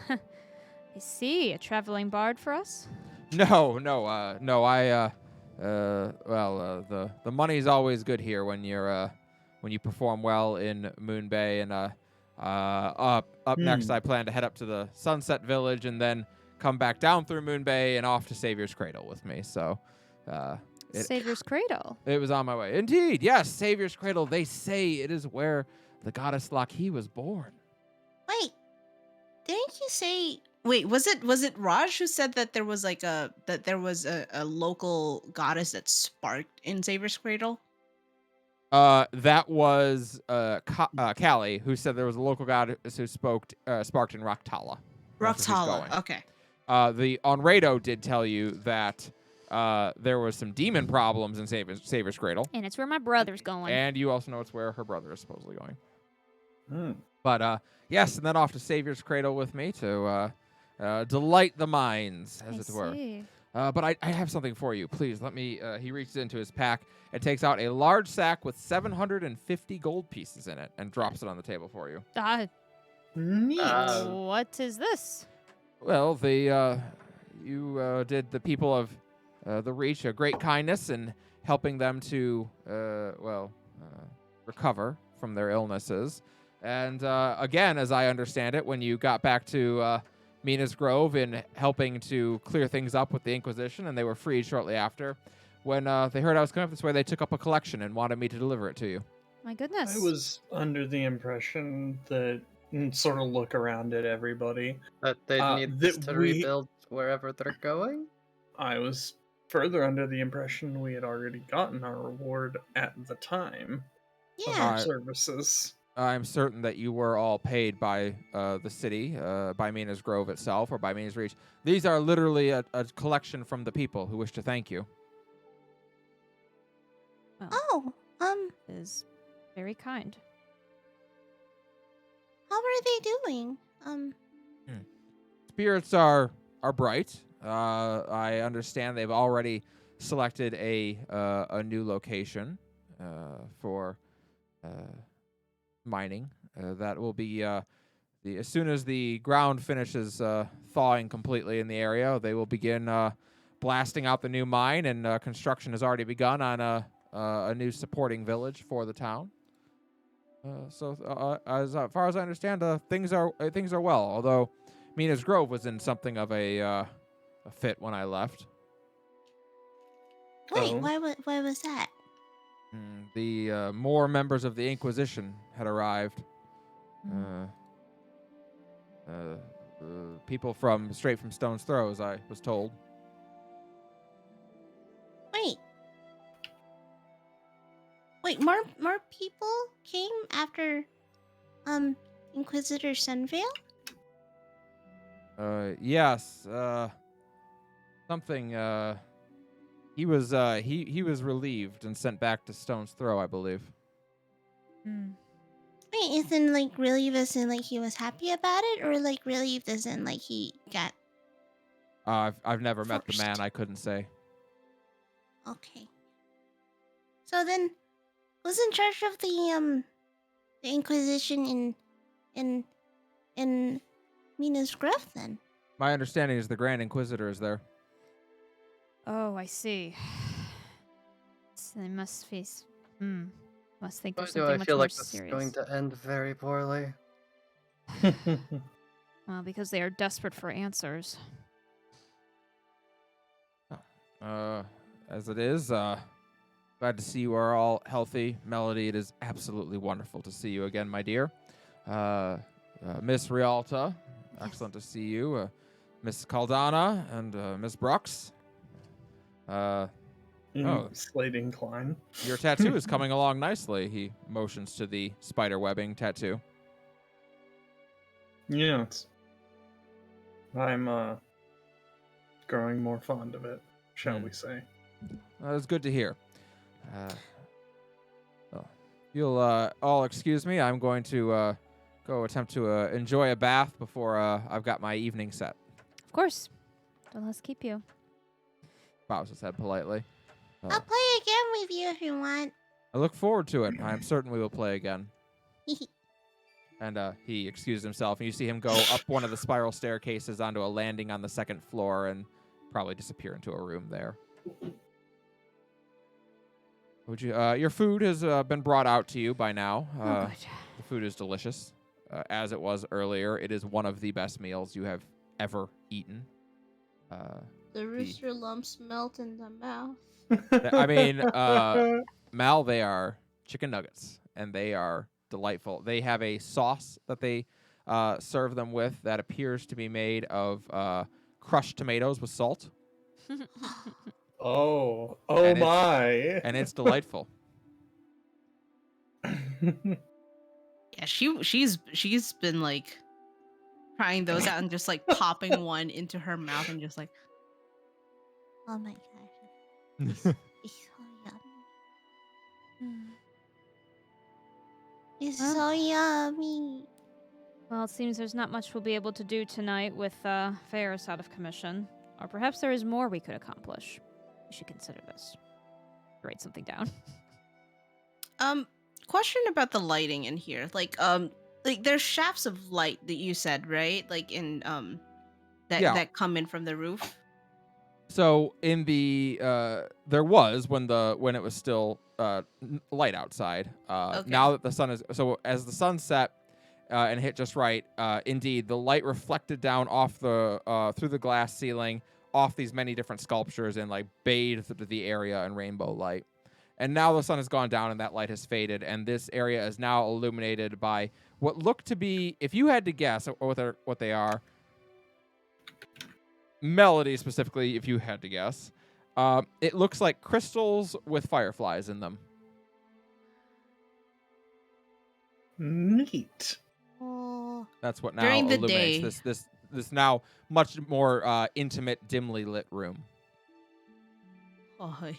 I see. A traveling bard for us? No. The money's always good here when you perform well in Moon Bay, and up next, I plan to head up to the Sunset Village and then come back down through Moon Bay and off to Savior's Cradle with me. So, Savior's Cradle. It was on my way. Indeed, yes, Savior's Cradle. They say it is where the goddess Laki was born. Wait, didn't you say? Wait, was it Raj who said that there was a local goddess that sparked in Savior's Cradle? That was Callie, who said there was a local goddess who sparked in Roktala. Roktala, okay. The Onrado did tell you that there was some demon problems in Savior's Cradle. And it's where my brother's going. And you also know it's where her brother is supposedly going. But yes, and then off to Savior's Cradle with me to delight the minds, as it were. But I have something for you. Please, let me... he reaches into his pack and takes out a large sack with 750 gold pieces in it and drops it on the table for you. Neat. What is this? Well, you did the people of the Reach a great kindness in helping them to, recover from their illnesses. And again, as I understand it, when you got back to... Mina's Grove in helping to clear things up with the Inquisition, and they were freed shortly after. When they heard I was coming up this way, they took up a collection and wanted me to deliver it to you. My goodness. I was under the impression that, sort of look around at everybody, that they need to rebuild wherever they're going? I was further under the impression we had already gotten our reward at the time of our services. I'm certain that you were all paid by the city, by Mina's Grove itself, or by Mina's Reach. These are literally a collection from the people who wish to thank you. Is very kind. How are they doing? Spirits are bright. I understand they've already selected a new location for mining. That will be as soon as the ground finishes thawing completely in the area, they will begin blasting out the new mine, and construction has already begun on a new supporting village for the town. So as far as I understand, things are well. Although Mina's Grove was in something of a a fit when I left. Wait, Oh. why was that? The more members of the Inquisition had arrived. People straight from Stone's Throw, as I was told. Wait, more people came after Inquisitor Sunvale? Yes. Something. He was relieved and sent back to Stone's Throw, I believe. Wait, isn't like relieved as in like he was happy about it, or like relieved as in like he got I've never met the man. Forced. I couldn't say. okay? So then, who's in charge of the Inquisition in Mina's Grove then? My understanding is the Grand Inquisitor is there. Oh, I see. So they must face. Must think Why of do something I much feel more like this is serious. going to end very poorly? Well, because they are desperate for answers. As it is, glad to see you are all healthy. Melody, it is absolutely wonderful to see you again, my dear. Miss Rialta, excellent to see you. Miss Caldana and Miss Brooks. Slightly incline. Your tattoo is coming along nicely. He motions to the spider webbing tattoo. Yes. I'm growing more fond of it, shall we say. That's good to hear. You'll all excuse me. I'm going to go attempt to enjoy a bath before I've got my evening set. Of course. Don't let us keep you. Bows his head politely. I'll play again with you if you want. I look forward to it. I'm certain we will play again. And he excused himself, and you see him go up one of the spiral staircases onto a landing on the second floor and probably disappear into a room there. Would you? Your food has been brought out to you by now. Oh, good. The food is delicious, as it was earlier. It is one of the best meals you have ever eaten. The rooster lumps melt in the mouth. I mean, Mal, they are chicken nuggets, and they are delightful. They have a sauce that they serve them with that appears to be made of crushed tomatoes with salt. Oh And my! And it's delightful. Yeah, she's been like trying those out and just like popping one into her mouth and just like, Oh my gosh. It's so yummy. It's so yummy. Well, it seems there's not much we'll be able to do tonight with Ferris out of commission. Or perhaps there is more we could accomplish. We should consider this. Write something down. question about the lighting in here. Like there's shafts of light that you said, right? Like in that come in from the roof. So in the there was when it was still light outside. Okay. Now that the sun is as the sun set and hit just right, indeed the light reflected down off the through the glass ceiling off these many different sculptures and like bathed the area in rainbow light. And now the sun has gone down and that light has faded, and this area is now illuminated by what look to be, if you had to guess what they are, Melody specifically, if you had to guess, it looks like crystals with fireflies in them. Neat. Oh, That's what now During the illuminates day. this now much more intimate, dimly lit room. Oh,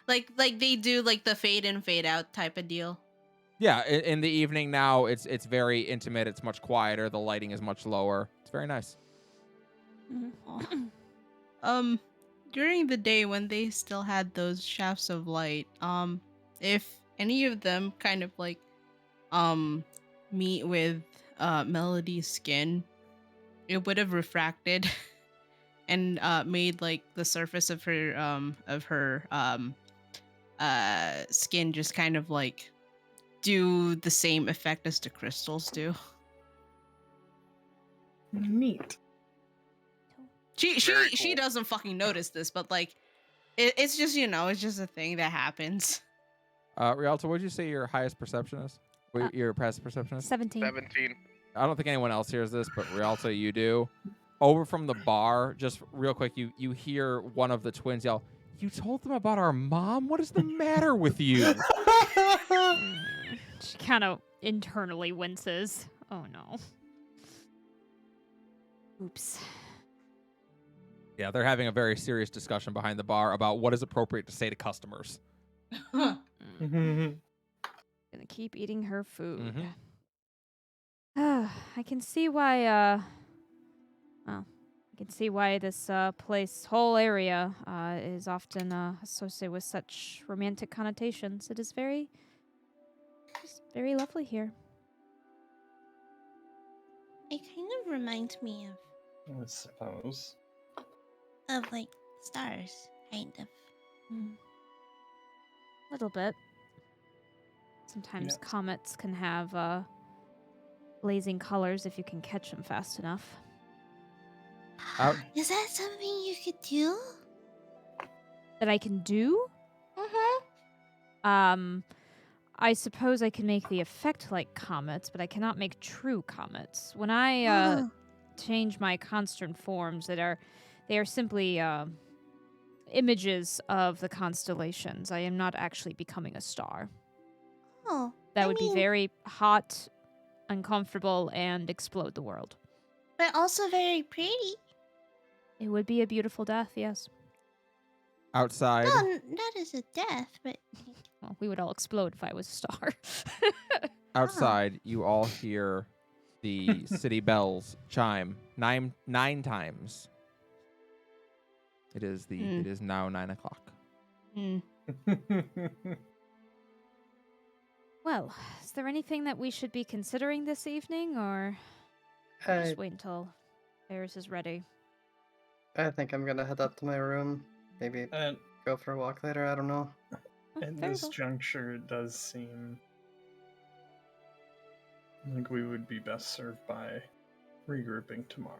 like they do like the fade in, fade out type of deal. Yeah, in the evening now, it's very intimate. It's much quieter. The lighting is much lower. It's very nice. During the day when they still had those shafts of light, if any of them kind of like meet with Melody's skin, it would have refracted and made like the surface of her skin just kind of like do the same effect as the crystals do. Neat. She Very she cool. doesn't fucking notice this, but like, it's just it's just a thing that happens. Rialto, what would you say your highest perception is? Your passive perception is? 17. 17. I don't think anyone else hears this, but Rialto, you do. Over from the bar, just real quick, you hear one of the twins yell, "You told them about our mom? What is the matter with you?" She kind of internally winces. Oh no. Oops. Yeah, they're having a very serious discussion behind the bar about what is appropriate to say to customers. Gonna keep eating her food. I can see why, well, I can see why this whole area, is often associated with such romantic connotations. It is just very lovely here. It kind of reminds me I suppose. of like stars, kind of. Little bit. Sometimes Yes. comets can have blazing colors if you can catch them fast enough. Is that something you could do? That I can do? Mm-hmm. I suppose I can make the effect like comets, but I cannot make true comets. When I Oh. change my constant forms, they are simply images of the constellations. I am not actually becoming a star. Oh. That I would be mean, very hot, uncomfortable, and explode the world. but also very pretty. It would be a beautiful death, yes. Outside, No, not as a death, but Well, we would all explode if I was a star. outside, you all hear the city bells chime nine times. It is it is now 9 o'clock. Well, is there anything that we should be considering this evening, or I, just wait until Ferris is ready? I think I'm gonna head up to my room. Maybe And go for a walk later. I don't know. at Very this well. juncture, it does seem like we would be best served by regrouping tomorrow.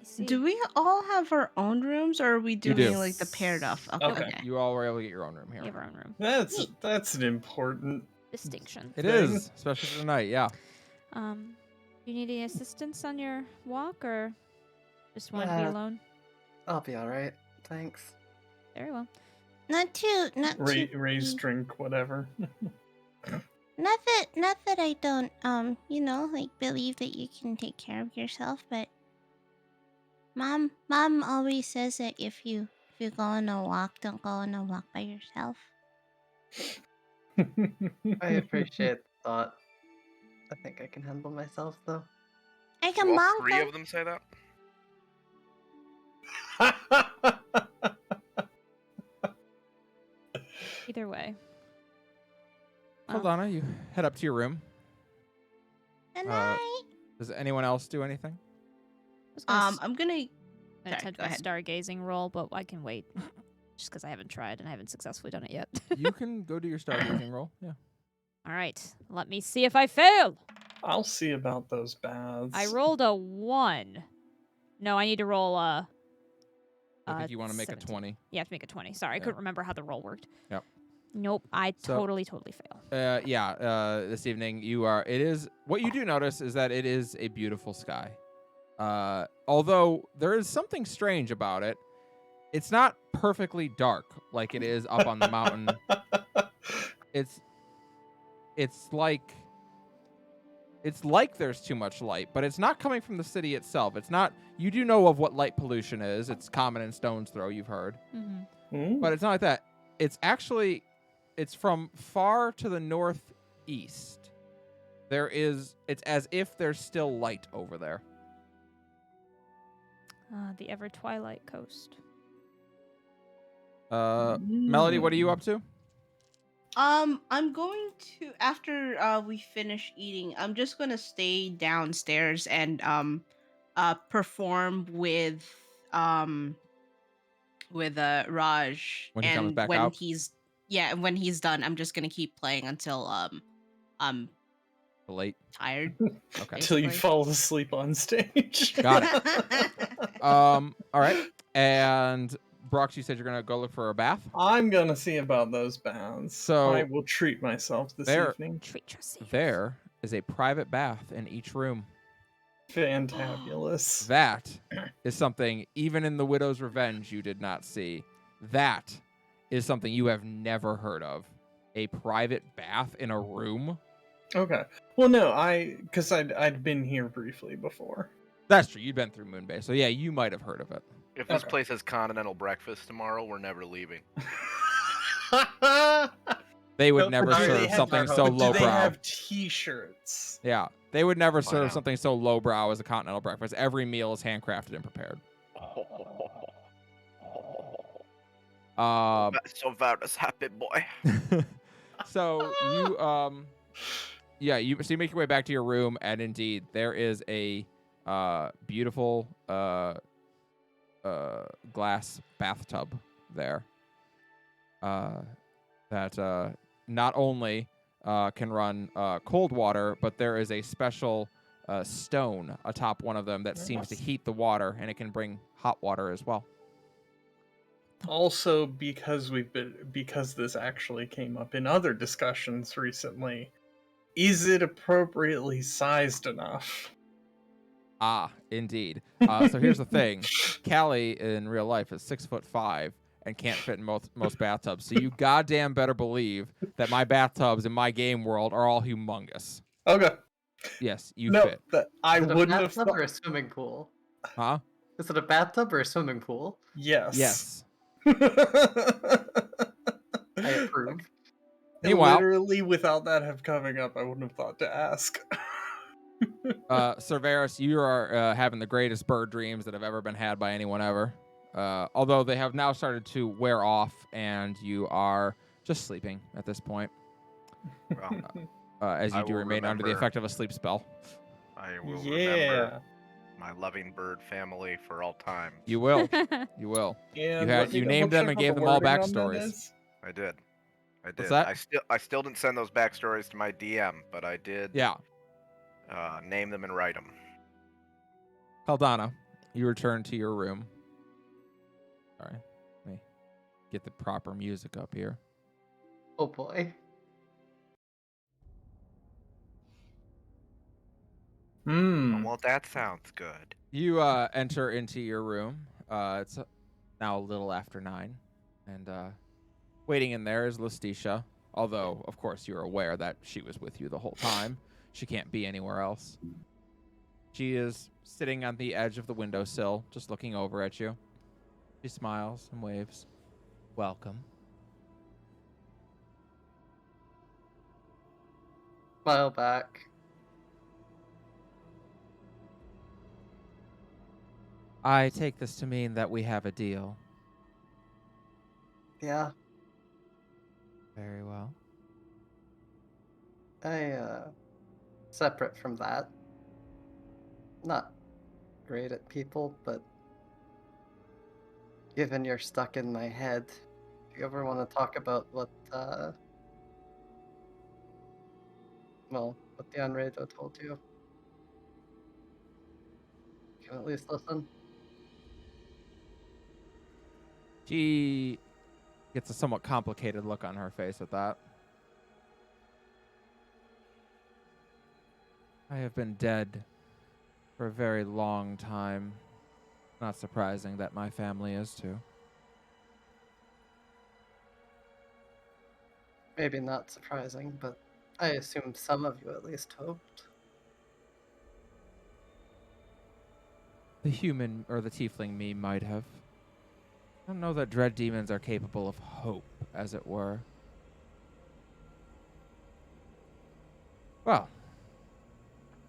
I see. Do we all have our own rooms, or are we do. doing like the paired off? Okay. Okay. Okay. You all were able to get your own room We here. have our own room. That's an important Distinction. It thing. is, especially for tonight. Yeah. You need any assistance on your walk, or just want to be Uh, alone? I'll be all right. Thanks. Very well. not too raise drink, whatever. Not that I don't like believe that you can take care of yourself, but mom always says that if you go on a walk, don't go on a walk by yourself. I appreciate the thought. I think I can handle myself, though. I Do can all bonk 3 them. of them say that? Either way. Donna, you head up to your room. Good Uh, night. Does anyone else do anything? I was gonna I'm gonna. Sorry, Sorry, go a ahead. stargazing roll, but I can wait. Just because I haven't tried and I haven't successfully done it yet. You can go do your stargazing roll. Yeah. All right, let me see if I fail. I'll see about those baths. I rolled a 1. No, I need to roll a. I think you want to make 17. a 20. You have to make a 20. Sorry, I Yeah. couldn't remember how the roll worked. Yep. Nope, I So- totally fail. This evening it is what you do notice is that it is a beautiful sky. Although there is something strange about it. It's not perfectly dark like it is up on the mountain. It's like there's too much light, but it's not coming from the city itself. It's not. You do know of what light pollution is. It's common in Stone's Throw. You've heard. Mm-hmm. But it's not like that. It's from far to the northeast. It's as if there's still light over there. The Ever Twilight Coast. Melody, what are you up to? I'm going to after we finish eating. I'm just gonna stay downstairs and perform with Raj. When he and comes back when out? he's when he's done, I'm just gonna keep playing until Late. Tired. Okay. Till you Basically. fall asleep on stage. Got All right. And Brox, you said you're gonna go look for a bath. I'm gonna see about those bounds. So- I will treat myself this There- evening. Treat yourself. There is a private bath in each room. Fantabulous. That is something, even in the Widow's Revenge, you did not see. That is something you have never heard of. A private bath in a room? Okay. Well, no, because I'd been here briefly before. That's true. You'd been through Moonbase. So, yeah, you might have heard of it. If this Okay. place has continental breakfast tomorrow, we're never leaving. They would No, never do they serve have- something but so do they lowbrow. have T-shirts? Yeah. They would never serve Wow. something so lowbrow as a continental breakfast. Every meal is handcrafted and prepared. So Varus, happy boy. So you you make your way back to your room, and indeed there is a beautiful glass bathtub there that not only can run cold water, but there is a special stone atop one of them that seems to heat the water, and it can bring hot water as well. Also, because this actually came up in other discussions recently, is it appropriately sized enough? Ah, indeed. So here's the thing: Callie in real life is 6'5" and can't fit in most bathtubs. So you goddamn better believe that my bathtubs in my game world are all humongous. Okay. Yes, you No, fit. I Is it a wouldn't have bathtub thought. or a swimming pool? Huh? Is it a bathtub or a swimming pool? Yes. Yes. I approve. Meanwhile- Literally, without that have coming up, I wouldn't have thought to ask. Cerberus, you are having the greatest bird dreams that have ever been had by anyone ever. Although they have now started to wear off, and you are just sleeping at this point, Well, as I you do will remain under the remember. effect of a sleep spell. I will Yeah. remember my loving bird family for all time. You will. You will. And had- let me you named them double-check and what gave the them all wording on that backstories. is. I did. that? I still didn't send those backstories to my DM, but I did. Yeah. Name them and write them. Caldana, you return to your room. Sorry. Let me get the proper music up here. Oh boy. Well, that sounds good. You enter into your room. It's now a little after 9. And waiting in there is Lustitia. Although, of course, you're aware that she was with you the whole time. She can't be anywhere else. She is sitting on the edge of the windowsill, just looking over at you. She smiles and waves. Welcome. Smile back. I take this to mean that we have a deal. Yeah, Very well. separate from that. Not great at people, but given you're stuck in my head, if you ever want to talk about what the Unredo told you, you can at least listen. She gets a somewhat complicated look on her face at that. I have been dead for a very long time. Not surprising that my family is too. Maybe not surprising, but I assume some of you at least hoped. The human or the tiefling me might have. I don't know that dread demons are capable of hope, as it were. Well,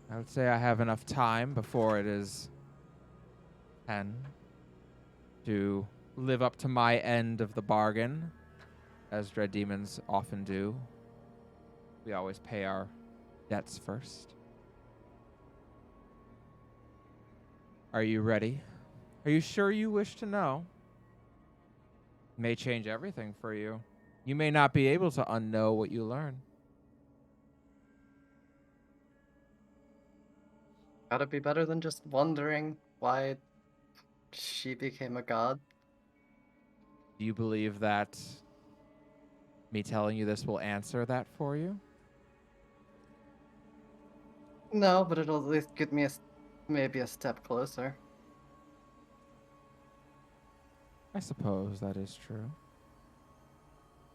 I would say I have enough time before it is 10 to live up to my end of the bargain, as dread demons often do. We always pay our debts first. Are you ready? Are you sure you wish to know? May change everything for you. You may not be able to unknow what you learn. Gotta be better than just wondering why she became a god. Do you believe that me telling you this will answer that for you? No, but it'll at least get me maybe a step closer. I suppose that is true.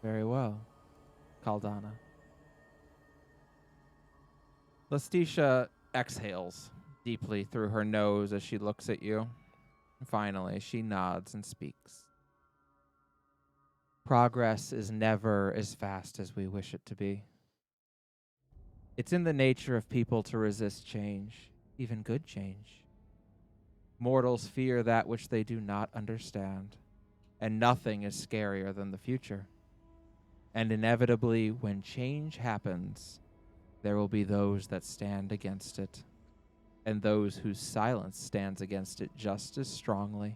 Very well, Caldana. Lestitia exhales deeply through her nose as she looks at you. Finally, she nods and speaks. Progress is never as fast as we wish it to be. It's in the nature of people to resist change, even good change. Mortals fear that which they do not understand, and nothing is scarier than the future. And inevitably, when change happens, there will be those that stand against it, and those whose silence stands against it just as strongly.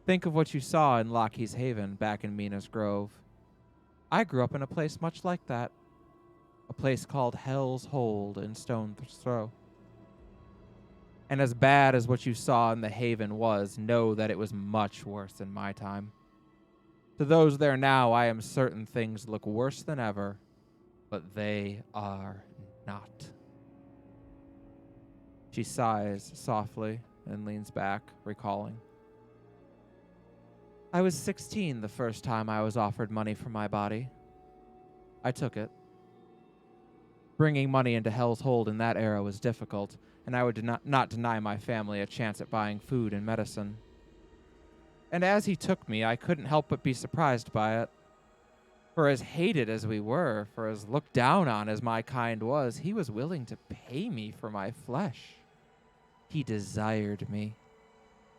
Think of what you saw in Lockheed's Haven back in Mina's Grove. I grew up in a place much like that, a place called Hell's Hold in Stone's Throw. And as bad as what you saw in the Haven was, know that it was much worse in my time. To those there now, I am certain things look worse than ever, but they are not. She sighs softly and leans back, recalling. I was 16 the first time I was offered money for my body. I took it. Bringing money into Hell's Hold in that era was difficult, and I would not deny my family a chance at buying food and medicine. And as he took me, I couldn't help but be surprised by it. For as hated as we were, for as looked down on as my kind was, he was willing to pay me for my flesh. He desired me,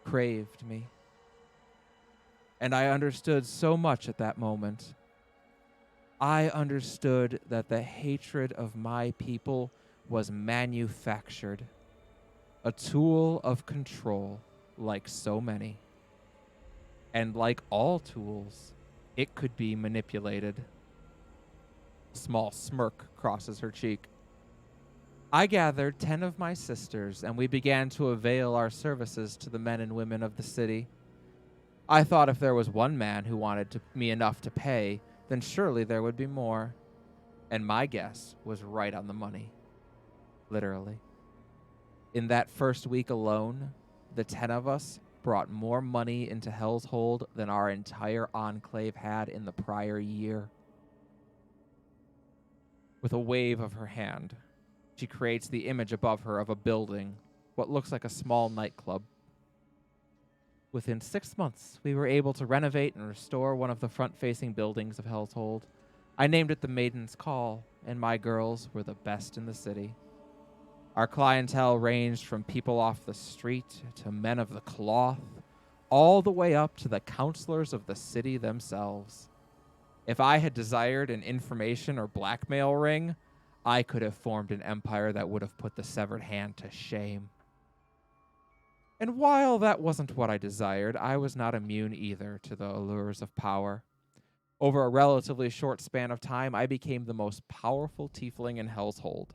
craved me. And I understood so much at that moment. I understood that the hatred of my people was manufactured, a tool of control like so many. And like all tools, it could be manipulated. A small smirk crosses her cheek. I gathered 10 of my sisters, and we began to avail our services to the men and women of the city. I thought if there was one man who wanted me enough to pay, then surely there would be more. And my guess was right on the money. Literally. In that first week alone, the 10 of us brought more money into Hell's Hold than our entire enclave had in the prior year. With a wave of her hand, she creates the image above her of a building, what looks like a small nightclub. Within 6 months, we were able to renovate and restore one of the front-facing buildings of Hell's Hold. I named it the Maiden's Call, and my girls were the best in the city. Our clientele ranged from people off the street to men of the cloth, all the way up to the counselors of the city themselves. If I had desired an information or blackmail ring, I could have formed an empire that would have put the severed hand to shame. And while that wasn't what I desired, I was not immune either to the allures of power. Over a relatively short span of time, I became the most powerful tiefling in Hell's Hold.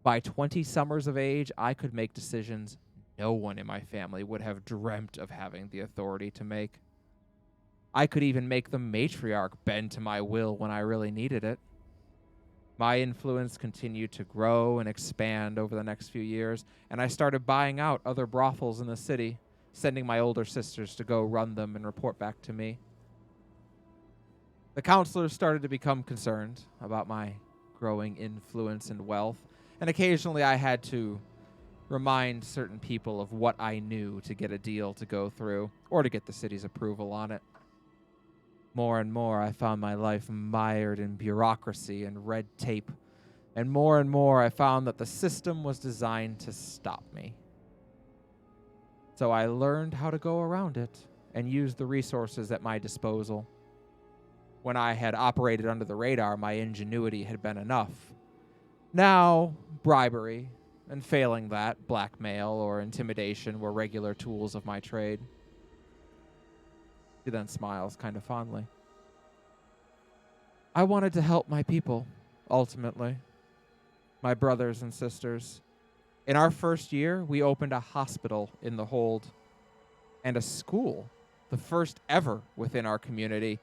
By 20 summers of age, I could make decisions no one in my family would have dreamt of having the authority to make. I could even make the matriarch bend to my will when I really needed it. My influence continued to grow and expand over the next few years, and I started buying out other brothels in the city, sending my older sisters to go run them and report back to me. The counselors started to become concerned about my growing influence and wealth, and occasionally I had to remind certain people of what I knew to get a deal to go through, or to get the city's approval on it. More and more, I found my life mired in bureaucracy and red tape, and more I found that the system was designed to stop me. So I learned how to go around it and use the resources at my disposal. When I had operated under the radar, my ingenuity had been enough. Now, bribery, and failing that, blackmail or intimidation were regular tools of my trade. She then smiles kind of fondly. I wanted to help my people, ultimately. my brothers and sisters. In our first year, we opened a hospital in the hold and a school, the first ever within our community.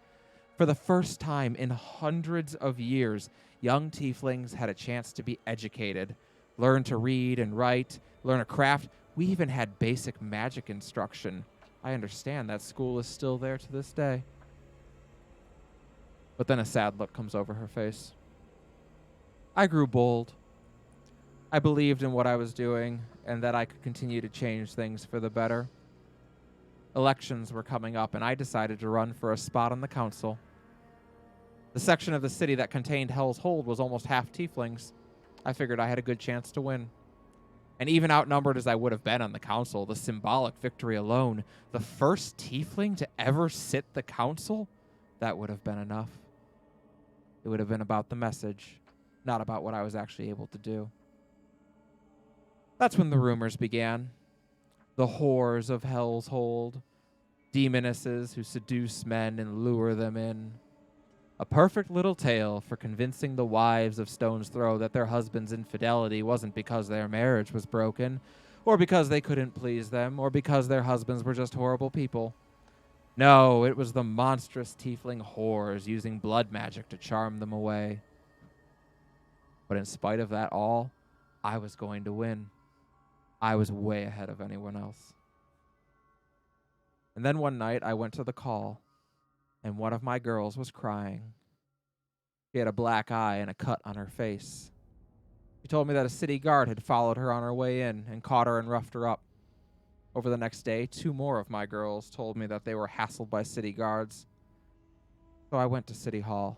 For the first time in hundreds of years, young tieflings had a chance to be educated, learn to read and write, learn a craft. We even had basic magic instruction. I understand that school is still there to this day. But then a sad look comes over her face. I grew bold. I believed in what I was doing and that I could continue to change things for the better. Elections were coming up, and I decided to run for a spot on the council. The section of the city that contained Hell's Hold was almost half tieflings. I figured I had a good chance to win. And even outnumbered as I would have been on the council, the symbolic victory alone, the first tiefling to ever sit the council, that would have been enough. It would have been about the message, not about what I was actually able to do. That's when the rumors began. The whores of Hell's Hold, demonesses who seduce men and lure them in. A perfect little tale for convincing the wives of Stone's Throw that their husband's infidelity wasn't because their marriage was broken, or because they couldn't please them, or because their husbands were just horrible people. No, it was the monstrous tiefling whores using blood magic to charm them away. But in spite of that all, I was going to win. I was way ahead of anyone else. And then one night I went to the call, and one of my girls was crying. She had a black eye and a cut on her face. She told me that a city guard had followed her on her way in and caught her and roughed her up. Over the next day, 2 more of my girls told me that they were hassled by city guards. So I went to City Hall,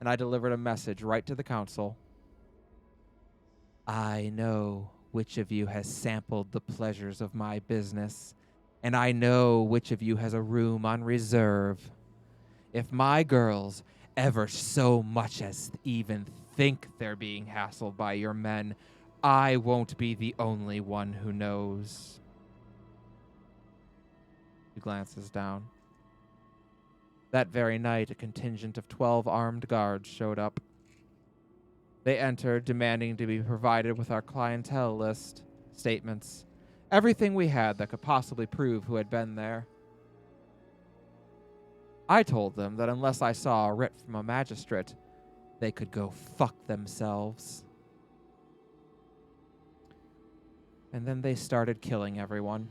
and I delivered a message right to the council. I know which of you has sampled the pleasures of my business, and I know which of you has a room on reserve. If my girls ever so much as even think they're being hassled by your men, I won't be the only one who knows. He glances down. That very night, a contingent of 12 armed guards showed up. They entered, demanding to be provided with our clientele list, statements, everything we had that could possibly prove who had been there. I told them that unless I saw a writ from a magistrate, they could go fuck themselves. And then they started killing everyone.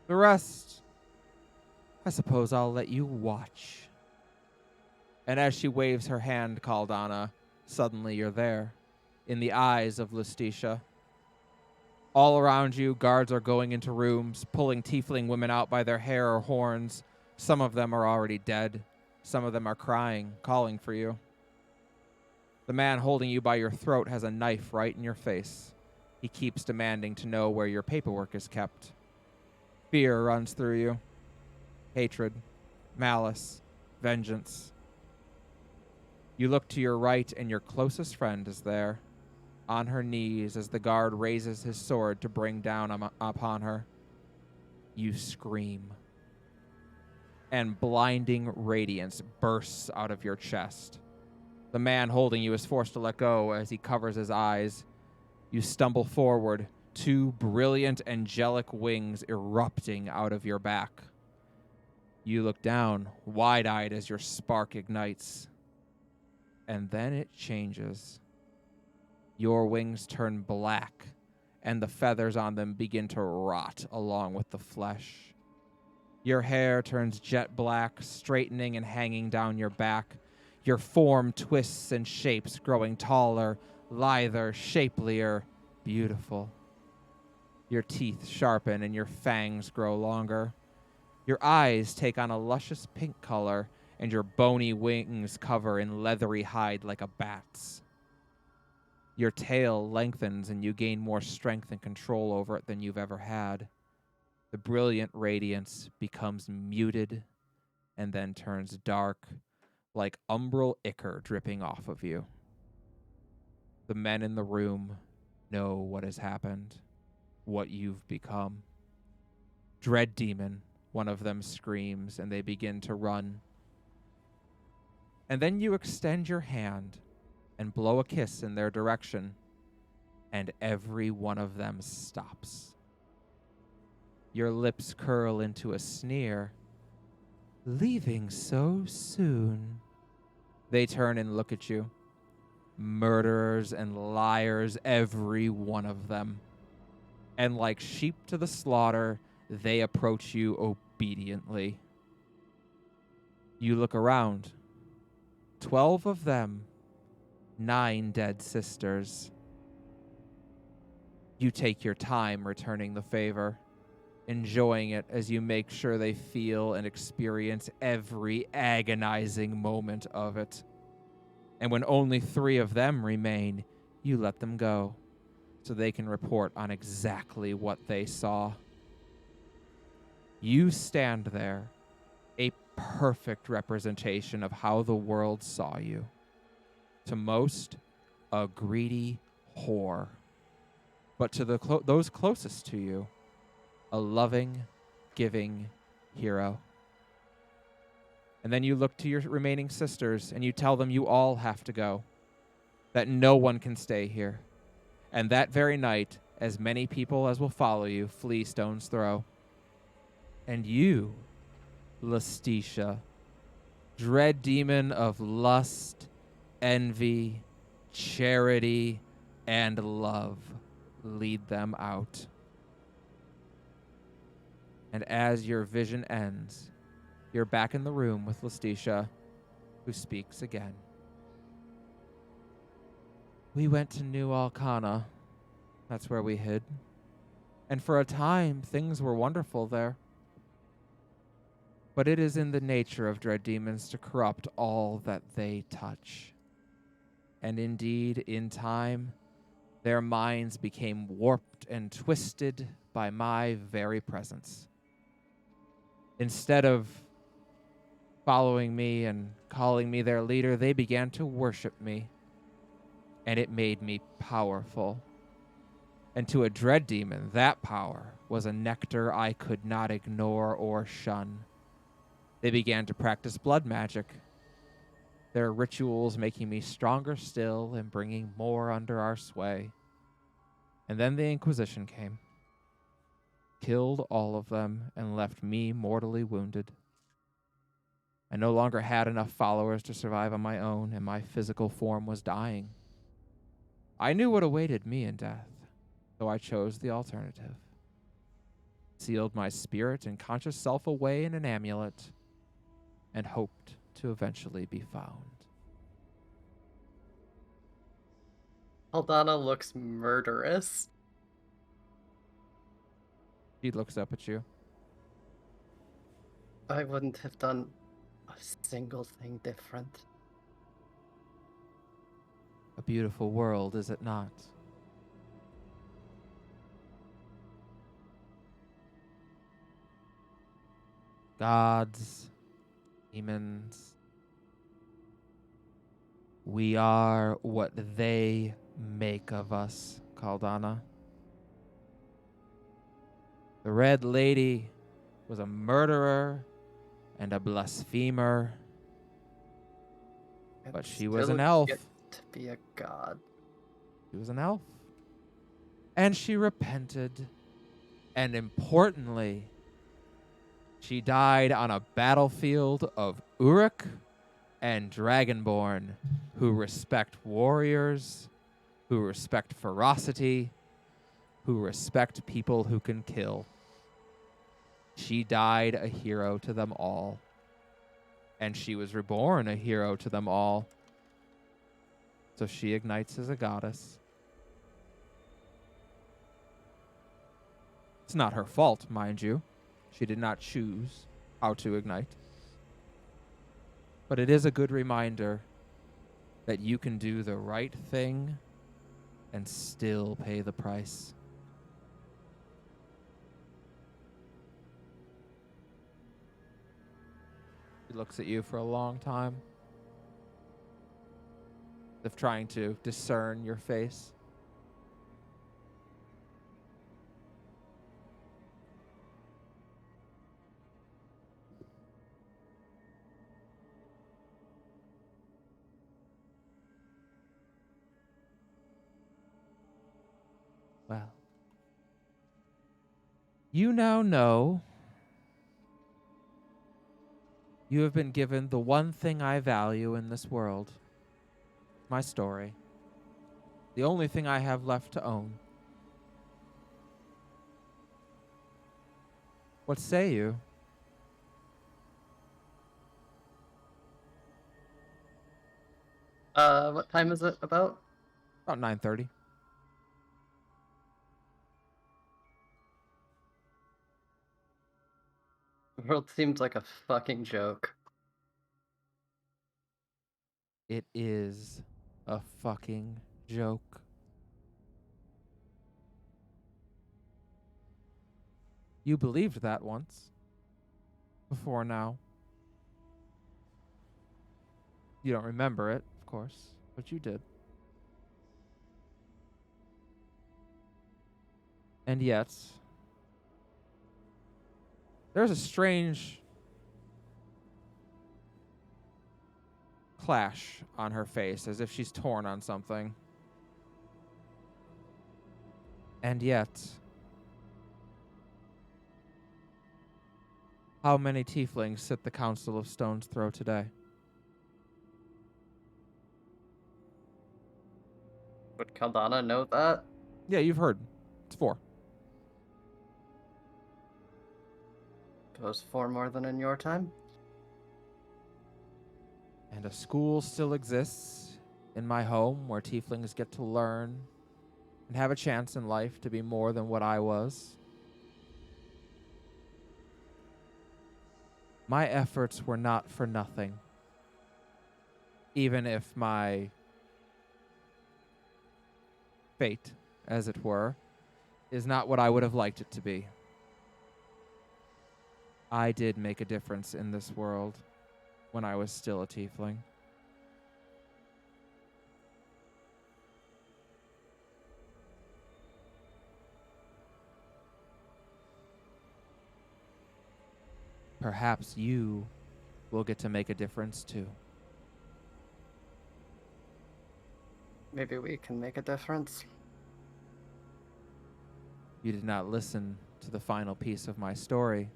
The rest, I suppose I'll let you watch. And as she waves her hand, Caldana, suddenly you're there, in the eyes of Lustitia. All around you, guards are going into rooms, pulling tiefling women out by their hair or horns. Some of them are already dead. Some of them are crying, calling for you. The man holding you by your throat has a knife right in your face. He keeps demanding to know where your paperwork is kept. Fear runs through you. Hatred, malice, vengeance. You look to your right and your closest friend is there, on her knees as the guard raises his sword to bring down upon her. You scream. And blinding radiance bursts out of your chest. The man holding you is forced to let go as he covers his eyes. You stumble forward, 2 brilliant angelic wings erupting out of your back. You look down, wide-eyed as your spark ignites. And then it changes. Your wings turn black, and the feathers on them begin to rot along with the flesh. Your hair turns jet black, straightening and hanging down your back. Your form twists and shapes, growing taller, lither, shapelier, beautiful. Your teeth sharpen and your fangs grow longer. Your eyes take on a luscious pink color, and your bony wings cover in leathery hide like a bat's. Your tail lengthens and you gain more strength and control over it than you've ever had. The brilliant radiance becomes muted and then turns dark, like umbral ichor dripping off of you. The men in the room know what has happened, what you've become. Dread Demon, one of them screams, and they begin to run. And then you extend your hand, and blow a kiss in their direction, and every one of them stops. Your lips curl into a sneer. Leaving so soon. They turn and look at you. Murderers and liars, every one of them. And like sheep to the slaughter, they approach you obediently. You look around. 12 of them, 9 dead sisters. You take your time returning the favor, enjoying it as you make sure they feel and experience every agonizing moment of it. And when only 3 of them remain, you let them go so they can report on exactly what they saw. You stand there, a perfect representation of how the world saw you. To most, a greedy whore. But to those closest to you, a loving, giving hero. And then you look to your remaining sisters and you tell them you all have to go, that no one can stay here. And that very night, as many people as will follow you flee Stone's Throw. And you, Lustitia, dread demon of lust, envy, charity, and love, lead them out. And as your vision ends, you're back in the room with Lustitia, who speaks again. We went to New Alcana. That's where we hid. And for a time, things were wonderful there. But it is in the nature of dread demons to corrupt all that they touch. And indeed, in time, their minds became warped and twisted by my very presence. Instead of following me and calling me their leader, they began to worship me. And it made me powerful. And to a dread demon, that power was a nectar I could not ignore or shun. They began to practice blood magic, their rituals making me stronger still and bringing more under our sway. And then the Inquisition came, killed all of them, and left me mortally wounded. I no longer had enough followers to survive on my own, and my physical form was dying. I knew what awaited me in death, so I chose the alternative. Sealed my spirit and conscious self away in an amulet, and hoped to eventually be found. Aldana looks murderous. She looks up at you. I wouldn't have done a single thing different. A beautiful world, is it not? Gods, demons. We are what they make of us, Caldana. The Red Lady was a murderer and a blasphemer, but she was an elf. Get to be a god. She was an elf. And she repented. And importantly, she died on a battlefield of Uruk and Dragonborn, who respect warriors, who respect ferocity, who respect people who can kill. She died a hero to them all. And she was reborn a hero to them all. So she ignites as a goddess. It's not her fault, mind you. She did not choose how to ignite. But it is a good reminder that you can do the right thing and still pay the price. He looks at you for a long time, as if trying to discern your face. Well, you now know you have been given the one thing I value in this world, my story. The only thing I have left to own. What say you? What time is it about? About 9:30. The world seems like a fucking joke. It is a fucking joke. You believed that once. Before now. You don't remember it, of course, but you did. And yet, there's a strange clash on her face, as if she's torn on something. And yet, how many tieflings sit the Council of Stone's Throw today? Would Caldana know that? Yeah, you've heard. It's 4. Was 4 more than in your time? And a school still exists in my home where tieflings get to learn and have a chance in life to be more than what I was. My efforts were not for nothing. Even if my fate, as it were, is not what I would have liked it to be. I did make a difference in this world when I was still a tiefling. Perhaps you will get to make a difference too. Maybe we can make a difference. You did not listen to the final piece of my story.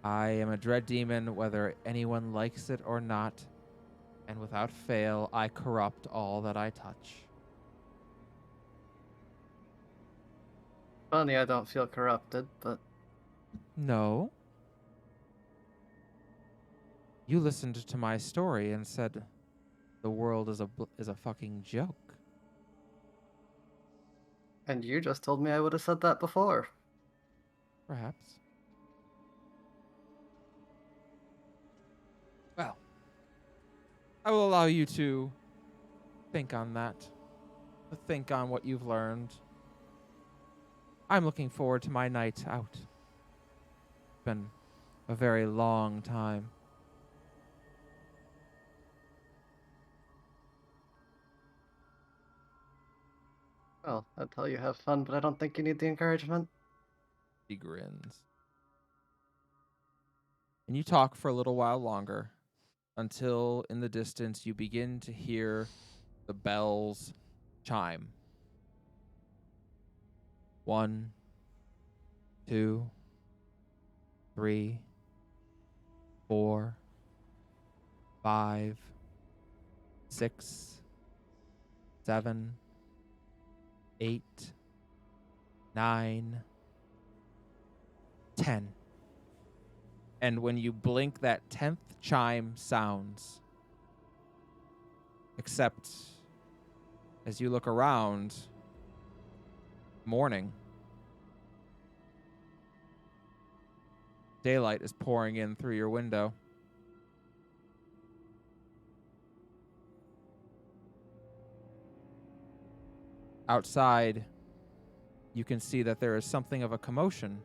I am a dread demon, whether anyone likes it or not, and without fail, I corrupt all that I touch. Funny, I don't feel corrupted, but No. You listened to my story and said the world is a fucking joke. and you just told me I would have said that before. Perhaps. Well, I will allow you to think on that. To think on what you've learned. I'm looking forward to my night out. It's been a very long time. Well, I'd tell you have fun, but I don't think you need the encouragement. He grins. And you talk for a little while longer until in the distance you begin to hear the bells chime. 1, 2, 3, 4, 5, 6, 7, 8, 9, 10. And when you blink, that 10th chime sounds. Except as you look around, morning. Daylight is pouring in through your window. Outside, you can see that there is something of a commotion.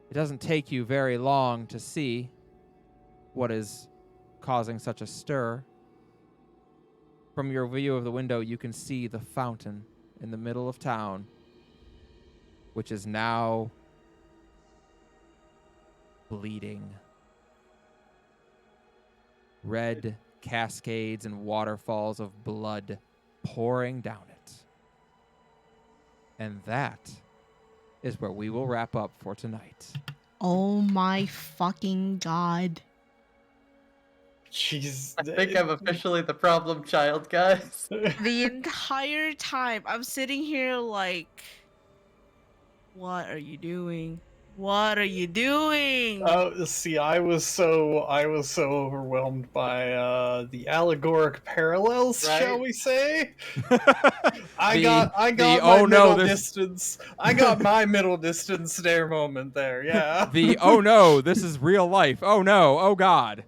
It doesn't take you very long to see what is causing such a stir. From your view of the window, you can see the fountain in the middle of town, which is now bleeding. Red cascades and waterfalls of blood pouring down it. And that is where we will wrap up for tonight. Oh my fucking god. Jeez. I think I'm officially the problem child, guys. The entire time I'm sitting here like, what are you doing? What are you doing? Oh, see, I was so overwhelmed by the allegoric parallels, shall Right? we say? I The- got the, my "Oh, no, middle this-" distance. I got my middle distance stare moment there. Yeah. The oh no, this is real life. Oh no, oh god.